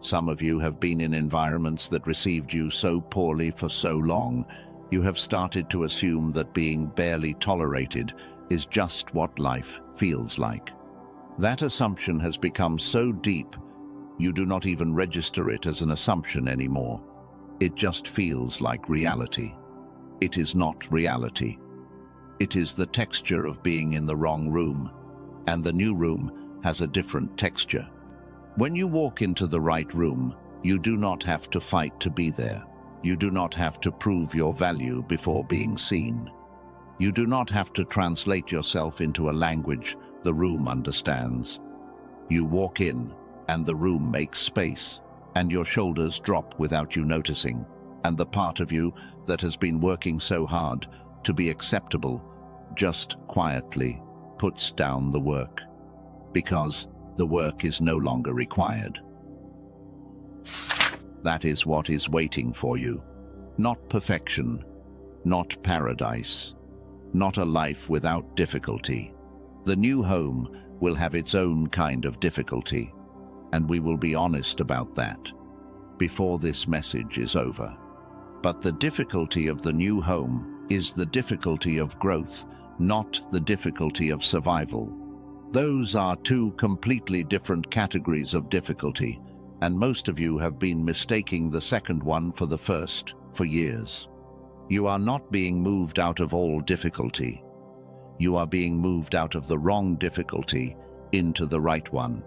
Some of you have been in environments that received you so poorly for so long, you have started to assume that being barely tolerated is just what life feels like. That assumption has become so deep, you do not even register it as an assumption anymore. It just feels like reality. It is not reality. It is the texture of being in the wrong room, and the new room has a different texture. When you walk into the right room, you do not have to fight to be there. You do not have to prove your value before being seen. You do not have to translate yourself into a language the room understands. You walk in, and the room makes space, and your shoulders drop without you noticing, and the part of you that has been working so hard to be acceptable just quietly puts down the work, because the work is no longer required. That is what is waiting for you. Not perfection, not paradise, not a life without difficulty. The new home will have its own kind of difficulty, and we will be honest about that before this message is over. But the difficulty of the new home is the difficulty of growth, not the difficulty of survival. Those are two completely different categories of difficulty, and most of you have been mistaking the second one for the first for years. You are not being moved out of all difficulty. You are being moved out of the wrong difficulty into the right one.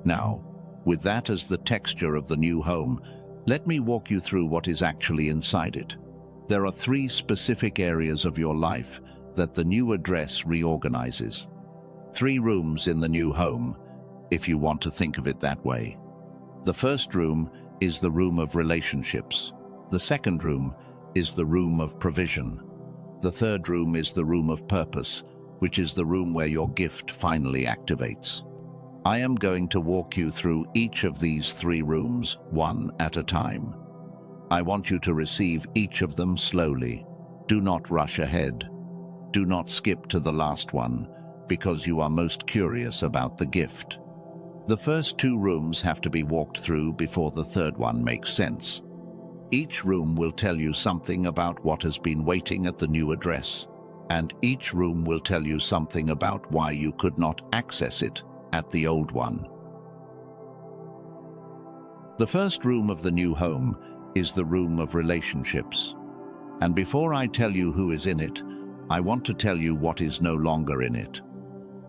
Now, with that as the texture of the new home, let me walk you through what is actually inside it. There are 3 specific areas of your life that the new address reorganizes. 3 rooms in the new home, if you want to think of it that way. The first room is the room of relationships. The second room is the room of provision. The third room is the room of purpose, which is the room where your gift finally activates. I am going to walk you through each of these 3 rooms, one at a time. I want you to receive each of them slowly. Do not rush ahead. Do not skip to the last one, because you are most curious about the gift. The first 2 rooms have to be walked through before the third one makes sense. Each room will tell you something about what has been waiting at the new address, and each room will tell you something about why you could not access it at the old one. The first room of the new home is the room of relationships. And before I tell you who is in it, I want to tell you what is no longer in it.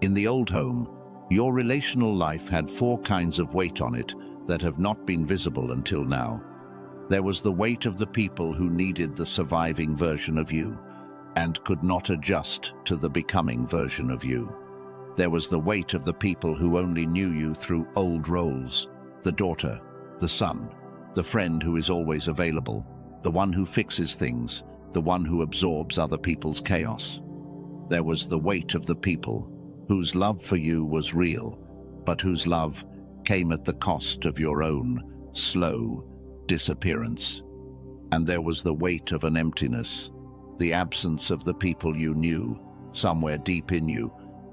In the old home, your relational life had 4 kinds of weight on it that have not been visible until now. There was the weight of the people who needed the surviving version of you and could not adjust to the becoming version of you. There was the weight of the people who only knew you through old roles: the daughter, the son, the friend who is always available, the one who fixes things, the one who absorbs other people's chaos. There was the weight of the people whose love for you was real, but whose love came at the cost of your own slow disappearance. And there was the weight of an emptiness, the absence of the people you knew, somewhere deep in you,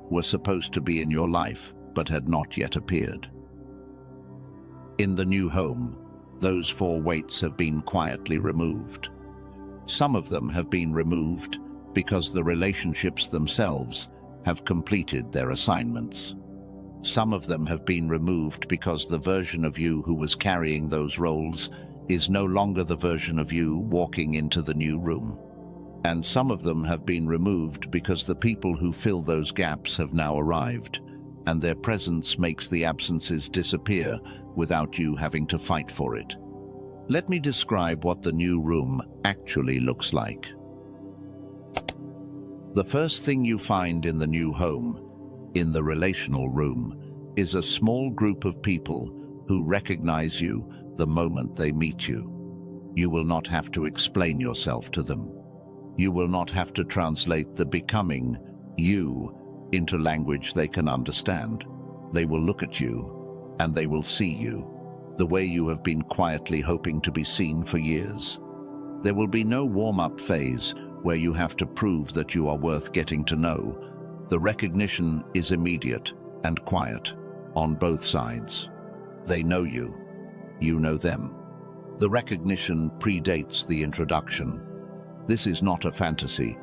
were supposed to be in your life, but had not yet appeared. In the new home, those 4 weights have been quietly removed. Some of them have been removed because the relationships themselves have completed their assignments. Some of them have been removed because the version of you who was carrying those roles is no longer the version of you walking into the new room. And some of them have been removed because the people who fill those gaps have now arrived, and their presence makes the absences disappear without you having to fight for it. Let me describe what the new room actually looks like. The first thing you find in the new home, in the relational room, is a small group of people who recognize you the moment they meet you. You will not have to explain yourself to them. You will not have to translate the becoming you into language they can understand. They will look at you, and they will see you, the way you have been quietly hoping to be seen for years. There will be no warm-up phase where you have to prove that you are worth getting to know. The recognition is immediate and quiet on both sides. They know you. You know them. The recognition predates the introduction. This is not a fantasy.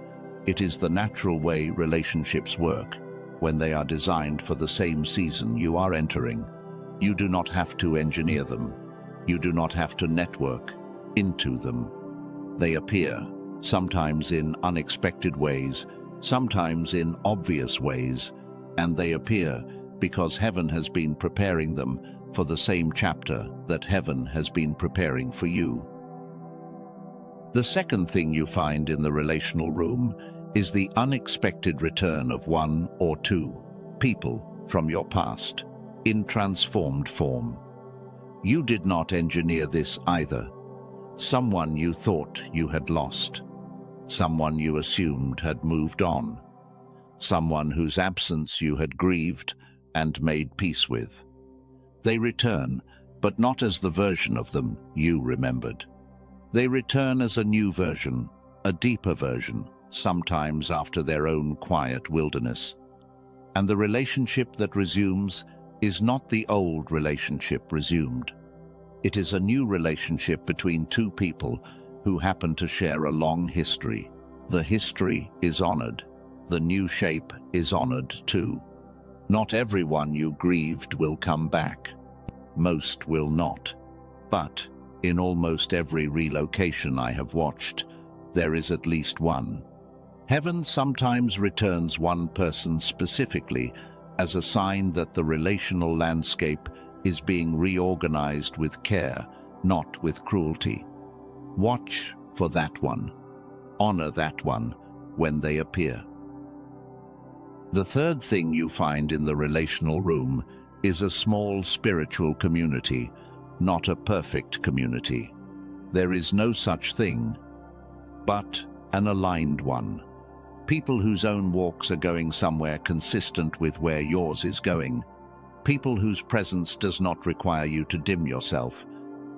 It is the natural way relationships work when they are designed for the same season you are entering. You do not have to engineer them. You do not have to network into them. They appear, sometimes in unexpected ways, sometimes in obvious ways, and they appear because heaven has been preparing them for the same chapter that heaven has been preparing for you. The second thing you find in the relational room is the unexpected return of 1 or 2 people from your past in transformed form. You did not engineer this either. Someone you thought you had lost. Someone you assumed had moved on. Someone whose absence you had grieved and made peace with. They return, but not as the version of them you remembered. They return as a new version, a deeper version, sometimes after their own quiet wilderness. And the relationship that resumes is not the old relationship resumed. It is a new relationship between 2 people who happen to share a long history. The history is honored. The new shape is honored too. Not everyone you grieved will come back. Most will not. But in almost every relocation I have watched, there is at least one. Heaven sometimes returns one person specifically as a sign that the relational landscape is being reorganized with care, not with cruelty. Watch for that one. Honor that one when they appear. The third thing you find in the relational room is a small spiritual community, not a perfect community. There is no such thing, but an aligned one. People whose own walks are going somewhere consistent with where yours is going. People whose presence does not require you to dim yourself,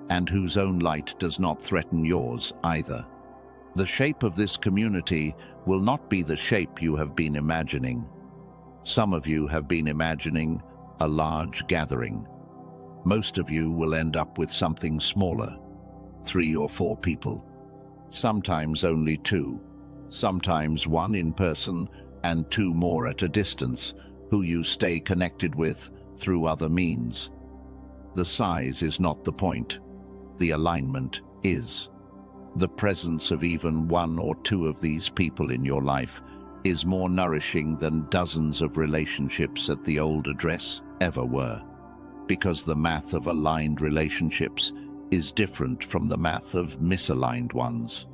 and whose own light does not threaten yours either. The shape of this community will not be the shape you have been imagining. Some of you have been imagining a large gathering. Most of you will end up with something smaller, 3 or 4 people. Sometimes only 2, sometimes 1 in person and 2 more at a distance, who you stay connected with through other means. The size is not the point. The alignment is. The presence of even 1 or 2 of these people in your life is more nourishing than dozens of relationships at the old address ever were, because the math of aligned relationships is different from the math of misaligned ones.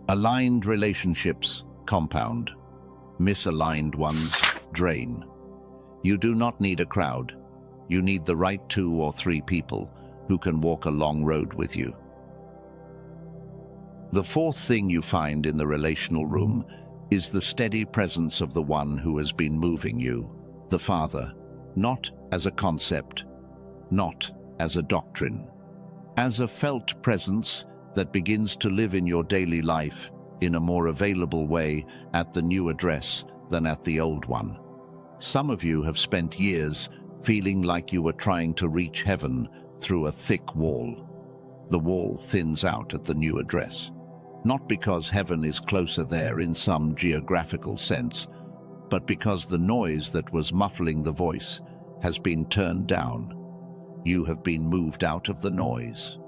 Aligned relationships compound. Misaligned ones drain. You do not need a crowd. You need the right 2 or 3 people who can walk a long road with you. The fourth thing you find in the relational room is the steady presence of the one who has been moving you, the Father, not as a concept, not as a doctrine, as a felt presence that begins to live in your daily life in a more available way at the new address than at the old one. Some of you have spent years feeling like you were trying to reach heaven through a thick wall. The wall thins out at the new address, not because heaven is closer there in some geographical sense, but because the noise that was muffling the voice has been turned down. You have been moved out of the noise.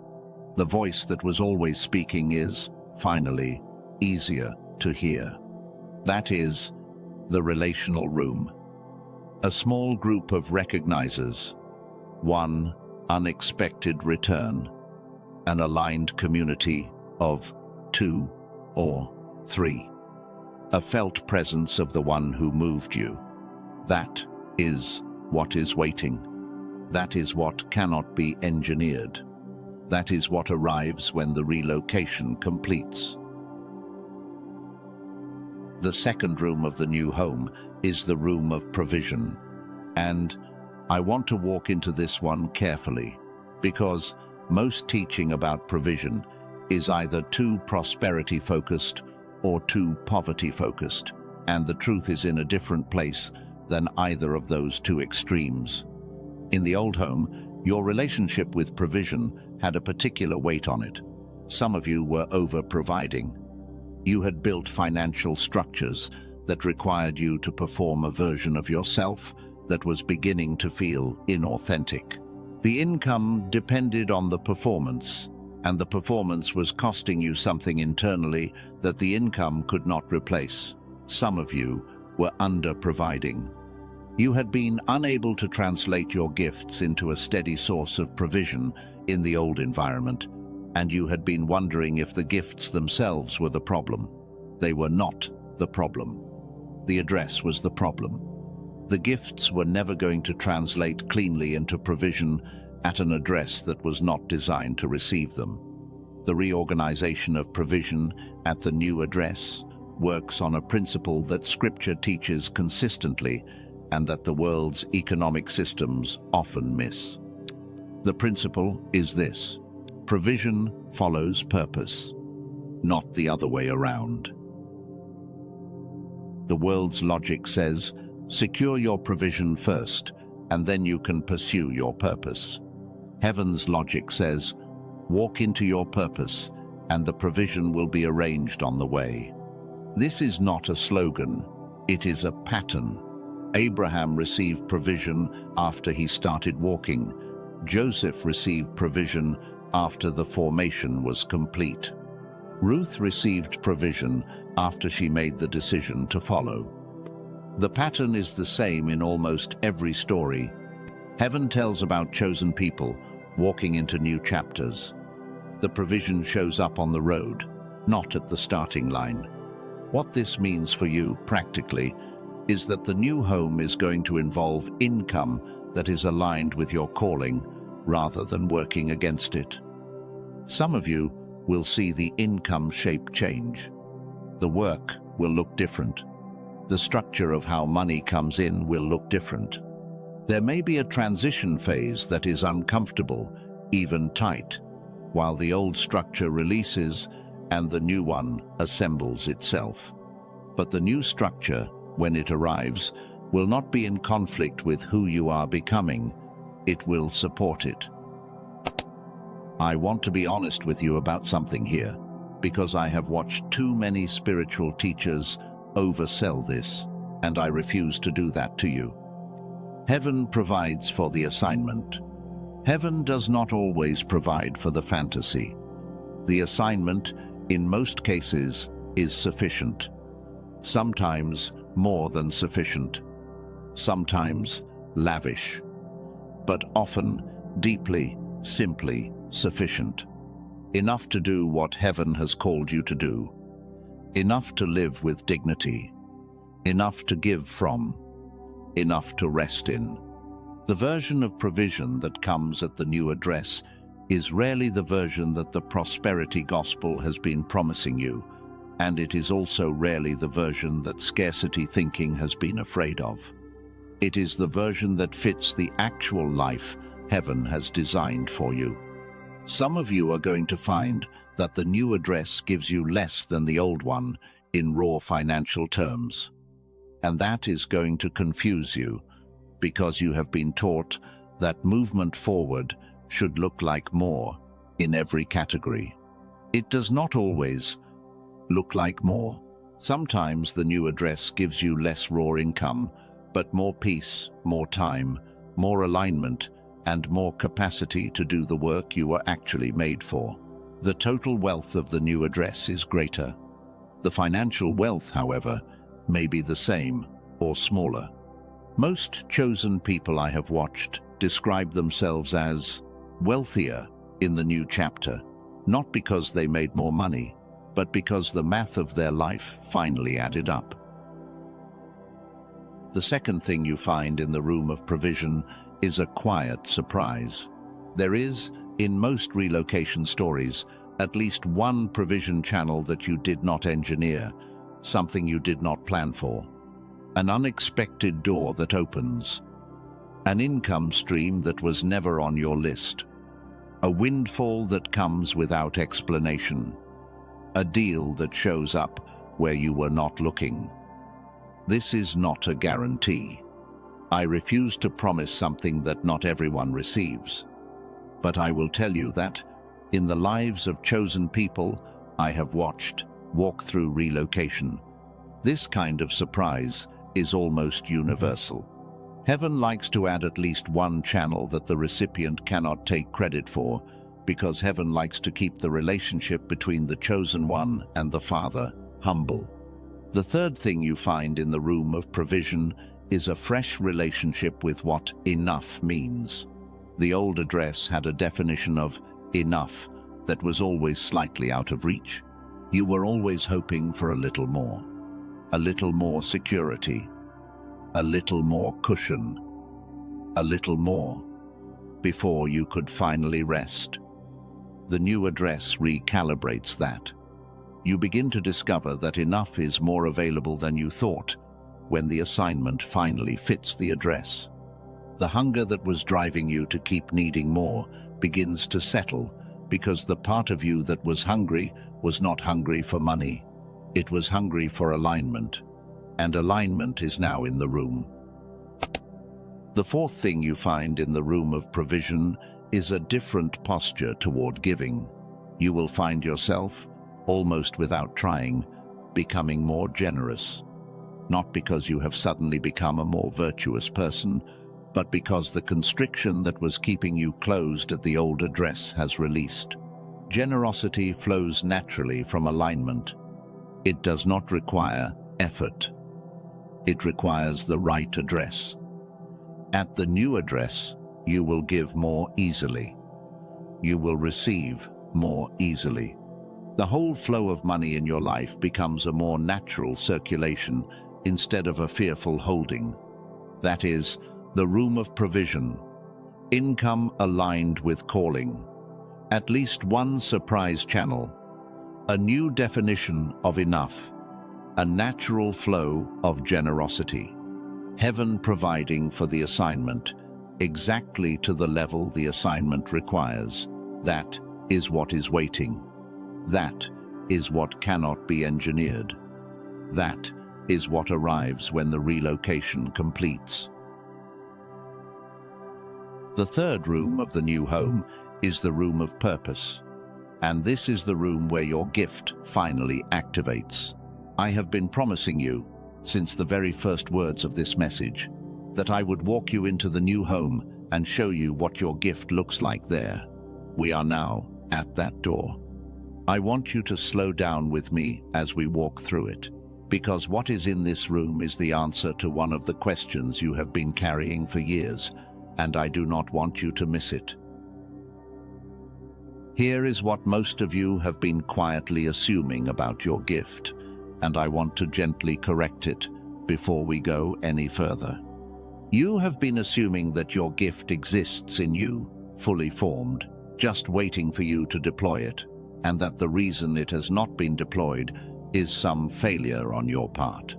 The voice that was always speaking is, finally, easier to hear. That is the relational room. A small group of recognizers, one unexpected return, an aligned community of 2 or 3, a felt presence of the one who moved you. That is what is waiting. That is what cannot be engineered. That is what arrives when the relocation completes. The second room of the new home is the room of provision. And I want to walk into this one carefully, because most teaching about provision is either too prosperity-focused or too poverty-focused, and the truth is in a different place than either of those 2 extremes. In the old home, your relationship with provision had a particular weight on it. Some of you were over-providing. You had built financial structures that required you to perform a version of yourself that was beginning to feel inauthentic. The income depended on the performance, and the performance was costing you something internally that the income could not replace. Some of you were under-providing. You had been unable to translate your gifts into a steady source of provision in the old environment, and you had been wondering if the gifts themselves were the problem. They were not the problem. The address was the problem. The gifts were never going to translate cleanly into provision at an address that was not designed to receive them. The reorganization of provision at the new address works on a principle that Scripture teaches consistently and that the world's economic systems often miss. The principle is this: provision follows purpose, not the other way around. The world's logic says, secure your provision first, and then you can pursue your purpose. Heaven's logic says, walk into your purpose, and the provision will be arranged on the way. This is not a slogan, it is a pattern. Abraham received provision after he started walking. Joseph received provision after the formation was complete. Ruth received provision after she made the decision to follow. The pattern is the same in almost every story. Heaven tells about chosen people walking into new chapters. The provision shows up on the road, not at the starting line. What this means for you, practically, is that the new home is going to involve income that is aligned with your calling, rather than working against it. Some of you will see the income shape change. The work will look different. The structure of how money comes in will look different. There may be a transition phase that is uncomfortable, even tight, while the old structure releases and the new one assembles itself. But the new structure, when it arrives, will not be in conflict with who you are becoming. It will support it. I want to be honest with you about something here, because I have watched too many spiritual teachers oversell this, and I refuse to do that to you. Heaven provides for the assignment. Heaven does not always provide for the fantasy. The assignment, in most cases, is sufficient. Sometimes more than sufficient. Sometimes lavish. But often deeply, simply sufficient. Enough to do what heaven has called you to do. Enough to live with dignity. Enough to give from. Enough to rest in. The version of provision that comes at the new address is rarely the version that the prosperity gospel has been promising you, and it is also rarely the version that scarcity thinking has been afraid of. It is the version that fits the actual life heaven has designed for you. Some of you are going to find that the new address gives you less than the old one in raw financial terms. And that is going to confuse you, because you have been taught that movement forward should look like more in every category. It does not always look like more. Sometimes the new address gives you less raw income, but more peace, more time, more alignment, and more capacity to do the work you were actually made for. The total wealth of the new address is greater. The financial wealth, however, may be the same or smaller. Most chosen people I have watched describe themselves as wealthier in the new chapter, not because they made more money, but because the math of their life finally added up. The second thing you find in the room of provision is a quiet surprise. There is, in most relocation stories, at least one provision channel that you did not engineer, something you did not plan for. An unexpected door that opens. An income stream that was never on your list. A windfall that comes without explanation. A deal that shows up where you were not looking. This is not a guarantee. I refuse to promise something that not everyone receives. But I will tell you that, in the lives of chosen people I have watched walk through relocation, this kind of surprise is almost universal. Heaven likes to add at least one channel that the recipient cannot take credit for, because heaven likes to keep the relationship between the chosen one and the Father humble. The third thing you find in the room of provision is a fresh relationship with what enough means. The old address had a definition of enough that was always slightly out of reach. You were always hoping for a little more security, a little more cushion, a little more, before you could finally rest. The new address recalibrates that. You begin to discover that enough is more available than you thought when the assignment finally fits the address. The hunger that was driving you to keep needing more begins to settle, because the part of you that was hungry was not hungry for money. It was hungry for alignment, and alignment is now in the room. The fourth thing you find in the room of provision is a different posture toward giving. You will find yourself, almost without trying, becoming more generous. Not because you have suddenly become a more virtuous person, but because the constriction that was keeping you closed at the old address has released. Generosity flows naturally from alignment. It does not require effort. It requires the right address. At the new address, you will give more easily. You will receive more easily. The whole flow of money in your life becomes a more natural circulation instead of a fearful holding. That is, the room of provision. Income aligned with calling. At least one surprise channel. A new definition of enough. A natural flow of generosity. Heaven providing for the assignment, exactly to the level the assignment requires. That is what is waiting. That is what cannot be engineered. That is what arrives when the relocation completes. The third room of the new home is the room of purpose. And this is the room where your gift finally activates. I have been promising you, since the very first words of this message, that I would walk you into the new home and show you what your gift looks like there. We are now at that door. I want you to slow down with me as we walk through it, because what is in this room is the answer to one of the questions you have been carrying for years, and I do not want you to miss it. Here is what most of you have been quietly assuming about your gift, and I want to gently correct it before we go any further. You have been assuming that your gift exists in you, fully formed, just waiting for you to deploy it, and that the reason it has not been deployed is some failure on your part.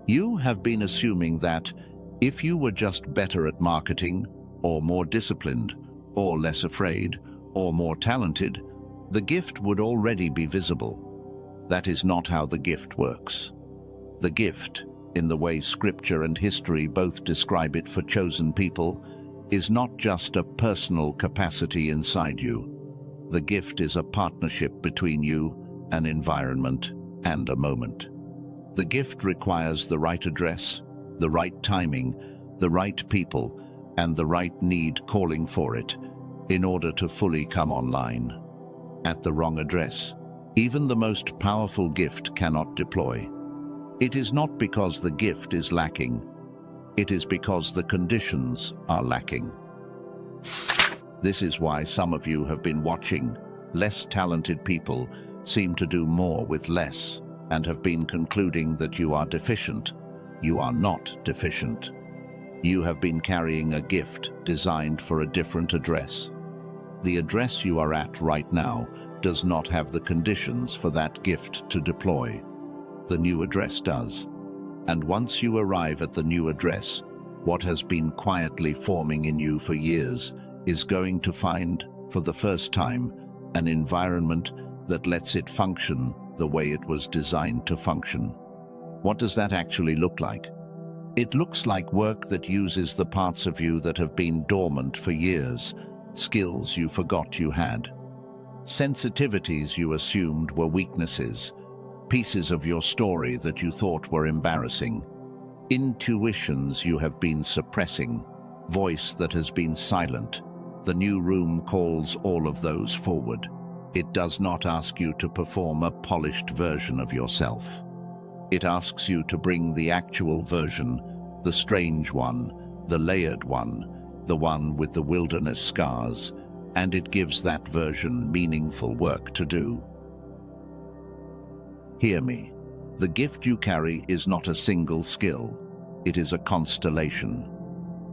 You have been assuming that if you were just better at marketing, or more disciplined, or less afraid, or more talented, the gift would already be visible. That is not how the gift works. The gift, in the way scripture and history both describe it for chosen people, is not just a personal capacity inside you. The gift is a partnership between you, an environment, and a moment. The gift requires the right address, the right timing, the right people, and the right need calling for it in order to fully come online. At the wrong address, even the most powerful gift cannot deploy. It is not because the gift is lacking. It is because the conditions are lacking. This is why some of you have been watching less talented people seem to do more with less and have been concluding that you are deficient. You are not deficient. You have been carrying a gift designed for a different address. The address you are at right now does not have the conditions for that gift to deploy. The new address does. And once you arrive at the new address, what has been quietly forming in you for years is going to find, for the first time, an environment that lets it function the way it was designed to function. What does that actually look like? It looks like work that uses the parts of you that have been dormant for years, skills you forgot you had, sensitivities you assumed were weaknesses, pieces of your story that you thought were embarrassing, intuitions you have been suppressing, voice that has been silent. The new room calls all of those forward. It does not ask you to perform a polished version of yourself. It asks you to bring the actual version, the strange one, the layered one, the one with the wilderness scars, and it gives that version meaningful work to do. Hear me. The gift you carry is not a single skill. It is a constellation.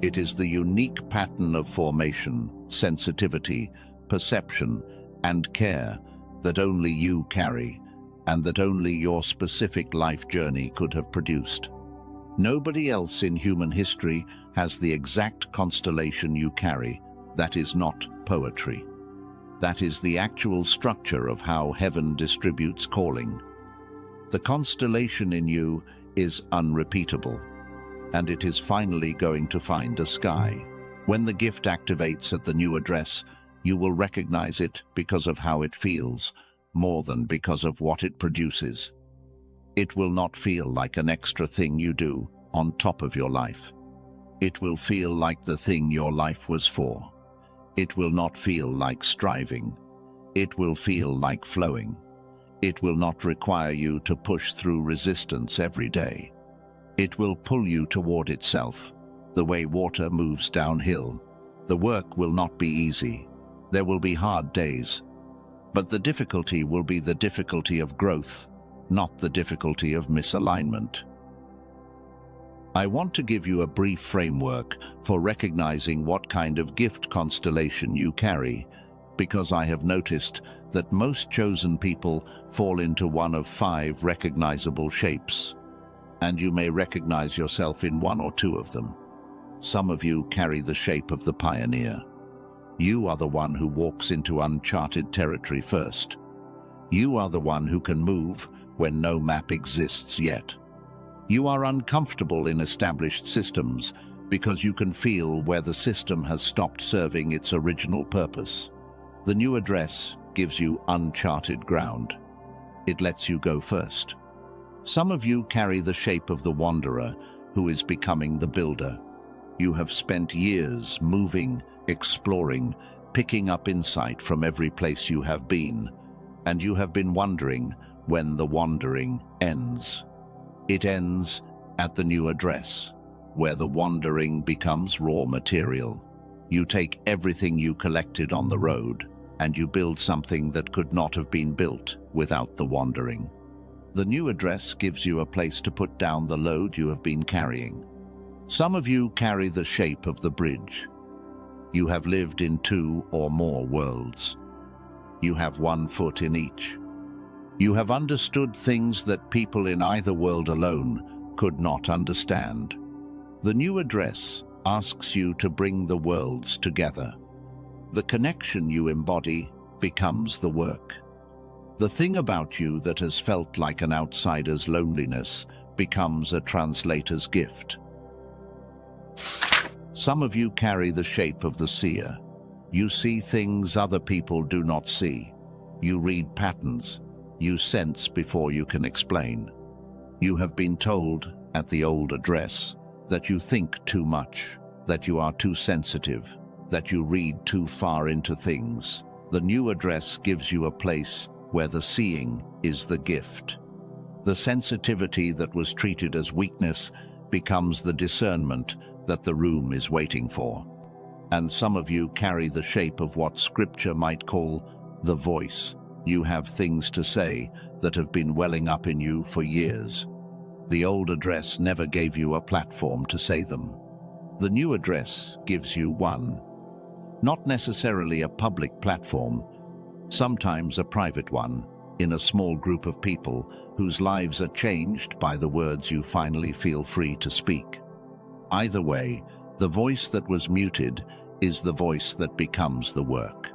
It is the unique pattern of formation, sensitivity, perception, and care that only you carry, and that only your specific life journey could have produced. Nobody else in human history has the exact constellation you carry. That is not poetry. That is the actual structure of how heaven distributes calling. The constellation in you is unrepeatable, and it is finally going to find a sky. When the gift activates at the new address, you will recognize it because of how it feels, more than because of what it produces. It will not feel like an extra thing you do on top of your life. It will feel like the thing your life was for. It will not feel like striving. It will feel like flowing. It will not require you to push through resistance every day. It will pull you toward itself, the way water moves downhill. The work will not be easy. There will be hard days. But the difficulty will be the difficulty of growth, not the difficulty of misalignment. I want to give you a brief framework for recognizing what kind of gift constellation you carry, because I have noticed that most chosen people fall into one of 5 recognizable shapes. and you may recognize yourself in one or two of them. Some of you carry the shape of the pioneer. You are the one who walks into uncharted territory first. You are the one who can move when no map exists yet. You are uncomfortable in established systems because you can feel where the system has stopped serving its original purpose. The new address gives you uncharted ground. It lets you go first. Some of you carry the shape of the wanderer who is becoming the builder. You have spent years moving, exploring, picking up insight from every place you have been, and you have been wondering when the wandering ends. It ends at the new address, where the wandering becomes raw material. You take everything you collected on the road, and you build something that could not have been built without the wandering. The new address gives you a place to put down the load you have been carrying. Some of you carry the shape of the bridge. You have lived in 2 or more worlds. You have 1 foot in each. You have understood things that people in either world alone could not understand. The new address asks you to bring the worlds together. The connection you embody becomes the work. The thing about you that has felt like an outsider's loneliness becomes a translator's gift. Some of you carry the shape of the seer. You see things other people do not see. You read patterns. You sense before you can explain. You have been told at the old address that you think too much, that you are too sensitive, that you read too far into things. The new address gives you a place where the seeing is the gift. The sensitivity that was treated as weakness becomes the discernment that the room is waiting for. And some of you carry the shape of what Scripture might call the voice. You have things to say that have been welling up in you for years. The old address never gave you a platform to say them. The new address gives you one. Not necessarily a public platform, sometimes a private one, in a small group of people whose lives are changed by the words you finally feel free to speak. Either way, the voice that was muted is the voice that becomes the work.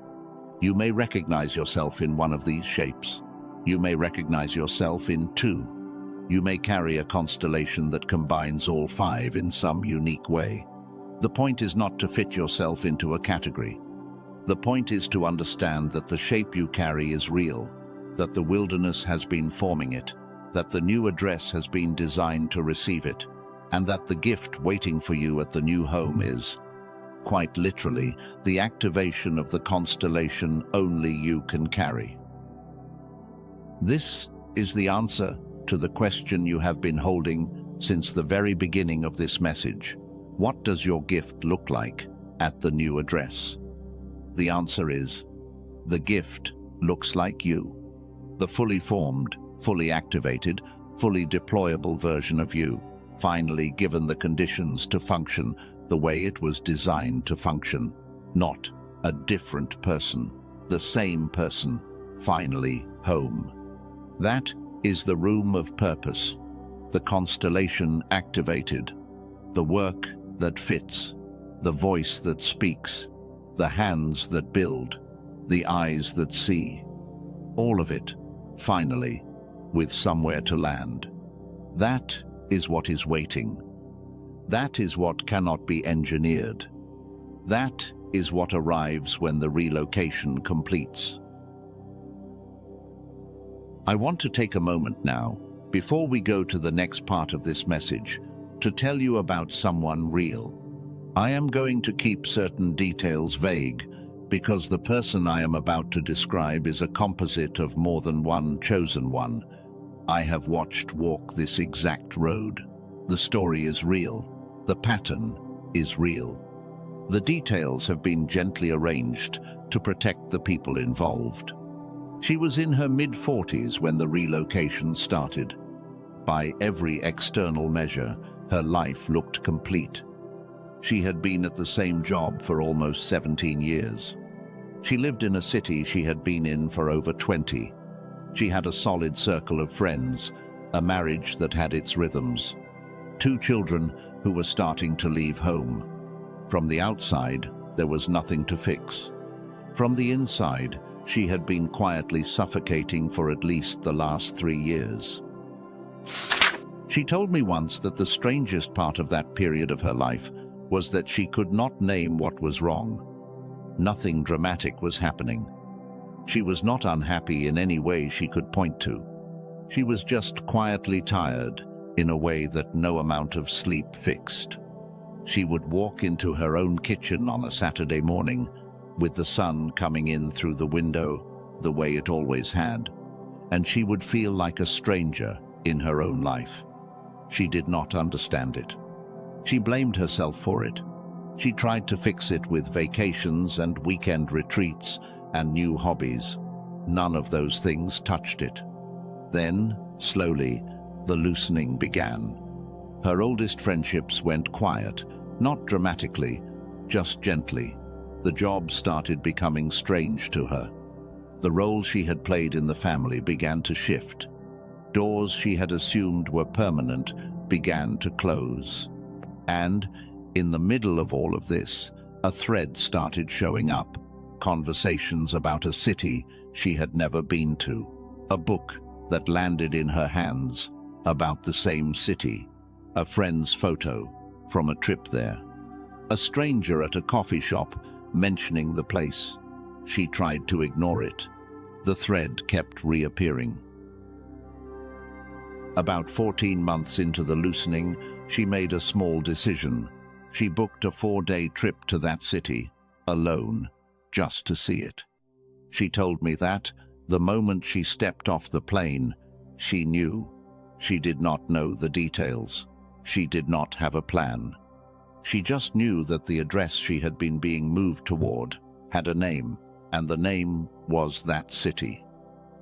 You may recognize yourself in one of these shapes. You may recognize yourself in 2. You may carry a constellation that combines all 5 in some unique way. The point is not to fit yourself into a category. The point is to understand that the shape you carry is real, that the wilderness has been forming it, that the new address has been designed to receive it, and that the gift waiting for you at the new home is, quite literally, the activation of the constellation only you can carry. This is the answer to the question you have been holding since the very beginning of this message. What does your gift look like at the new address? The answer is, the gift looks like you. The fully formed, fully activated, fully deployable version of you, finally given the conditions to function the way it was designed to function. Not a different person, the same person, finally home. That is the room of purpose, the constellation activated, the work that fits, the voice that speaks, the hands that build, the eyes that see. All of it, finally, with somewhere to land. That is what is waiting. That is what cannot be engineered. That is what arrives when the relocation completes. I want to take a moment now, before we go to the next part of this message, to tell you about someone real. I am going to keep certain details vague, because the person I am about to describe is a composite of more than one chosen one. I have watched walk this exact road. The story is real. The pattern is real. The details have been gently arranged to protect the people involved. She was in her mid-40s when the relocation started. By every external measure, her life looked complete. She had been at the same job for almost 17 years. She lived in a city she had been in for over 20. She had a solid circle of friends, a marriage that had its rhythms, 2 children who were starting to leave home. From the outside, there was nothing to fix. From the inside, she had been quietly suffocating for at least the last 3 years. She told me once that the strangest part of that period of her life was that she could not name what was wrong. Nothing dramatic was happening. She was not unhappy in any way she could point to. She was just quietly tired in a way that no amount of sleep fixed. She would walk into her own kitchen on a Saturday morning with the sun coming in through the window the way it always had, and she would feel like a stranger in her own life. She did not understand it. She blamed herself for it. She tried to fix it with vacations and weekend retreats and new hobbies. None of those things touched it. Then, slowly, the loosening began. Her oldest friendships went quiet, not dramatically, just gently. The job started becoming strange to her. The role she had played in the family began to shift. Doors she had assumed were permanent began to close. And, in the middle of all of this, a thread started showing up. Conversations about a city she had never been to. A book that landed in her hands about the same city. A friend's photo from a trip there. A stranger at a coffee shop mentioning the place. She tried to ignore it. The thread kept reappearing. About 14 months into the loosening, she made a small decision. She booked a 4-day trip to that city, alone, just to see it. She told me that, the moment she stepped off the plane, she knew. She did not know the details. She did not have a plan. She just knew that the address she had been being moved toward had a name, and the name was that city.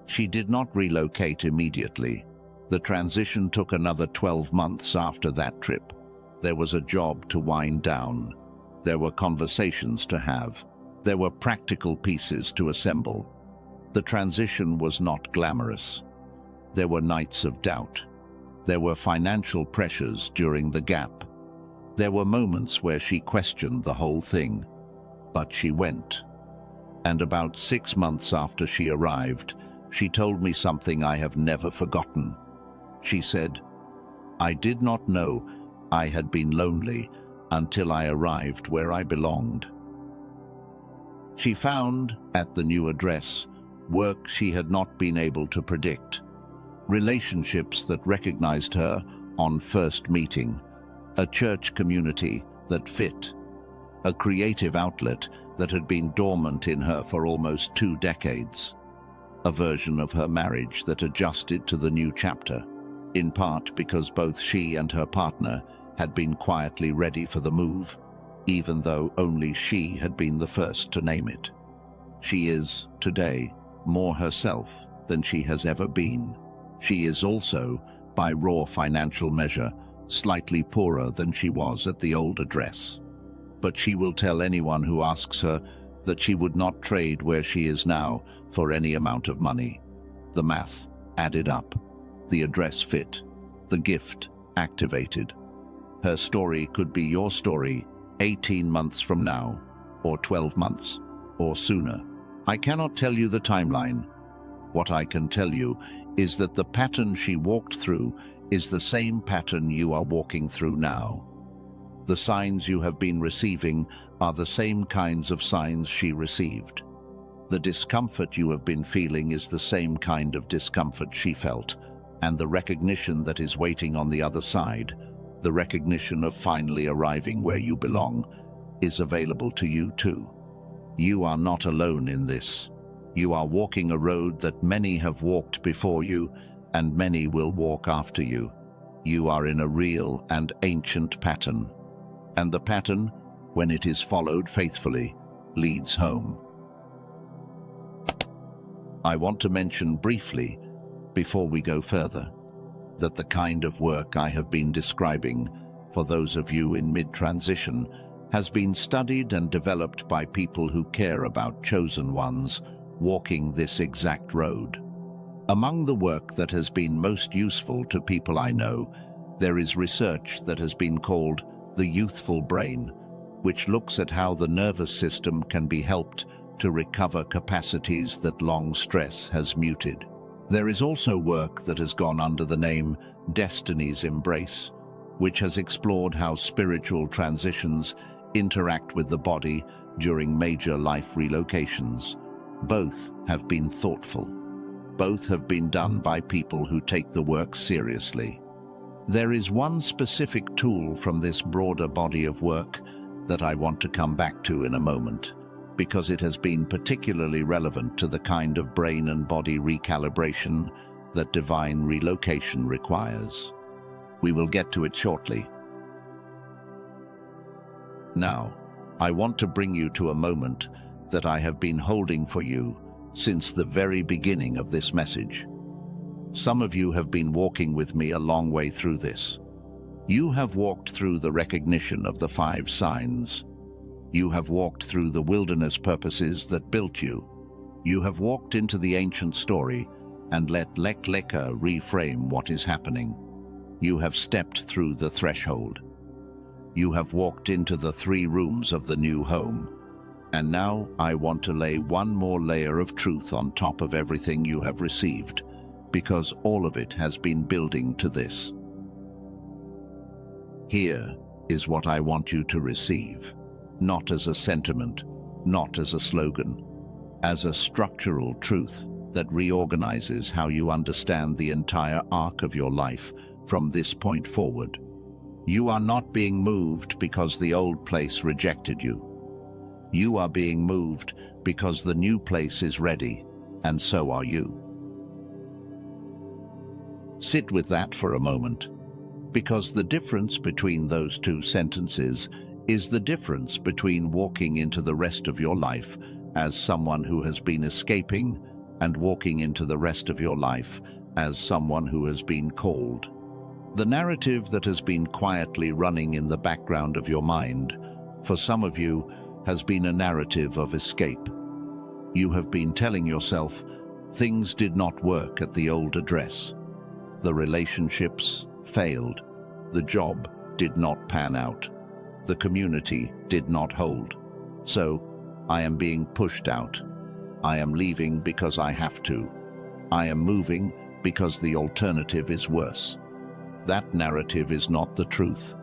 She did not relocate immediately. The transition took another 12 months after that trip. There was a job to wind down. There were conversations to have. There were practical pieces to assemble. The transition was not glamorous. There were nights of doubt. There were financial pressures during the gap. There were moments where she questioned the whole thing. But she went. And about 6 months after she arrived, she told me something I have never forgotten. She said, "I did not know I had been lonely until I arrived where I belonged." She found, at the new address, work she had not been able to predict, relationships that recognized her on first meeting, a church community that fit, a creative outlet that had been dormant in her for almost 2 decades, a version of her marriage that adjusted to the new chapter, in part because both she and her partner had been quietly ready for the move, even though only she had been the first to name it. She is, today, more herself than she has ever been. She is also, by raw financial measure, slightly poorer than she was at the old address. But she will tell anyone who asks her that she would not trade where she is now for any amount of money. The math added up. The address fit. The gift activated. Her story could be your story 18 months from now, or 12 months, or sooner. I cannot tell you the timeline. What I can tell you is that the pattern she walked through is the same pattern you are walking through now. The signs you have been receiving are the same kinds of signs she received. The discomfort you have been feeling is the same kind of discomfort she felt, and the recognition that is waiting on the other side, the recognition of finally arriving where you belong, is available to you too. You are not alone in this. You are walking a road that many have walked before you, and many will walk after you. You are in a real and ancient pattern. And the pattern, when it is followed faithfully, leads home. I want to mention briefly, before we go further, that the kind of work I have been describing for those of you in mid-transition has been studied and developed by people who care about chosen ones walking this exact road. Among the work that has been most useful to people I know, there is research that has been called the youthful brain, which looks at how the nervous system can be helped to recover capacities that long stress has muted. There is also work that has gone under the name Destiny's Embrace, which has explored how spiritual transitions interact with the body during major life relocations. Both have been thoughtful. Both have been done by people who take the work seriously. There is one specific tool from this broader body of work that I want to come back to in a moment, because it has been particularly relevant to the kind of brain and body recalibration that divine relocation requires. We will get to it shortly. Now, I want to bring you to a moment that I have been holding for you since the very beginning of this message. Some of you have been walking with me a long way through this. You have walked through the recognition of the 5 signs. You have walked through the wilderness purposes that built you. You have walked into the ancient story and let Leka reframe what is happening. You have stepped through the threshold. You have walked into the 3 rooms of the new home. And now I want to lay one more layer of truth on top of everything you have received, because all of it has been building to this. Here is what I want you to receive, not as a sentiment, not as a slogan, as a structural truth that reorganizes how you understand the entire arc of your life from this point forward. You are not being moved because the old place rejected you. You are being moved because the new place is ready, and so are you. Sit with that for a moment, because the difference between those 2 sentences is the difference between walking into the rest of your life as someone who has been escaping and walking into the rest of your life as someone who has been called. The narrative that has been quietly running in the background of your mind, for some of you, has been a narrative of escape. You have been telling yourself, things did not work at the old address. The relationships failed. The job did not pan out. The community did not hold. So, I am being pushed out. I am leaving because I have to. I am moving because the alternative is worse. That narrative is not the truth.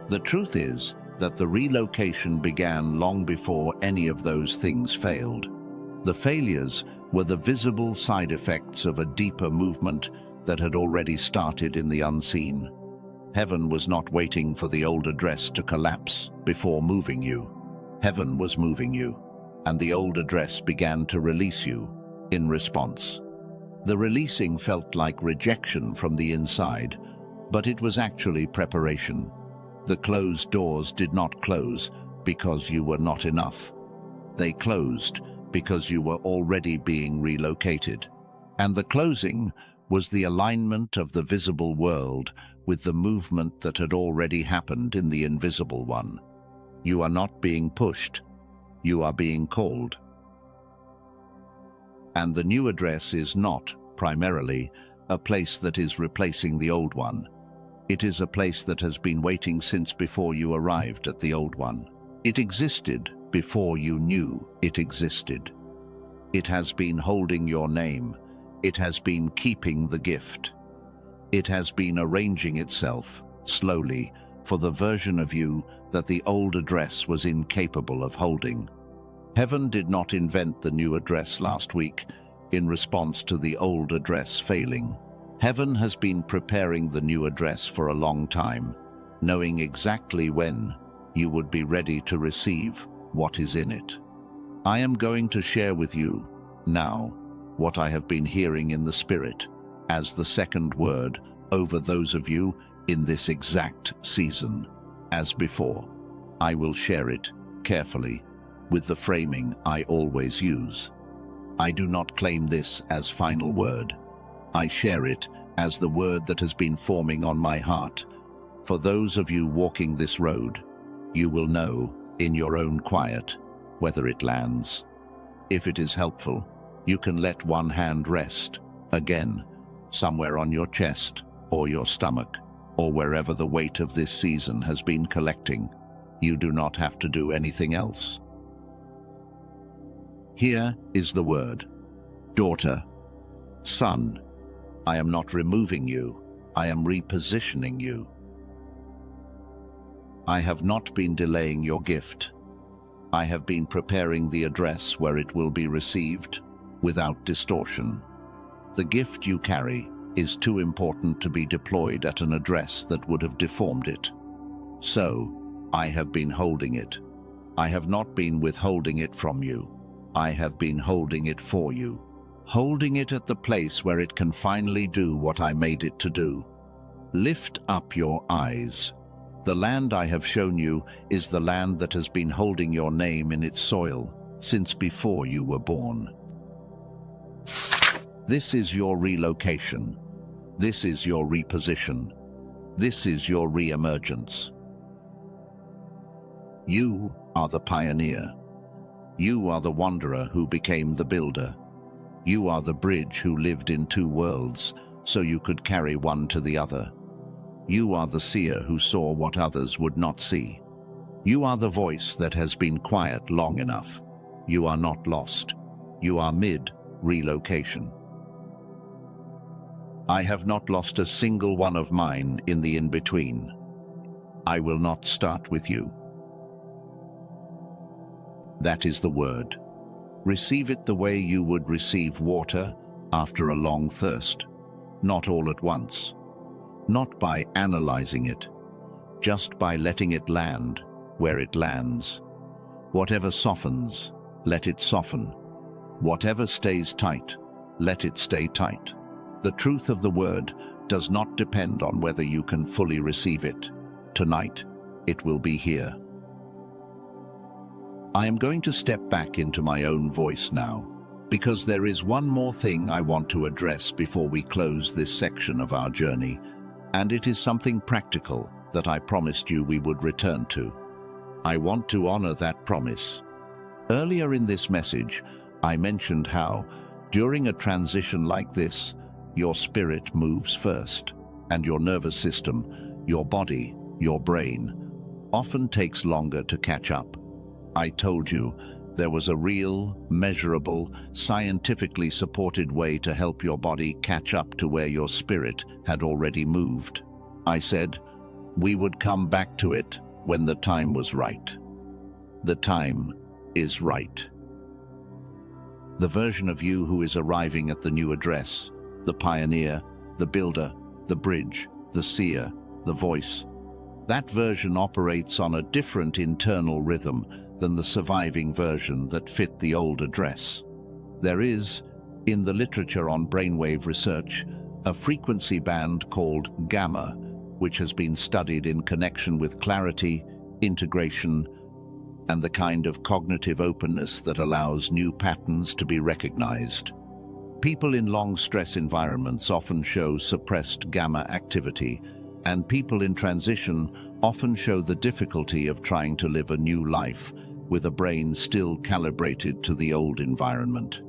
The truth is that the relocation began long before any of those things failed. The failures were the visible side effects of a deeper movement that had already started in the unseen. Heaven was not waiting for the old address to collapse before moving you. Heaven was moving you, and the old address began to release you in response. The releasing felt like rejection from the inside, but it was actually preparation. The closed doors did not close because you were not enough. They closed because you were already being relocated. And the closing was the alignment of the visible world with the movement that had already happened in the invisible one. You are not being pushed. You are being called. And the new address is not, primarily, a place that is replacing the old one. It is a place that has been waiting since before you arrived at the old one. It existed before you knew it existed. It has been holding your name. It has been keeping the gift. It has been arranging itself, slowly, for the version of you that the old address was incapable of holding. Heaven did not invent the new address last week in response to the old address failing. Heaven has been preparing the new address for a long time, knowing exactly when you would be ready to receive what is in it. I am going to share with you now what I have been hearing in the Spirit as the second word over those of you in this exact season. As before, I will share it carefully with the framing I always use. I do not claim this as final word. I share it as the word that has been forming on my heart. For those of you walking this road, you will know in your own quiet whether it lands. If it is helpful, You can let one hand rest, again, somewhere on your chest or your stomach, or wherever the weight of this season has been collecting. You do not have to do anything else. Here is the word. Daughter, son, I am not removing you, I am repositioning you. I have not been delaying your gift. I have been preparing the address where it will be received without distortion. The gift you carry is too important to be deployed at an address that would have deformed it. So, I have been holding it. I have not been withholding it from you. I have been holding it for you. Holding it at the place where it can finally do what I made it to do. Lift up your eyes. The land I have shown you is the land that has been holding your name in its soil since before you were born. This is your relocation. This is your reposition. This is your re-emergence. You are the pioneer. You are the wanderer who became the builder. You are the bridge who lived in two worlds, so you could carry one to the other. You are the seer who saw what others would not see. You are the voice that has been quiet long enough. You are not lost. You are mid-relocation. I have not lost a single one of mine in the in-between. I will not start with you. That is the word. Receive it the way you would receive water after a long thirst, not all at once, not by analyzing it, just by letting it land where it lands. Whatever softens, let it soften. Whatever stays tight, let it stay tight. The truth of the word does not depend on whether you can fully receive it. Tonight, it will be here. I am going to step back into my own voice now, because there is one more thing I want to address before we close this section of our journey, and it is something practical that I promised you we would return to. I want to honor that promise. Earlier in this message, I mentioned how, during a transition like this, your spirit moves first, and your nervous system, your body, your brain, often takes longer to catch up. I told you there was a real, measurable, scientifically supported way to help your body catch up to where your spirit had already moved. I said, we would come back to it when the time was right. The time is right. The version of you who is arriving at the new address, the pioneer, the builder, the bridge, the seer, the voice, that version operates on a different internal rhythm than the surviving version that fit the old address. There is, in the literature on brainwave research, a frequency band called gamma, which has been studied in connection with clarity, integration, and the kind of cognitive openness that allows new patterns to be recognized. People in long stress environments often show suppressed gamma activity, and people in transition often show the difficulty of trying to live a new life with a brain still calibrated to the old environment.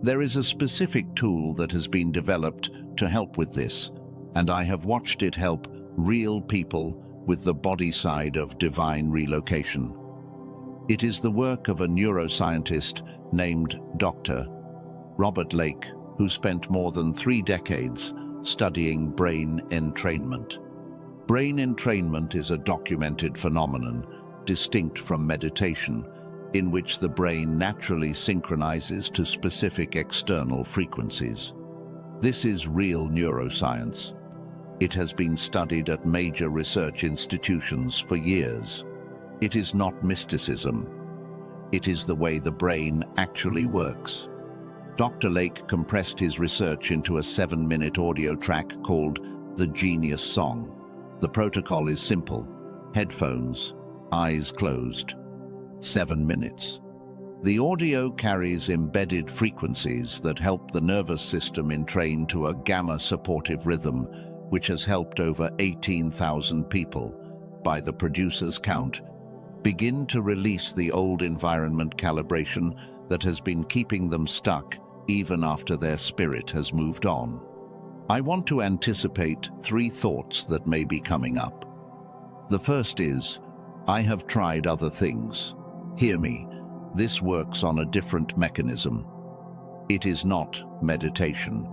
There is a specific tool that has been developed to help with this, and I have watched it help real people with the body side of divine relocation. It is the work of a neuroscientist named Dr. Robert Lake, who spent more than 3 decades studying brain entrainment. Brain entrainment is a documented phenomenon, distinct from meditation, in which the brain naturally synchronizes to specific external frequencies. This is real neuroscience. It has been studied at major research institutions for years. It is not mysticism. It is the way the brain actually works. Dr. Lake compressed his research into a 7-minute audio track called The Genius Song. The protocol is simple. Headphones, eyes closed. 7 minutes. The audio carries embedded frequencies that help the nervous system entrain to a gamma-supportive rhythm, which has helped over 18,000 people, by the producer's count, begin to release the old environment calibration that has been keeping them stuck even after their spirit has moved on. I want to anticipate 3 thoughts that may be coming up. The first is, I have tried other things. Hear me, this works on a different mechanism. It is not meditation.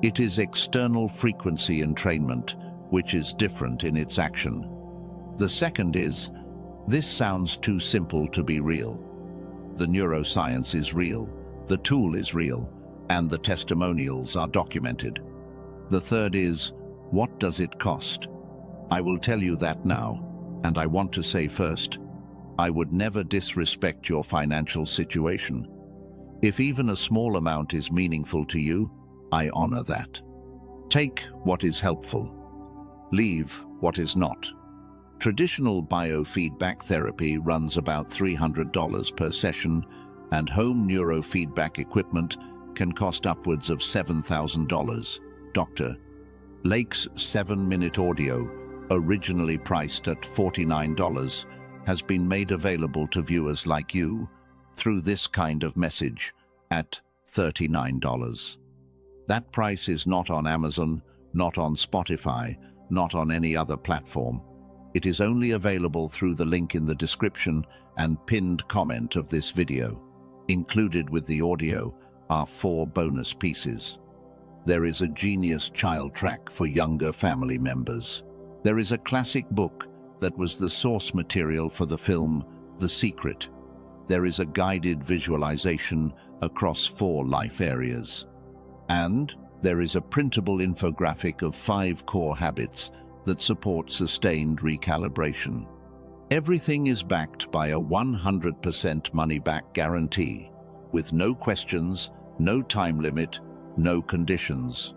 It is external frequency entrainment, which is different in its action. The second is, this sounds too simple to be real. The neuroscience is real, the tool is real, and the testimonials are documented. The third is, what does it cost? I will tell you that now, and I want to say first, I would never disrespect your financial situation. If even a small amount is meaningful to you, I honor that. Take what is helpful. Leave what is not. Traditional biofeedback therapy runs about $300 per session, and home neurofeedback equipment can cost upwards of $7,000. Dr. Lake's 7-minute audio, originally priced at $49, has been made available to viewers like you through this kind of message at $39. That price is not on Amazon, not on Spotify, not on any other platform. It is only available through the link in the description and pinned comment of this video. Included with the audio are 4 bonus pieces. There is a genius child track for younger family members. There is a classic book that was the source material for the film The Secret. There is a guided visualization across 4 life areas. And there is a printable infographic of 5 core habits that support sustained recalibration. Everything is backed by a 100% money-back guarantee, with no questions, no time limit, no conditions.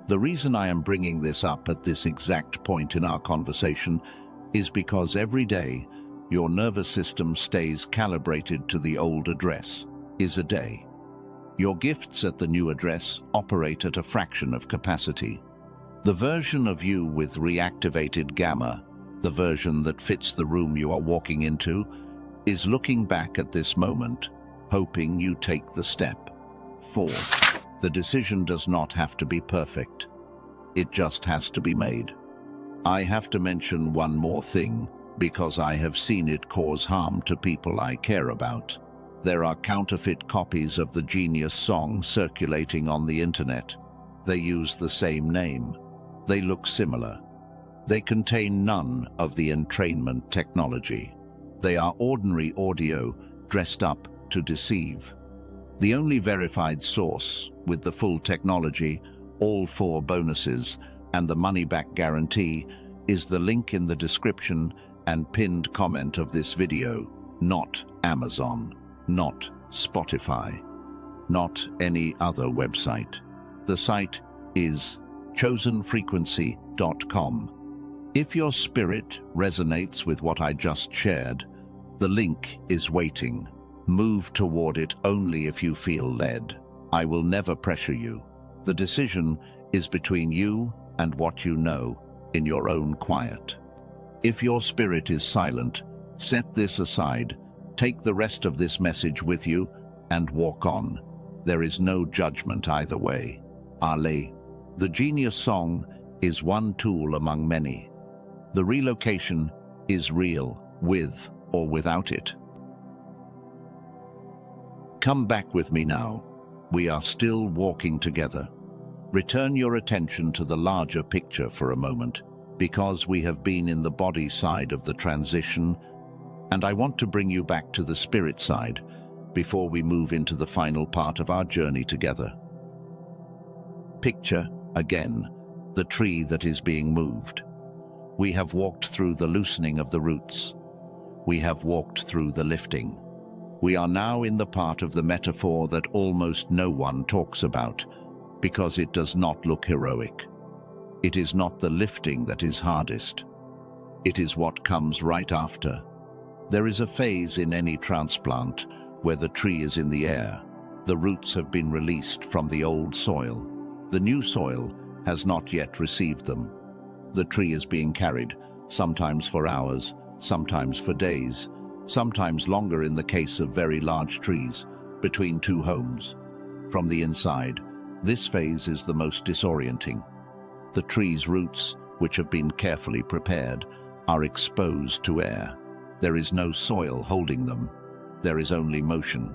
The reason I am bringing this up at this exact point in our conversation is because every day your nervous system stays calibrated to the old address, is a day. Your gifts at the new address operate at a fraction of capacity. The version of you with reactivated gamma, the version that fits the room you are walking into, is looking back at this moment, hoping you take the step. 4. The decision does not have to be perfect. It just has to be made. I have to mention one more thing, because I have seen it cause harm to people I care about. There are counterfeit copies of the Genius song circulating on the internet. They use the same name. They look similar. They contain none of the entrainment technology. They are ordinary audio dressed up to deceive. The only verified source, with the full technology, all 4 bonuses, and the money-back guarantee, is the link in the description and pinned comment of this video, not Amazon, not Spotify, not any other website. The site is chosenfrequency.com. If your spirit resonates with what I just shared, the link is waiting. Move toward it only if you feel led. I will never pressure you. The decision is between you and what you know in your own quiet. If your spirit is silent, set this aside, take the rest of this message with you, and walk on. There is no judgment either way. Ale. The Genius song is one tool among many. The relocation is real, with or without it. Come back with me now. We are still walking together. Return your attention to the larger picture for a moment, because we have been in the body side of the transition, and I want to bring you back to the spirit side before we move into the final part of our journey together. Picture, again, the tree that is being moved. We have walked through the loosening of the roots. We have walked through the lifting. We are now in the part of the metaphor that almost no one talks about, because it does not look heroic. It is not the lifting that is hardest. It is what comes right after. There is a phase in any transplant where the tree is in the air. The roots have been released from the old soil. The new soil has not yet received them. The tree is being carried, sometimes for hours, sometimes for days, sometimes longer in the case of very large trees, between 2 homes. From the inside, this phase is the most disorienting. The tree's roots, which have been carefully prepared, are exposed to air. There is no soil holding them. There is only motion.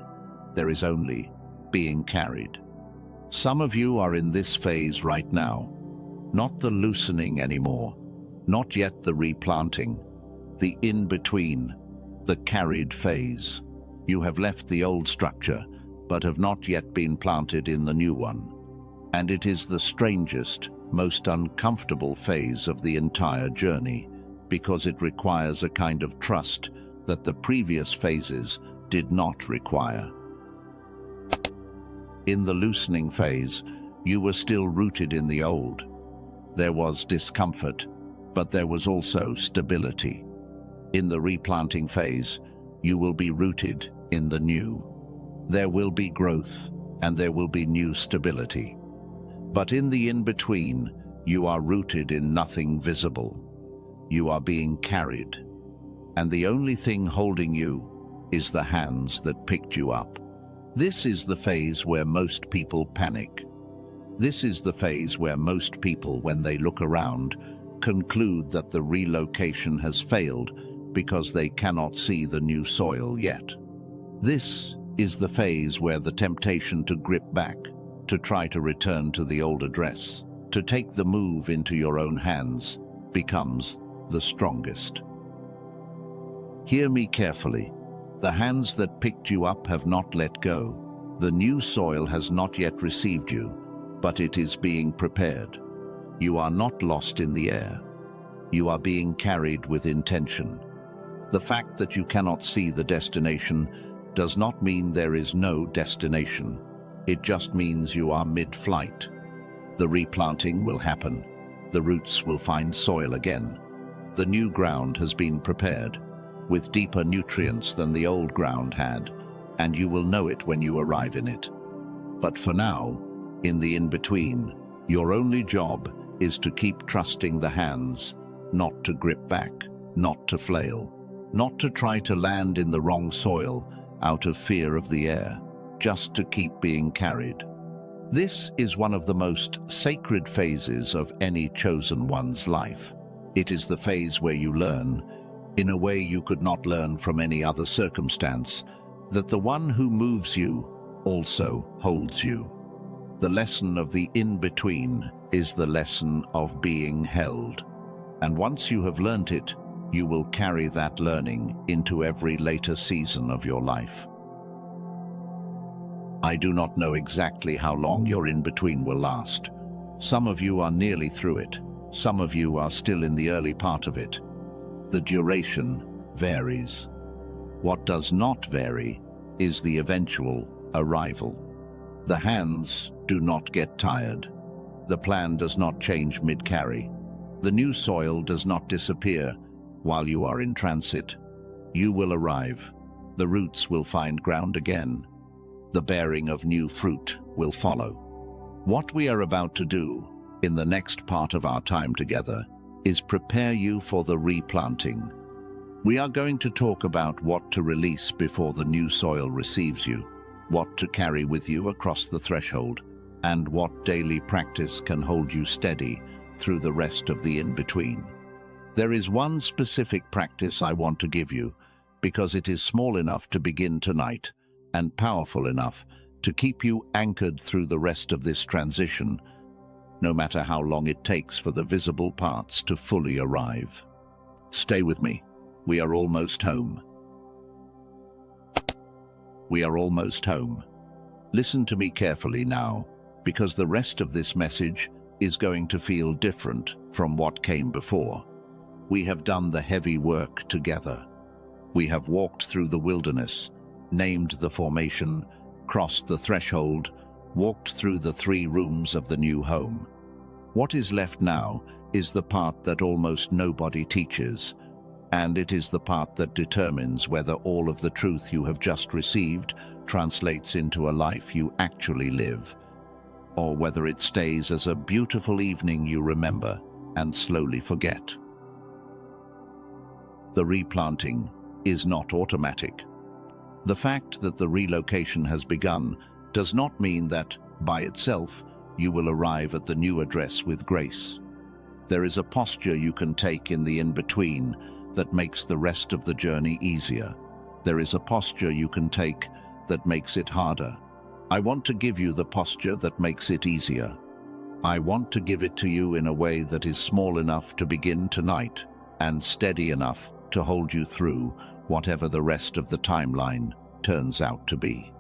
There is only being carried. Some of you are in this phase right now. Not the loosening anymore. Not yet the replanting. The in-between. The carried phase. You have left the old structure, but have not yet been planted in the new one. And it is the strangest, most uncomfortable phase of the entire journey, because it requires a kind of trust that the previous phases did not require. In the loosening phase, you were still rooted in the old. There was discomfort, but there was also stability. In the replanting phase, you will be rooted in the new. There will be growth, and there will be new stability. But in the in-between, you are rooted in nothing visible. You are being carried, and the only thing holding you is the hands that picked you up. This is the phase where most people panic. This is the phase where most people, when they look around, conclude that the relocation has failed because they cannot see the new soil yet. This is the phase where the temptation to grip back, to try to return to the old address, to take the move into your own hands, becomes the strongest. Hear me carefully. The hands that picked you up have not let go. The new soil has not yet received you, but it is being prepared. You are not lost in the air. You are being carried with intention. The fact that you cannot see the destination does not mean there is no destination. It just means you are mid-flight. The replanting will happen. The roots will find soil again. The new ground has been prepared, with deeper nutrients than the old ground had, and you will know it when you arrive in it. But for now, in the in-between, your only job is to keep trusting the hands, not to grip back, not to flail, not to try to land in the wrong soil out of fear of the air, just to keep being carried. This is one of the most sacred phases of any chosen one's life. It is the phase where you learn, in a way you could not learn from any other circumstance, that the one who moves you also holds you. The lesson of the in-between is the lesson of being held. And once you have learnt it, you will carry that learning into every later season of your life. I do not know exactly how long your in-between will last. Some of you are nearly through it. Some of you are still in the early part of it. The duration varies. What does not vary is the eventual arrival. The hands do not get tired. The plan does not change mid-carry. The new soil does not disappear while you are in transit. You will arrive. The roots will find ground again. The bearing of new fruit will follow. What we are about to do in the next part of our time together is prepare you for the replanting. We are going to talk about what to release before the new soil receives you, what to carry with you across the threshold, and what daily practice can hold you steady through the rest of the in-between. There is one specific practice I want to give you, because it is small enough to begin tonight and powerful enough to keep you anchored through the rest of this transition, no matter how long it takes for the visible parts to fully arrive. Stay with me. We are almost home. We are almost home. Listen to me carefully now, because the rest of this message is going to feel different from what came before. We have done the heavy work together. We have walked through the wilderness, named the formation, crossed the threshold, walked through the 3 rooms of the new home. What is left now is the part that almost nobody teaches, and it is the part that determines whether all of the truth you have just received translates into a life you actually live, or whether it stays as a beautiful evening you remember and slowly forget. The replanting is not automatic. The fact that the relocation has begun does not mean that, by itself, you will arrive at the new address with grace. There is a posture you can take in the in-between that makes the rest of the journey easier. There is a posture you can take that makes it harder. I want to give you the posture that makes it easier. I want to give it to you in a way that is small enough to begin tonight and steady enough to hold you through whatever the rest of the timeline turns out to be.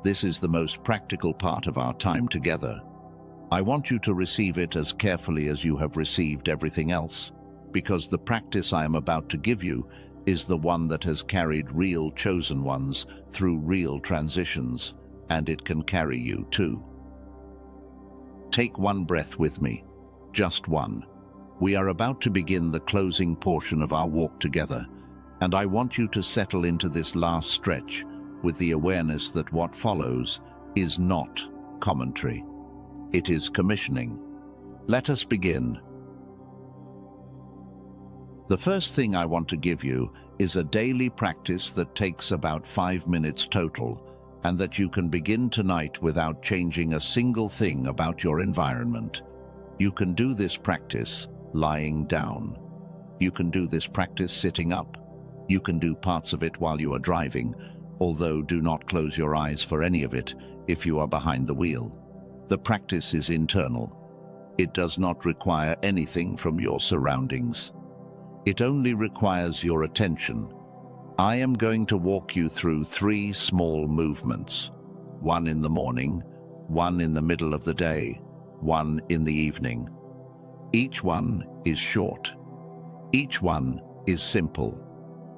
This is the most practical part of our time together. I want you to receive it as carefully as you have received everything else, because the practice I am about to give you is the one that has carried real chosen ones through real transitions, and it can carry you too. Take one breath with me, just one. We are about to begin the closing portion of our walk together, and I want you to settle into this last stretch with the awareness that what follows is not commentary. It is commissioning. Let us begin. The first thing I want to give you is a daily practice that takes about 5 minutes total, and that you can begin tonight without changing a single thing about your environment. You can do this practice lying down. You can do this practice sitting up. You can do parts of it while you are driving, although do not close your eyes for any of it if you are behind the wheel. The practice is internal. It does not require anything from your surroundings. It only requires your attention. I am going to walk you through 3 small movements. 1 in the morning, 1 in the middle of the day, 1 in the evening. Each one is short. Each one is simple.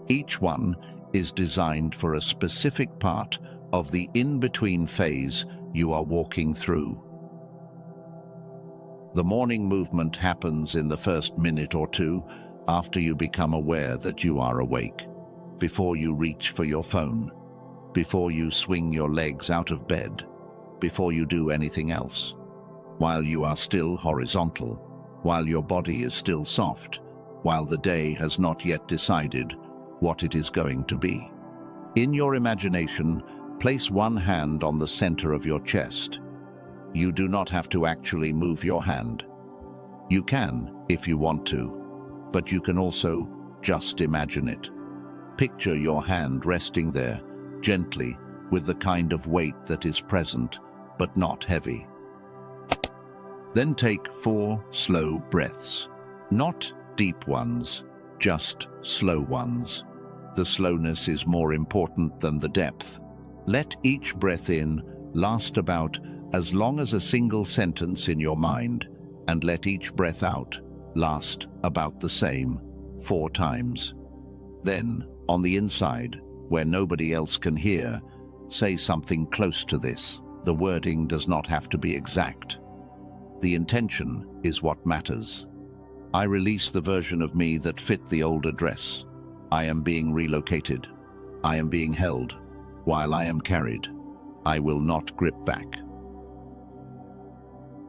Each one is designed for a specific part of the in-between phase you are walking through. The morning movement happens in the first minute or two after you become aware that you are awake, before you reach for your phone, before you swing your legs out of bed, before you do anything else, while you are still horizontal, while your body is still soft, while the day has not yet decided what it is going to be. In your imagination, place one hand on the center of your chest. You do not have to actually move your hand. You can if you want to, but you can also just imagine it. Picture your hand resting there, gently, with the kind of weight that is present, but not heavy. Then take 4 slow breaths. Not deep ones, just slow ones. The slowness is more important than the depth. Let each breath in last about as long as a single sentence in your mind, and let each breath out last about the same 4 times. Then, on the inside, where nobody else can hear, say something close to this. The wording does not have to be exact. The intention is what matters. I release the version of me that fit the old address. I am being relocated. I am being held. While I am carried, I will not grip back.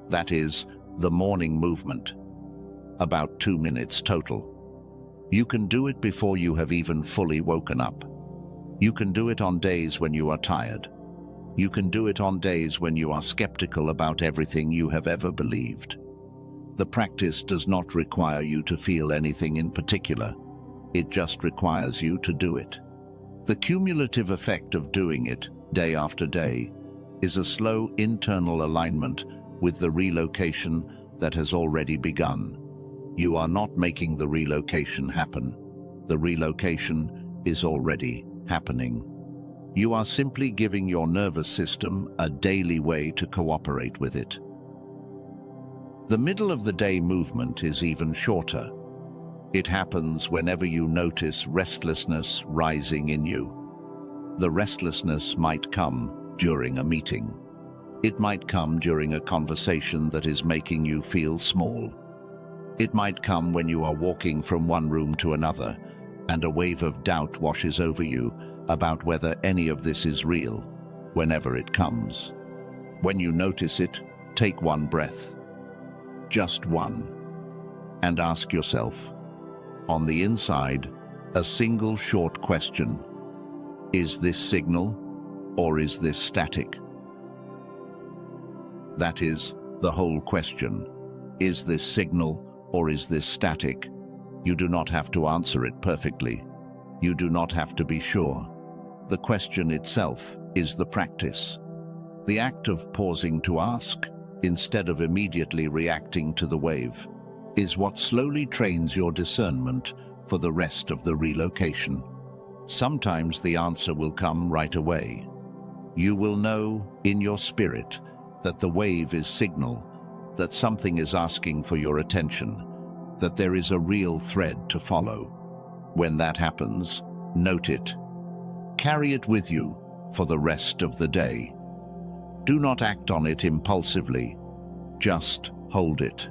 That is the morning movement. About 2 minutes total. You can do it before you have even fully woken up. You can do it on days when you are tired. You can do it on days when you are skeptical about everything you have ever believed. The practice does not require you to feel anything in particular. It just requires you to do it. The cumulative effect of doing it, day after day, is a slow internal alignment with the relocation that has already begun. You are not making the relocation happen. The relocation is already happening. You are simply giving your nervous system a daily way to cooperate with it. The middle of the day movement is even shorter. It happens whenever you notice restlessness rising in you. The restlessness might come during a meeting. It might come during a conversation that is making you feel small. It might come when you are walking from one room to another, and a wave of doubt washes over you about whether any of this is real, whenever it comes. When you notice it, take one breath. Just one. And ask yourself, on the inside, a single short question. Is this signal, or is this static? That is the whole question. Is this signal or is this static? You do not have to answer it perfectly. You do not have to be sure. The question itself is the practice. The act of pausing to ask, instead of immediately reacting to the wave, is what slowly trains your discernment for the rest of the relocation. Sometimes the answer will come right away. You will know in your spirit that the wave is signal, that something is asking for your attention, that there is a real thread to follow. When that happens, note it. Carry it with you for the rest of the day. Do not act on it impulsively. Just hold it.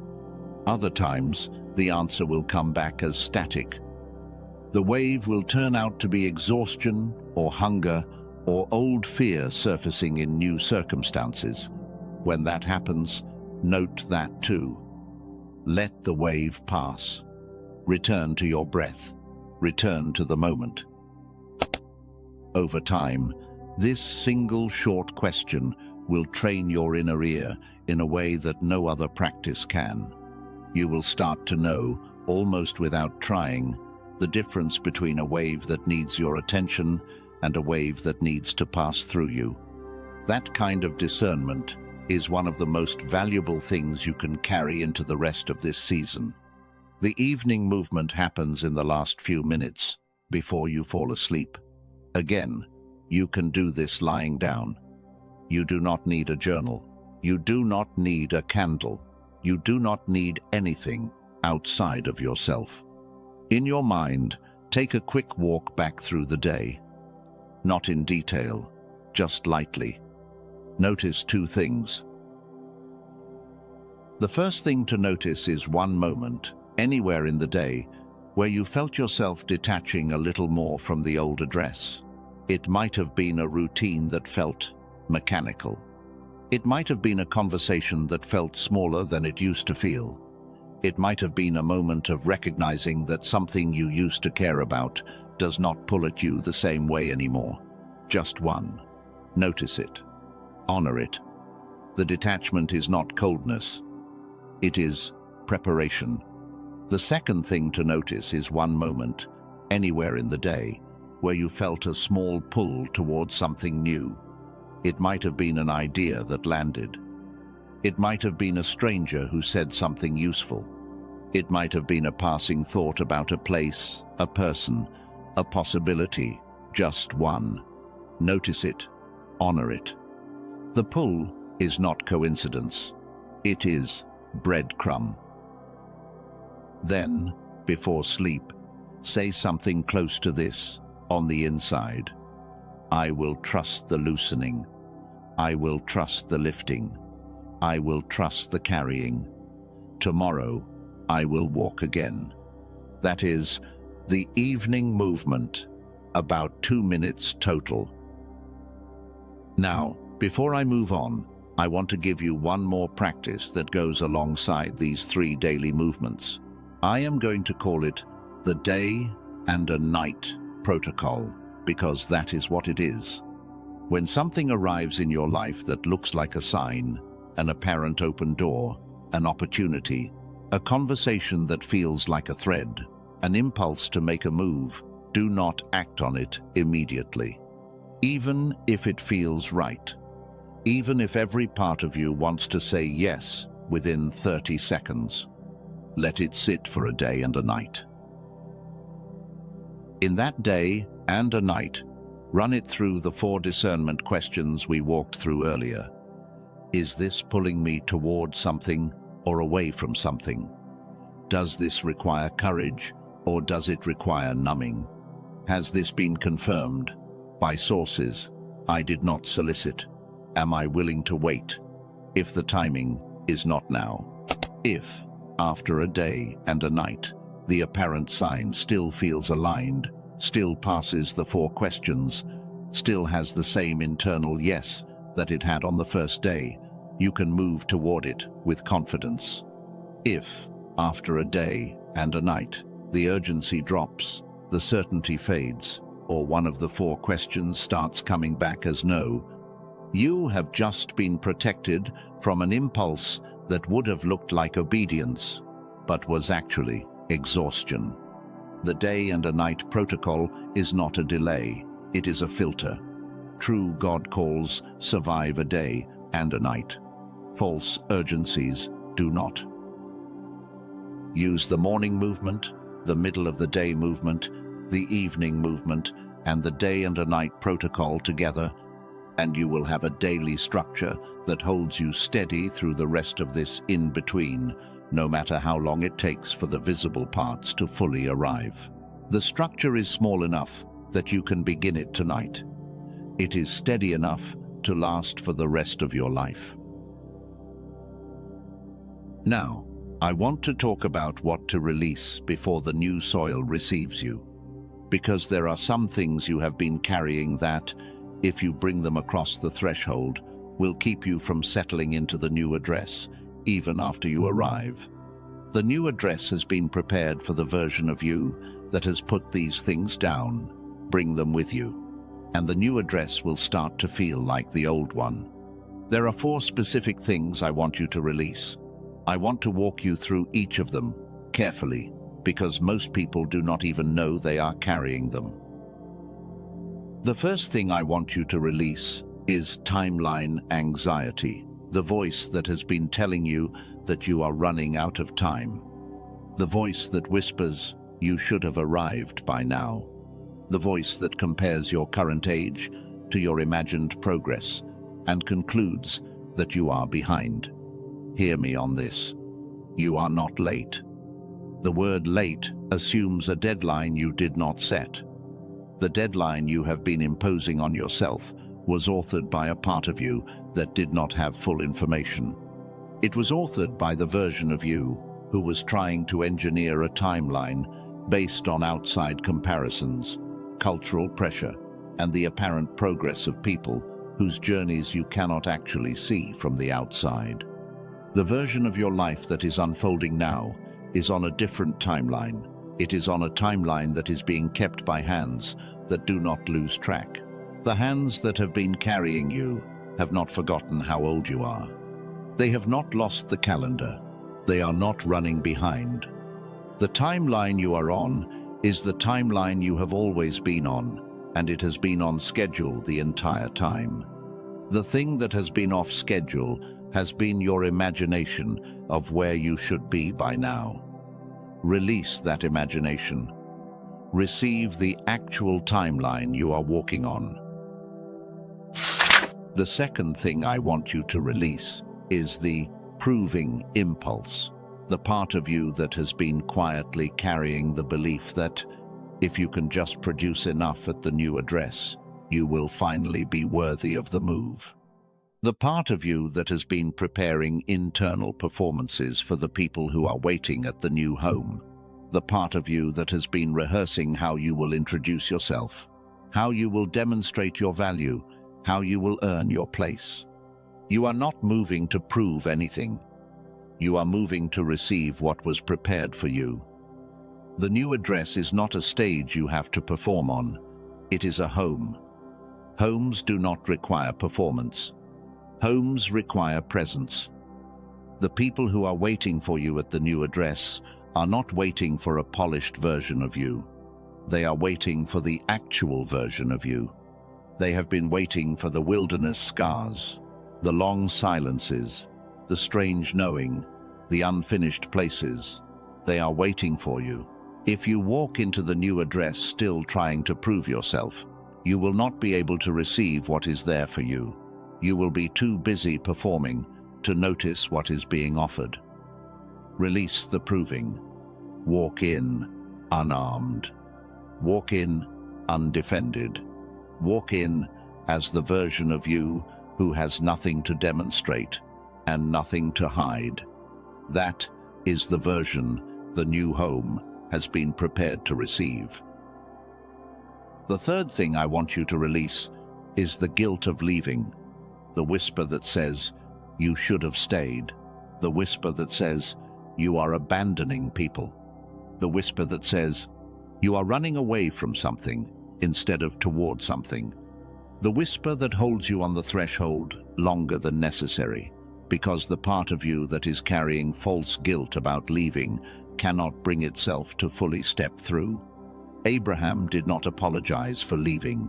Other times, the answer will come back as static. The wave will turn out to be exhaustion or hunger or old fear surfacing in new circumstances. When that happens, note that too. Let the wave pass. Return to your breath. Return to the moment. Over time, this single short question will train your inner ear in a way that no other practice can. You will start to know, almost without trying, the difference between a wave that needs your attention and a wave that needs to pass through you. That kind of discernment is one of the most valuable things you can carry into the rest of this season. The evening movement happens in the last few minutes before you fall asleep. Again, you can do this lying down. You do not need a journal. You do not need a candle. You do not need anything outside of yourself. In your mind, take a quick walk back through the day. Not in detail, just lightly. Notice two things. The first thing to notice is one moment, anywhere in the day, where you felt yourself detaching a little more from the old address. It might have been a routine that felt mechanical. It might have been a conversation that felt smaller than it used to feel. It might have been a moment of recognizing that something you used to care about does not pull at you the same way anymore. Just one. Notice it. Honor it. The detachment is not coldness. It is preparation. The second thing to notice is one moment, anywhere in the day, where you felt a small pull towards something new. It might have been an idea that landed. It might have been a stranger who said something useful. It might have been a passing thought about a place, a person, a possibility, just one. Notice it. Honor it. The pull is not coincidence. It is breadcrumb. Then, before sleep, say something close to this, on the inside. I will trust the loosening. I will trust the lifting. I will trust the carrying. Tomorrow, I will walk again. That is, the evening movement, about 2 minutes total. Now, before I move on, I want to give you one more practice that goes alongside these 3 daily movements. I am going to call it the day and a night protocol, because that is what it is. When something arrives in your life that looks like a sign, an apparent open door, an opportunity, a conversation that feels like a thread, an impulse to make a move, do not act on it immediately. Even if it feels right. Even if every part of you wants to say yes within 30 seconds. Let it sit for a day and a night. In that day and a night, run it through the 4 discernment questions we walked through earlier. Is this pulling me toward something or away from something? Does this require courage or does it require numbing? Has this been confirmed by sources I did not solicit? Am I willing to wait if the timing is not now? If, after a day and a night, the apparent sign still feels aligned, still passes the 4 questions, still has the same internal yes that it had on the first day, you can move toward it with confidence. If, after a day and a night, the urgency drops, the certainty fades, or one of the 4 questions starts coming back as no, You have just been protected from an impulse that would have looked like obedience, but was actually exhaustion. The day and a night protocol is not a delay, it is a filter. True God calls survive a day and a night. False urgencies do not. Use the morning movement, the middle of the day movement, the evening movement, and the day and a night protocol together, and you will have a daily structure that holds you steady through the rest of this in-between, no matter how long it takes for the visible parts to fully arrive. The structure is small enough that you can begin it tonight. It is steady enough to last for the rest of your life. Now, I want to talk about what to release before the new soil receives you. Because there are some things you have been carrying that, if you bring them across the threshold, will keep you from settling into the new address, even after you arrive. The new address has been prepared for the version of you that has put these things down. Bring them with you, and the new address will start to feel like the old one. There are 4 specific things I want you to release. I want to walk you through each of them carefully, because most people do not even know they are carrying them. The first thing I want you to release is timeline anxiety, the voice that has been telling you that you are running out of time. The voice that whispers, you should have arrived by now. The voice that compares your current age to your imagined progress and concludes that you are behind. Hear me on this. You are not late. The word late assumes a deadline you did not set. The deadline you have been imposing on yourself was authored by a part of you that did not have full information. It was authored by the version of you who was trying to engineer a timeline based on outside comparisons, cultural pressure, and the apparent progress of people whose journeys you cannot actually see from the outside. The version of your life that is unfolding now is on a different timeline. It is on a timeline that is being kept by hands that do not lose track. The hands that have been carrying you have not forgotten how old you are. They have not lost the calendar. They are not running behind. The timeline you are on is the timeline you have always been on, and it has been on schedule the entire time. The thing that has been off schedule has been your imagination of where you should be by now. Release that imagination. Receive the actual timeline you are walking on. The second thing I want you to release is the proving impulse, the part of you that has been quietly carrying the belief that if you can just produce enough at the new address, you will finally be worthy of the move. The part of you that has been preparing internal performances for the people who are waiting at the new home. The part of you that has been rehearsing how you will introduce yourself, how you will demonstrate your value, how you will earn your place. You are not moving to prove anything. You are moving to receive what was prepared for you. The new address is not a stage you have to perform on. It is a home. Homes do not require performance. Homes require presence. The people who are waiting for you at the new address are not waiting for a polished version of you. They are waiting for the actual version of you. They have been waiting for the wilderness scars, the long silences, the strange knowing, the unfinished places. They are waiting for you. If you walk into the new address still trying to prove yourself, you will not be able to receive what is there for you. You will be too busy performing to notice what is being offered. Release the proving. Walk in unarmed. Walk in undefended. Walk in as the version of you who has nothing to demonstrate and nothing to hide. That is the version the new home has been prepared to receive. The third thing I want you to release is the guilt of leaving. The whisper that says, you should have stayed. The whisper that says, you are abandoning people. The whisper that says, you are running away from something instead of toward something. The whisper that holds you on the threshold longer than necessary, because the part of you that is carrying false guilt about leaving cannot bring itself to fully step through. Abraham did not apologize for leaving.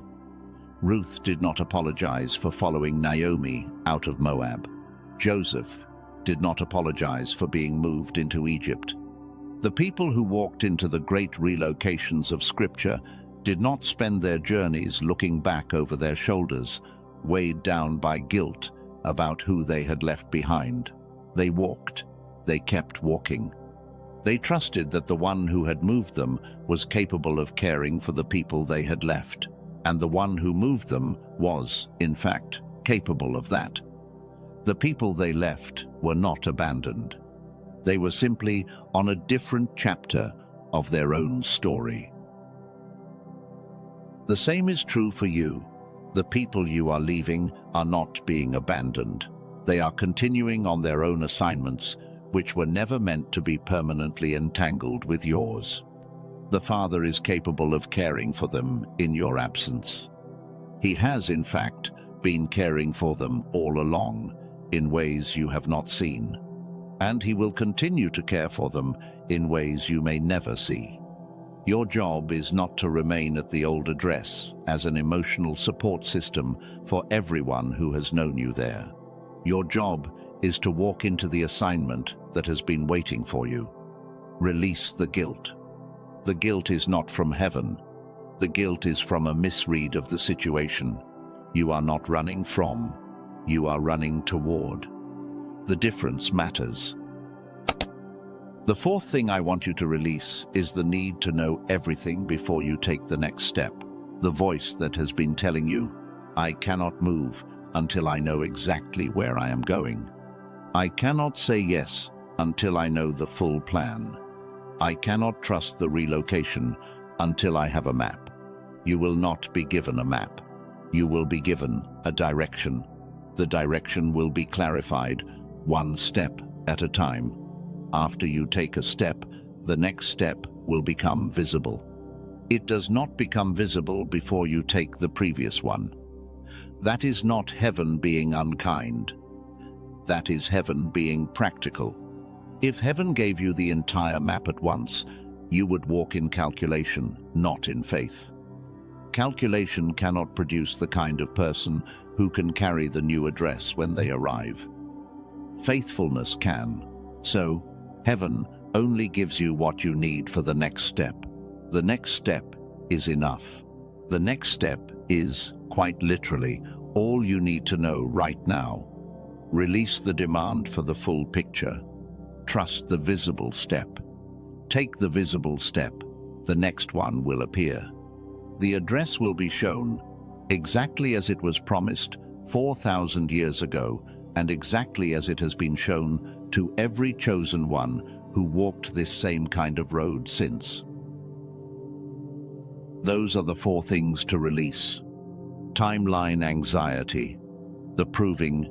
Ruth did not apologize for following Naomi out of Moab. Joseph did not apologize for being moved into Egypt. The people who walked into the great relocations of Scripture did not spend their journeys looking back over their shoulders, weighed down by guilt about who they had left behind. They walked. They kept walking. They trusted that the one who had moved them was capable of caring for the people they had left, and the one who moved them was, in fact, capable of that. The people they left were not abandoned. They were simply on a different chapter of their own story. The same is true for you. The people you are leaving are not being abandoned. They are continuing on their own assignments, which were never meant to be permanently entangled with yours. The Father is capable of caring for them in your absence. He has, in fact, been caring for them all along, in ways you have not seen. And He will continue to care for them in ways you may never see. Your job is not to remain at the old address as an emotional support system for everyone who has known you there. Your job is to walk into the assignment that has been waiting for you. Release the guilt. The guilt is not from heaven. The guilt is from a misread of the situation. You are not running from, you are running toward. The difference matters. The fourth thing I want you to release is the need to know everything before you take the next step. The voice that has been telling you, I cannot move until I know exactly where I am going. I cannot say yes until I know the full plan. I cannot trust the relocation until I have a map. You will not be given a map. You will be given a direction. The direction will be clarified one step at a time. After you take a step, the next step will become visible. It does not become visible before you take the previous one. That is not heaven being unkind. That is heaven being practical. If heaven gave you the entire map at once, you would walk in calculation, not in faith. Calculation cannot produce the kind of person who can carry the new address when they arrive. Faithfulness can. So, heaven only gives you what you need for the next step. The next step is enough. The next step is, quite literally, all you need to know right now. Release the demand for the full picture. Trust the visible step. Take the visible step. The next one will appear. The address will be shown exactly as it was promised 4,000 years ago, and exactly as it has been shown to every chosen one who walked this same kind of road since. Those are the four things to release. Timeline anxiety, the proving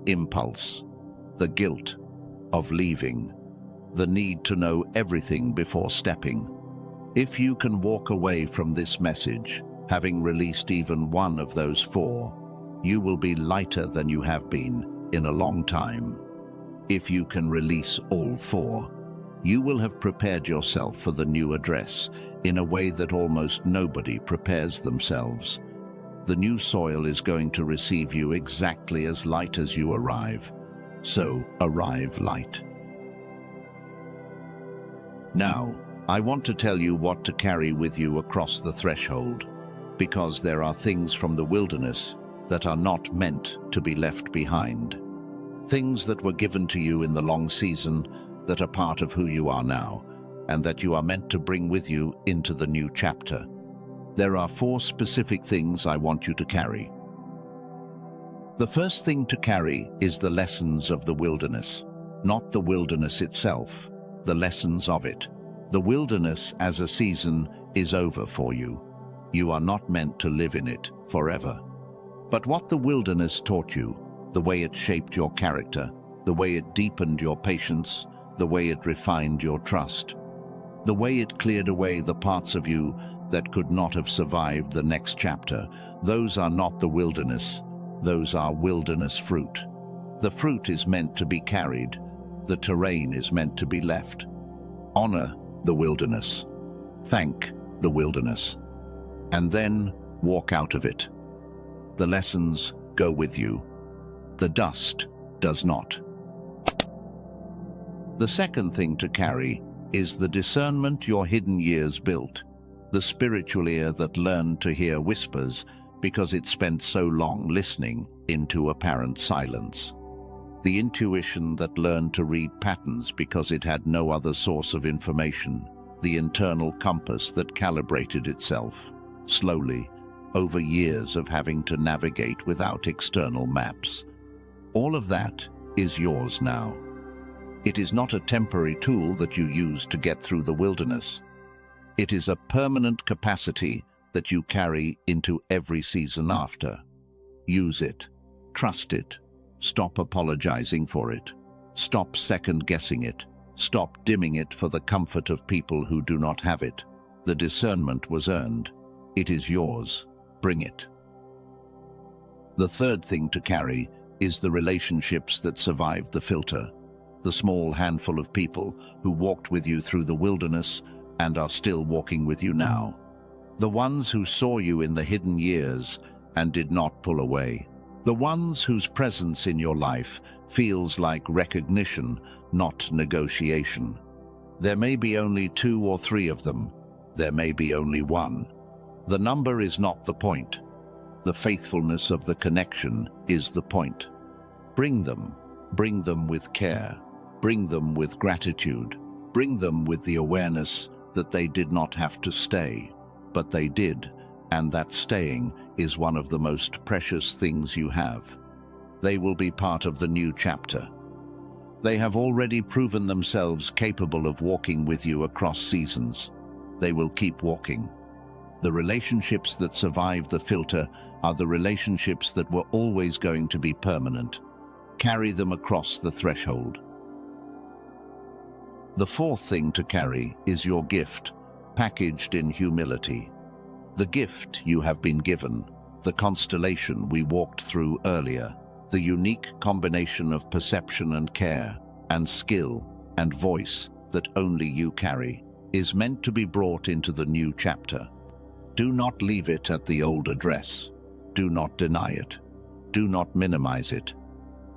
impulse, the guilt of leaving, the need to know everything before stepping. If you can walk away from this message, having released even one of those four, you will be lighter than you have been in a long time. If you can release all four, you will have prepared yourself for the new address in a way that almost nobody prepares themselves. The new soil is going to receive you exactly as light as you arrive. So, arrive light. Now, I want to tell you what to carry with you across the threshold, because there are things from the wilderness that are not meant to be left behind. Things that were given to you in the long season that are part of who you are now, and that you are meant to bring with you into the new chapter. There are four specific things I want you to carry. The first thing to carry is the lessons of the wilderness, not the wilderness itself, the lessons of it. The wilderness as a season is over for you. You are not meant to live in it forever. But what the wilderness taught you, the way it shaped your character, the way it deepened your patience, the way it refined your trust, the way it cleared away the parts of you that could not have survived the next chapter. Those are not the wilderness. Those are wilderness fruit. The fruit is meant to be carried. The terrain is meant to be left. Honor the wilderness. Thank the wilderness. And then walk out of it. The lessons go with you. The dust does not. The second thing to carry is the discernment your hidden years built, the spiritual ear that learned to hear whispers because it spent so long listening into apparent silence, the intuition that learned to read patterns because it had no other source of information, the internal compass that calibrated itself, slowly, over years of having to navigate without external maps. All of that is yours now. It is not a temporary tool that you use to get through the wilderness. It is a permanent capacity that you carry into every season after. Use it. Trust it. Stop apologizing for it. Stop second-guessing it. Stop dimming it for the comfort of people who do not have it. The discernment was earned. It is yours. Bring it. The third thing to carry is the relationships that survived the filter, the small handful of people who walked with you through the wilderness and are still walking with you now. The ones who saw you in the hidden years and did not pull away. The ones whose presence in your life feels like recognition, not negotiation. There may be only 2 or 3 of them. There may be only 1. The number is not the point. The faithfulness of the connection is the point. Bring them with care. Bring them with gratitude. Bring them with the awareness that they did not have to stay, but they did, and that staying is one of the most precious things you have. They will be part of the new chapter. They have already proven themselves capable of walking with you across seasons. They will keep walking. The relationships that survive the filter are the relationships that were always going to be permanent. Carry them across the threshold. The fourth thing to carry is your gift, packaged in humility. The gift you have been given, the constellation we walked through earlier, the unique combination of perception and care, and skill and voice that only you carry, is meant to be brought into the new chapter. Do not leave it at the old address. Do not deny it. Do not minimize it.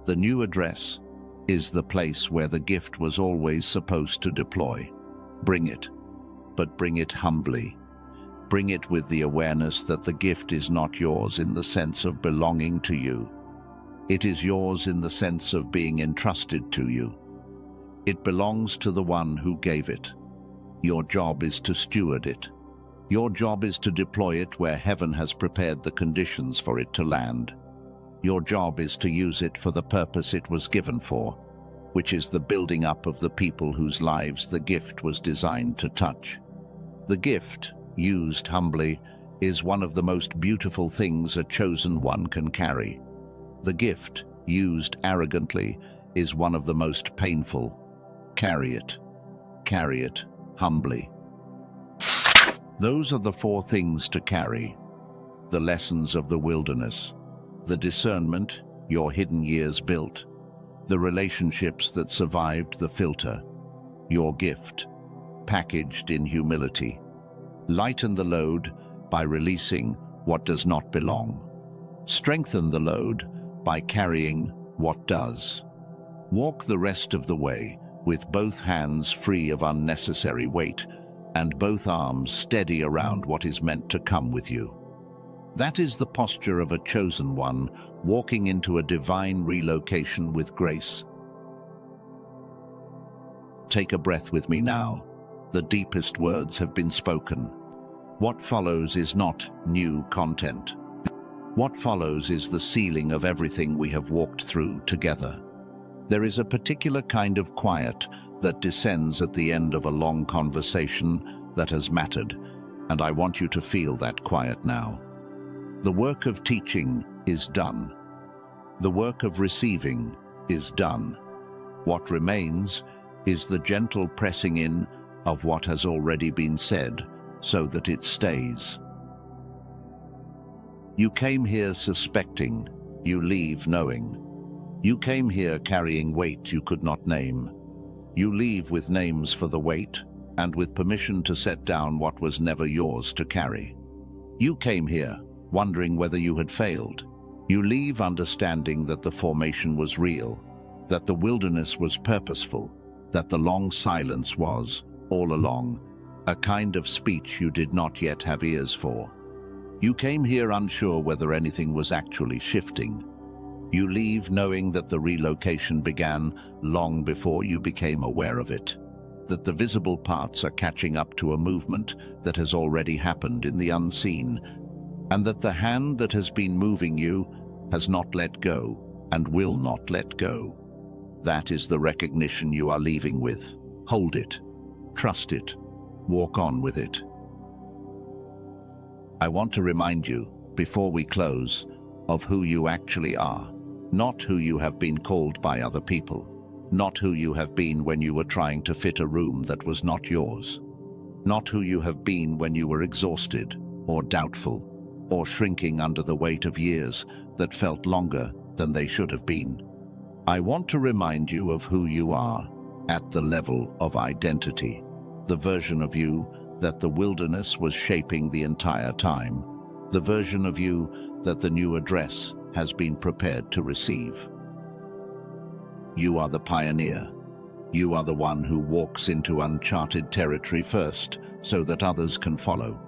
The new address is the place where the gift was always supposed to deploy. Bring it, but bring it humbly. Bring it with the awareness that the gift is not yours in the sense of belonging to you. It is yours in the sense of being entrusted to you. It belongs to the one who gave it. Your job is to steward it. Your job is to deploy it where heaven has prepared the conditions for it to land. Your job is to use it for the purpose it was given for, which is the building up of the people whose lives the gift was designed to touch. The gift, used humbly, is one of the most beautiful things a chosen one can carry. The gift, used arrogantly, is one of the most painful. Carry it humbly. Those are the 4 things to carry. The lessons of the wilderness, the discernment your hidden years built, the relationships that survived the filter, your gift, packaged in humility. Lighten the load by releasing what does not belong. Strengthen the load by carrying what does. Walk the rest of the way with both hands free of unnecessary weight and both arms steady around what is meant to come with you. That is the posture of a chosen one walking into a divine relocation with grace. Take a breath with me now. The deepest words have been spoken. What follows is not new content. What follows is the sealing of everything we have walked through together. There is a particular kind of quiet that descends at the end of a long conversation that has mattered, and I want you to feel that quiet now. The work of teaching is done. The work of receiving is done. What remains is the gentle pressing in of what has already been said so that it stays. You came here suspecting, you leave knowing. You came here carrying weight you could not name. You leave with names for the weight, and with permission to set down what was never yours to carry. You came here, wondering whether you had failed. You leave understanding that the formation was real, that the wilderness was purposeful, that the long silence was, all along, a kind of speech you did not yet have ears for. You came here unsure whether anything was actually shifting. You leave knowing that the relocation began long before you became aware of it, that the visible parts are catching up to a movement that has already happened in the unseen, and that the hand that has been moving you has not let go and will not let go. That is the recognition you are leaving with. Hold it, trust it, walk on with it. I want to remind you, before we close, of who you actually are, not who you have been called by other people, not who you have been when you were trying to fit a room that was not yours, not who you have been when you were exhausted or doubtful or shrinking under the weight of years that felt longer than they should have been. I want to remind you of who you are at the level of identity, the version of you that the wilderness was shaping the entire time, the version of you that the new address has been prepared to receive. You are the pioneer. You are the one who walks into uncharted territory first so that others can follow.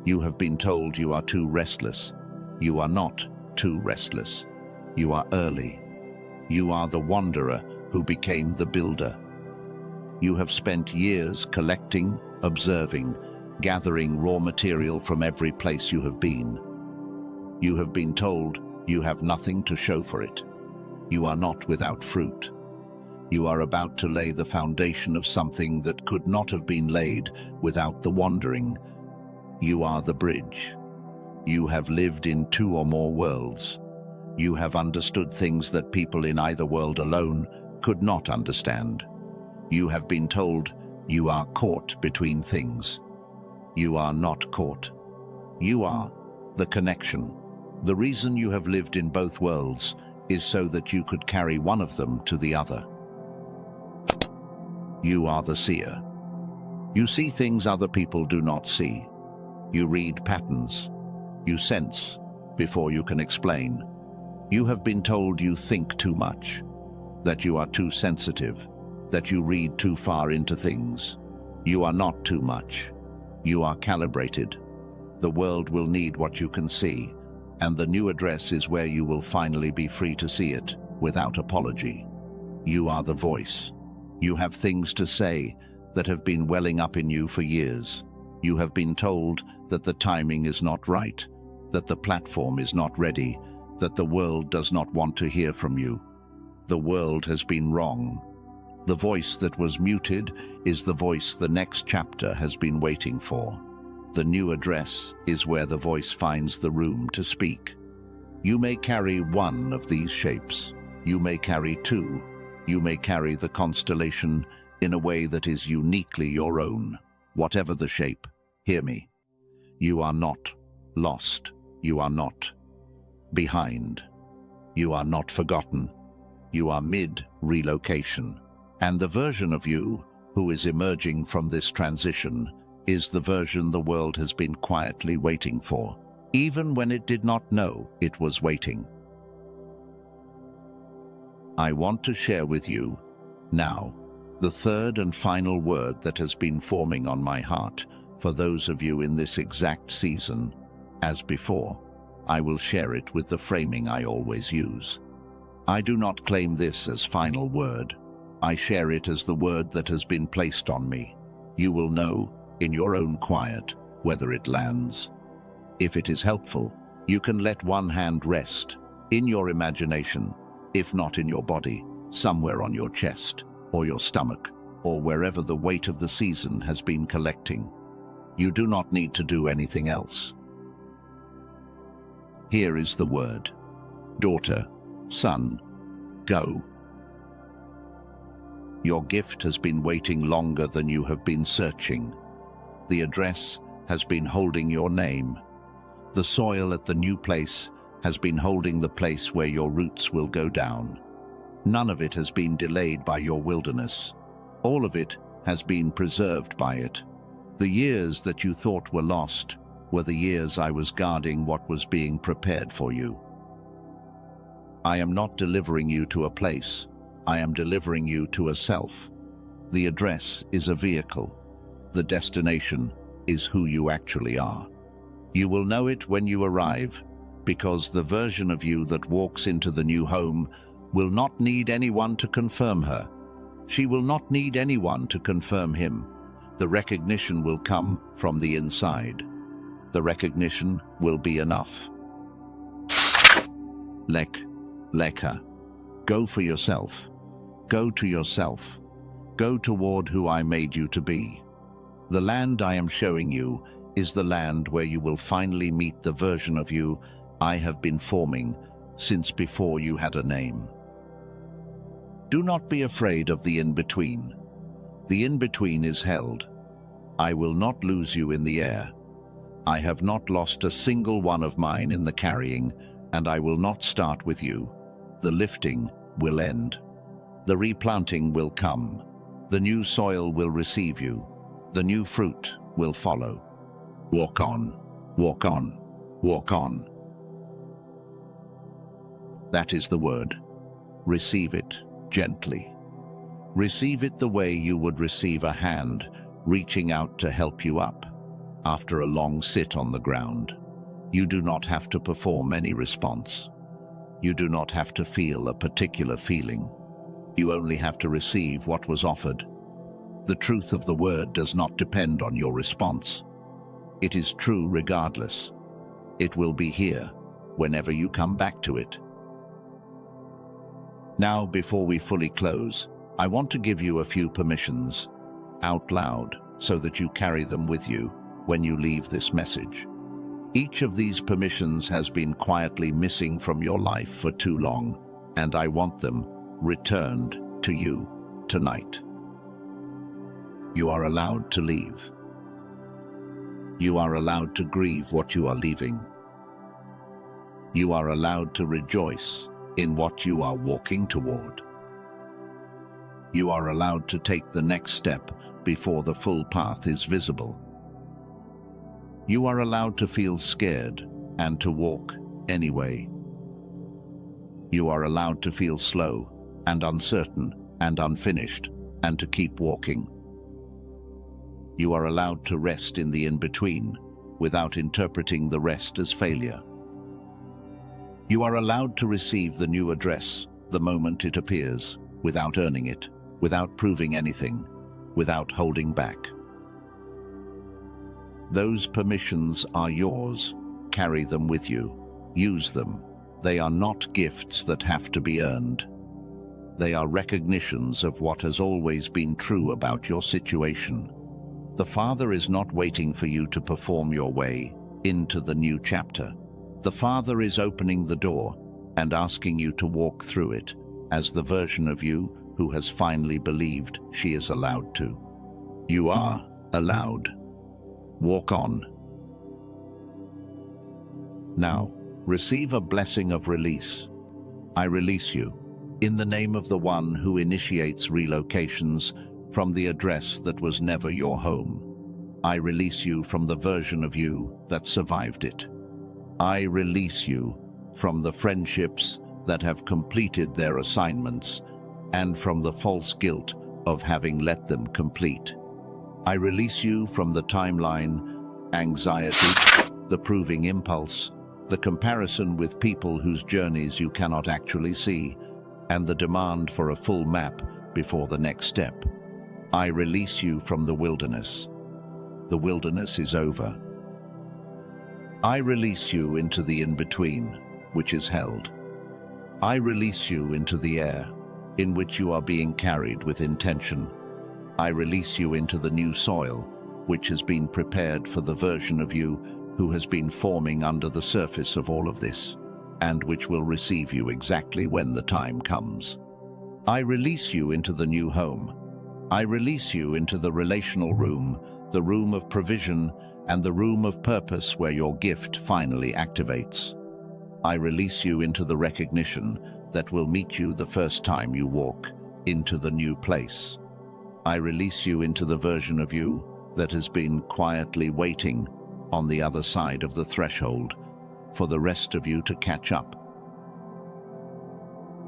You have been told you are too restless. You are not too restless. You are early. You are the wanderer who became the builder. You have spent years collecting, observing, gathering raw material from every place you have been. You have been told you have nothing to show for it. You are not without fruit. You are about to lay the foundation of something that could not have been laid without the wandering. You are the bridge. You have lived in two or more worlds. You have understood things that people in either world alone could not understand. You have been told you are caught between things. You are not caught. You are the connection. The reason you have lived in both worlds is so that you could carry one of them to the other. You are the seer. You see things other people do not see. You read patterns. You sense before you can explain. You have been told you think too much, that you are too sensitive, that you read too far into things. You are not too much. You are calibrated. The world will need what you can see, and the new address is where you will finally be free to see it without apology. You are the voice. You have things to say that have been welling up in you for years. You have been told that the timing is not right, that the platform is not ready, that the world does not want to hear from you. The world has been wrong. The voice that was muted is the voice the next chapter has been waiting for. The new address is where the voice finds the room to speak. You may carry one of these shapes. You may carry two. You may carry the constellation in a way that is uniquely your own. Whatever the shape, hear me. You are not lost. You are not behind. You are not forgotten. You are mid-relocation. And the version of you who is emerging from this transition is the version the world has been quietly waiting for, even when it did not know it was waiting. I want to share with you now the third and final word that has been forming on my heart for those of you in this exact season. As before, I will share it with the framing I always use. I do not claim this as final word. I share it as the word that has been placed on me. You will know, in your own quiet, whether it lands. If it is helpful, you can let one hand rest, in your imagination, if not in your body, somewhere on your chest, or your stomach, or wherever the weight of the season has been collecting. You do not need to do anything else. Here is the word. Daughter, son, go. Your gift has been waiting longer than you have been searching. The address has been holding your name. The soil at the new place has been holding the place where your roots will go down. None of it has been delayed by your wilderness. All of it has been preserved by it. The years that you thought were lost were the years I was guarding what was being prepared for you. I am not delivering you to a place. I am delivering you to a self. The address is a vehicle. The destination is who you actually are. You will know it when you arrive, because the version of you that walks into the new home will not need anyone to confirm her. She will not need anyone to confirm him. The recognition will come from the inside. The recognition will be enough. Leka. Go for yourself. Go to yourself. Go toward who I made you to be. The land I am showing you is the land where you will finally meet the version of you I have been forming since before you had a name. Do not be afraid of the in-between. The in-between is held. I will not lose you in the air. I have not lost a single one of mine in the carrying, and I will not start with you. The lifting will end. The replanting will come. The new soil will receive you. The new fruit will follow. Walk on, walk on, walk on. That is the word. Receive it gently. Receive it the way you would receive a hand reaching out to help you up after a long sit on the ground. You do not have to perform any response. You do not have to feel a particular feeling. You only have to receive what was offered. The truth of the word does not depend on your response. It is true regardless. It will be here whenever you come back to it. Now, before we fully close, I want to give you a few permissions out loud so that you carry them with you when you leave this message. Each of these permissions has been quietly missing from your life for too long, and I want them returned to you tonight. You are allowed to leave. You are allowed to grieve what you are leaving. You are allowed to rejoice in what you are walking toward. You are allowed to take the next step before the full path is visible. You are allowed to feel scared and to walk anyway. You are allowed to feel slow and uncertain and unfinished and to keep walking. You are allowed to rest in the in-between without interpreting the rest as failure. You are allowed to receive the new address the moment it appears, without earning it, without proving anything, without holding back. Those permissions are yours. Carry them with you. Use them. They are not gifts that have to be earned. They are recognitions of what has always been true about your situation. The Father is not waiting for you to perform your way into the new chapter. The Father is opening the door and asking you to walk through it as the version of you who has finally believed she is allowed to. You are allowed. Walk on. Now, receive a blessing of release. I release you, in the name of the one who initiates relocations from the address that was never your home. I release you from the version of you that survived it. I release you from the friendships that have completed their assignments and from the false guilt of having let them complete. I release you from the timeline, anxiety, the proving impulse, the comparison with people whose journeys you cannot actually see, and the demand for a full map before the next step. I release you from the wilderness. The wilderness is over. I release you into the in-between, which is held. I release you into the air, in which you are being carried with intention. I release you into the new soil, which has been prepared for the version of you who has been forming under the surface of all of this, and which will receive you exactly when the time comes. I release you into the new home. I release you into the relational room, the room of provision and the room of purpose where your gift finally activates. I release you into the recognition that will meet you the first time you walk into the new place. I release you into the version of you that has been quietly waiting on the other side of the threshold for the rest of you to catch up.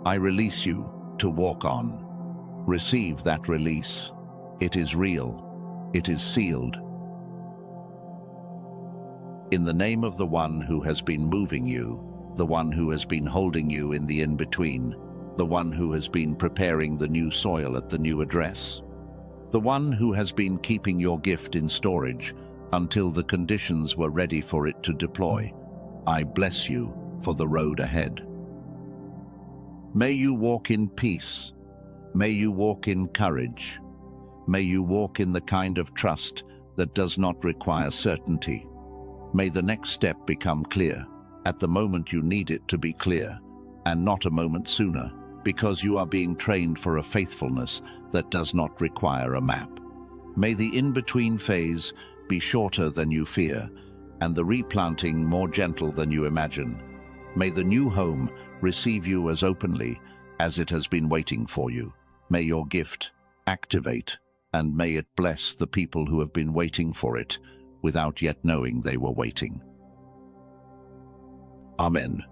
I release you to walk on. Receive that release. It is real. It is sealed. In the name of the one who has been moving you, the one who has been holding you in the in-between, the one who has been preparing the new soil at the new address, the one who has been keeping your gift in storage until the conditions were ready for it to deploy, I bless you for the road ahead. May you walk in peace. May you walk in courage. May you walk in the kind of trust that does not require certainty. May the next step become clear at the moment you need it to be clear, and not a moment sooner, because you are being trained for a faithfulness that does not require a map. May the in-between phase be shorter than you fear, and the replanting more gentle than you imagine. May the new home receive you as openly as it has been waiting for you. May your gift activate, and may it bless the people who have been waiting for it without yet knowing they were waiting. Amen.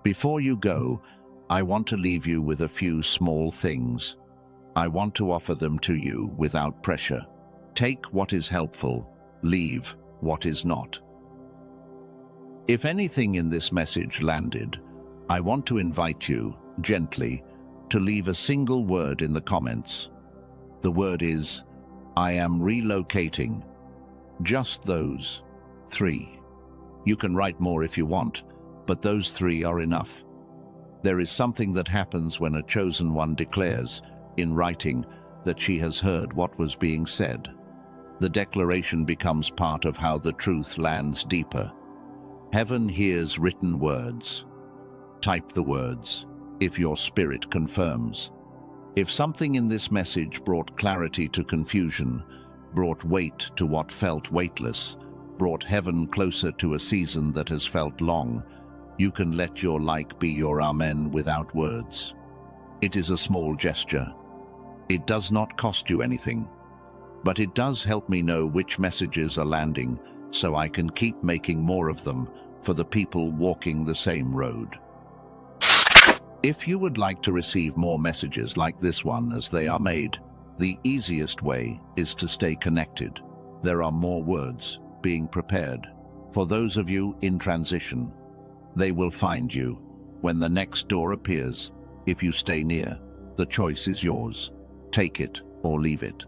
Before you go, I want to leave you with a few small things. I want to offer them to you without pressure. Take what is helpful, leave what is not. If anything in this message landed, I want to invite you, gently, to leave a single word in the comments. The word is, I am relocating. Just those 3. You can write more if you want, but those 3 are enough. There is something that happens when a chosen one declares, in writing, that she has heard what was being said. The declaration becomes part of how the truth lands deeper. Heaven hears written words. Type the words, if your spirit confirms. If something in this message brought clarity to confusion, brought weight to what felt weightless, brought heaven closer to a season that has felt long, you can let your like be your amen without words. It is a small gesture. It does not cost you anything, but it does help me know which messages are landing so I can keep making more of them for the people walking the same road. If you would like to receive more messages like this one as they are made, the easiest way is to stay connected. There are more words being prepared. For those of you in transition, they will find you when the next door appears. If you stay near, the choice is yours. Take it or leave it.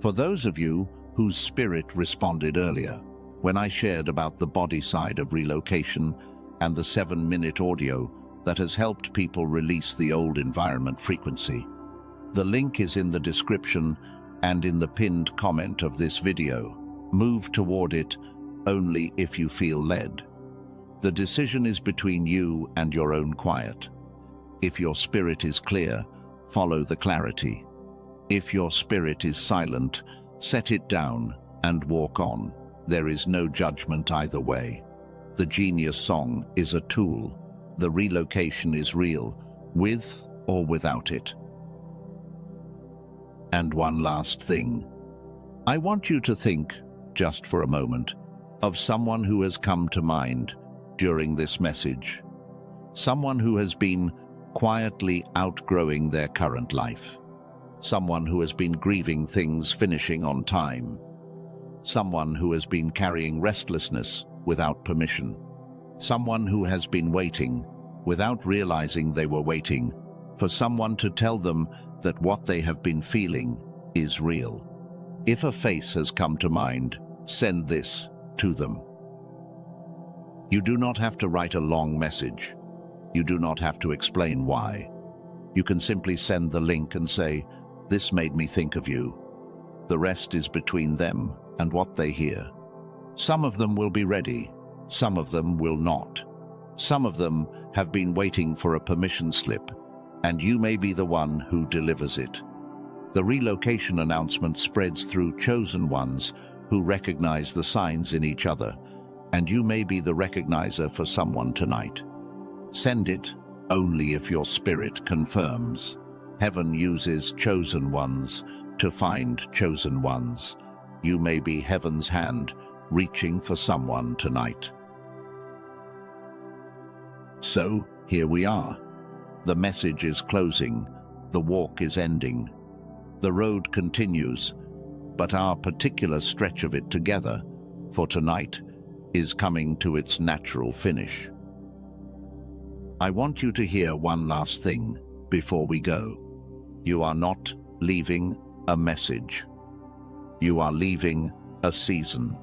For those of you whose spirit responded earlier, when I shared about the body side of relocation and the 7-minute audio that has helped people release the old environment frequency, the link is in the description and in the pinned comment of this video. Move toward it only if you feel led. The decision is between you and your own quiet. If your spirit is clear, follow the clarity. If your spirit is silent, set it down and walk on. There is no judgment either way. The genius song is a tool. The relocation is real, with or without it. And one last thing. I want you to think, just for a moment, of someone who has come to mind during this message. Someone who has been quietly outgrowing their current life. Someone who has been grieving things finishing on time. Someone who has been carrying restlessness without permission. Someone who has been waiting, without realizing they were waiting, for someone to tell them that what they have been feeling is real. If a face has come to mind, send this to them. You do not have to write a long message. You do not have to explain why. You can simply send the link and say, "This made me think of you." The rest is between them and what they hear. Some of them will be ready, some of them will not. Some of them have been waiting for a permission slip, and you may be the one who delivers it. The relocation announcement spreads through chosen ones who recognize the signs in each other, and you may be the recognizer for someone tonight. Send it only if your spirit confirms. Heaven uses chosen ones to find chosen ones. You may be heaven's hand reaching for someone tonight. So, here we are. The message is closing. The walk is ending. The road continues, but our particular stretch of it together, for tonight, is coming to its natural finish. I want you to hear one last thing before we go. You are not leaving a message. You are leaving a season.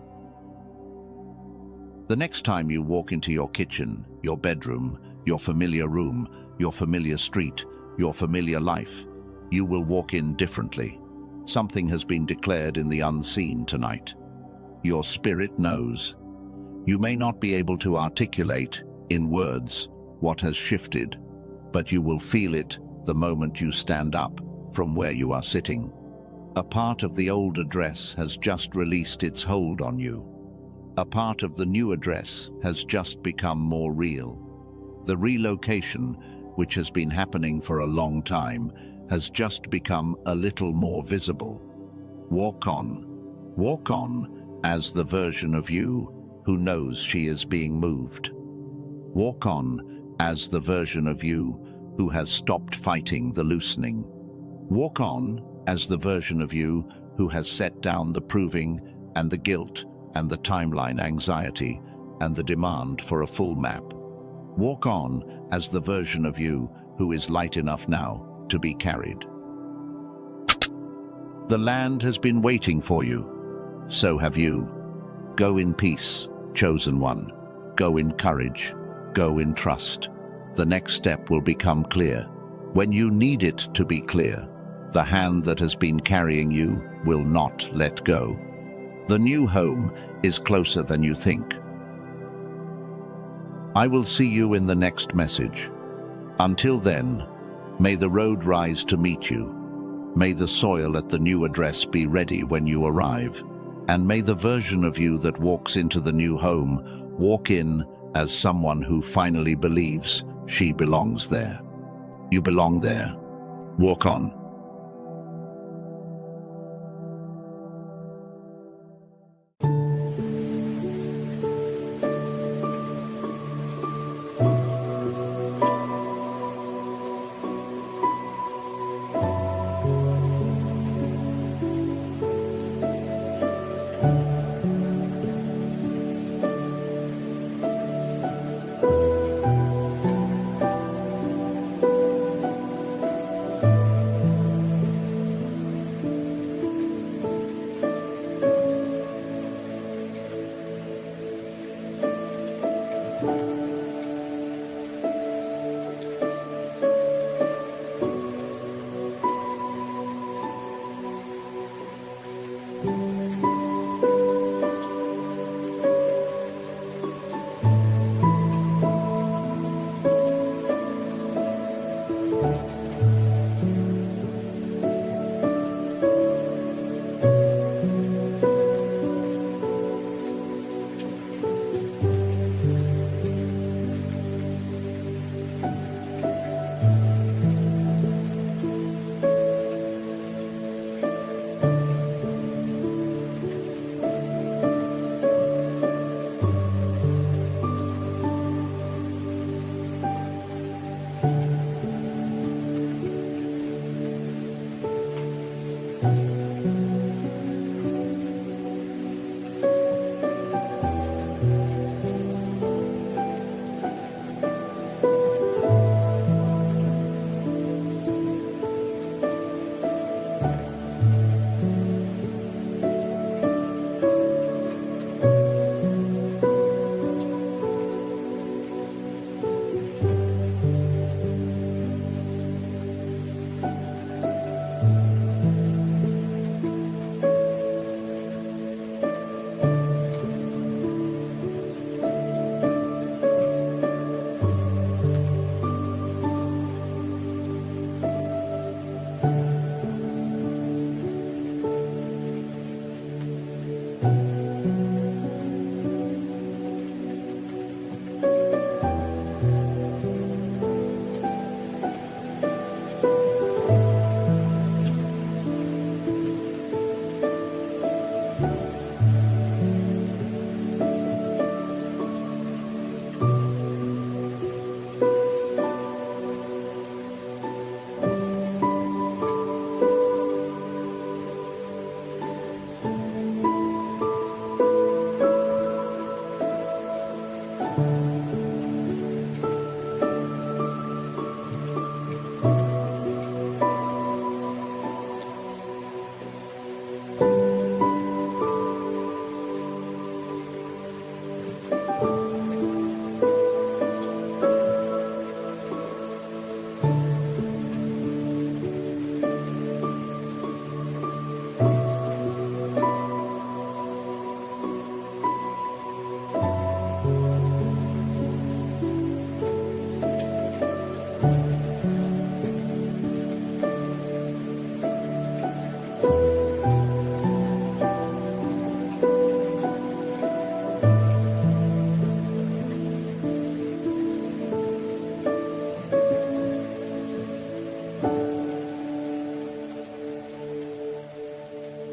The next time you walk into your kitchen, your bedroom, your familiar room, your familiar street, your familiar life, you will walk in differently. Something has been declared in the unseen tonight. Your spirit knows. You may not be able to articulate in words what has shifted, but you will feel it the moment you stand up from where you are sitting. A part of the old address has just released its hold on you. A part of the new address has just become more real. The relocation, which has been happening for a long time, has just become a little more visible. Walk on. Walk on as the version of you who knows she is being moved. Walk on as the version of you who has stopped fighting the loosening. Walk on as the version of you who has set down the proving and the guilt and the timeline anxiety and the demand for a full map. Walk on as the version of you who is light enough now to be carried. The land has been waiting for you. So have you. Go in peace, chosen one. Go in courage. Go in trust. The next step will become clear. When you need it to be clear, the hand that has been carrying you will not let go. The new home is closer than you think. I will see you in the next message. Until then, may the road rise to meet you. May the soil at the new address be ready when you arrive. And may the version of you that walks into the new home walk in as someone who finally believes she belongs there. You belong there. Walk on.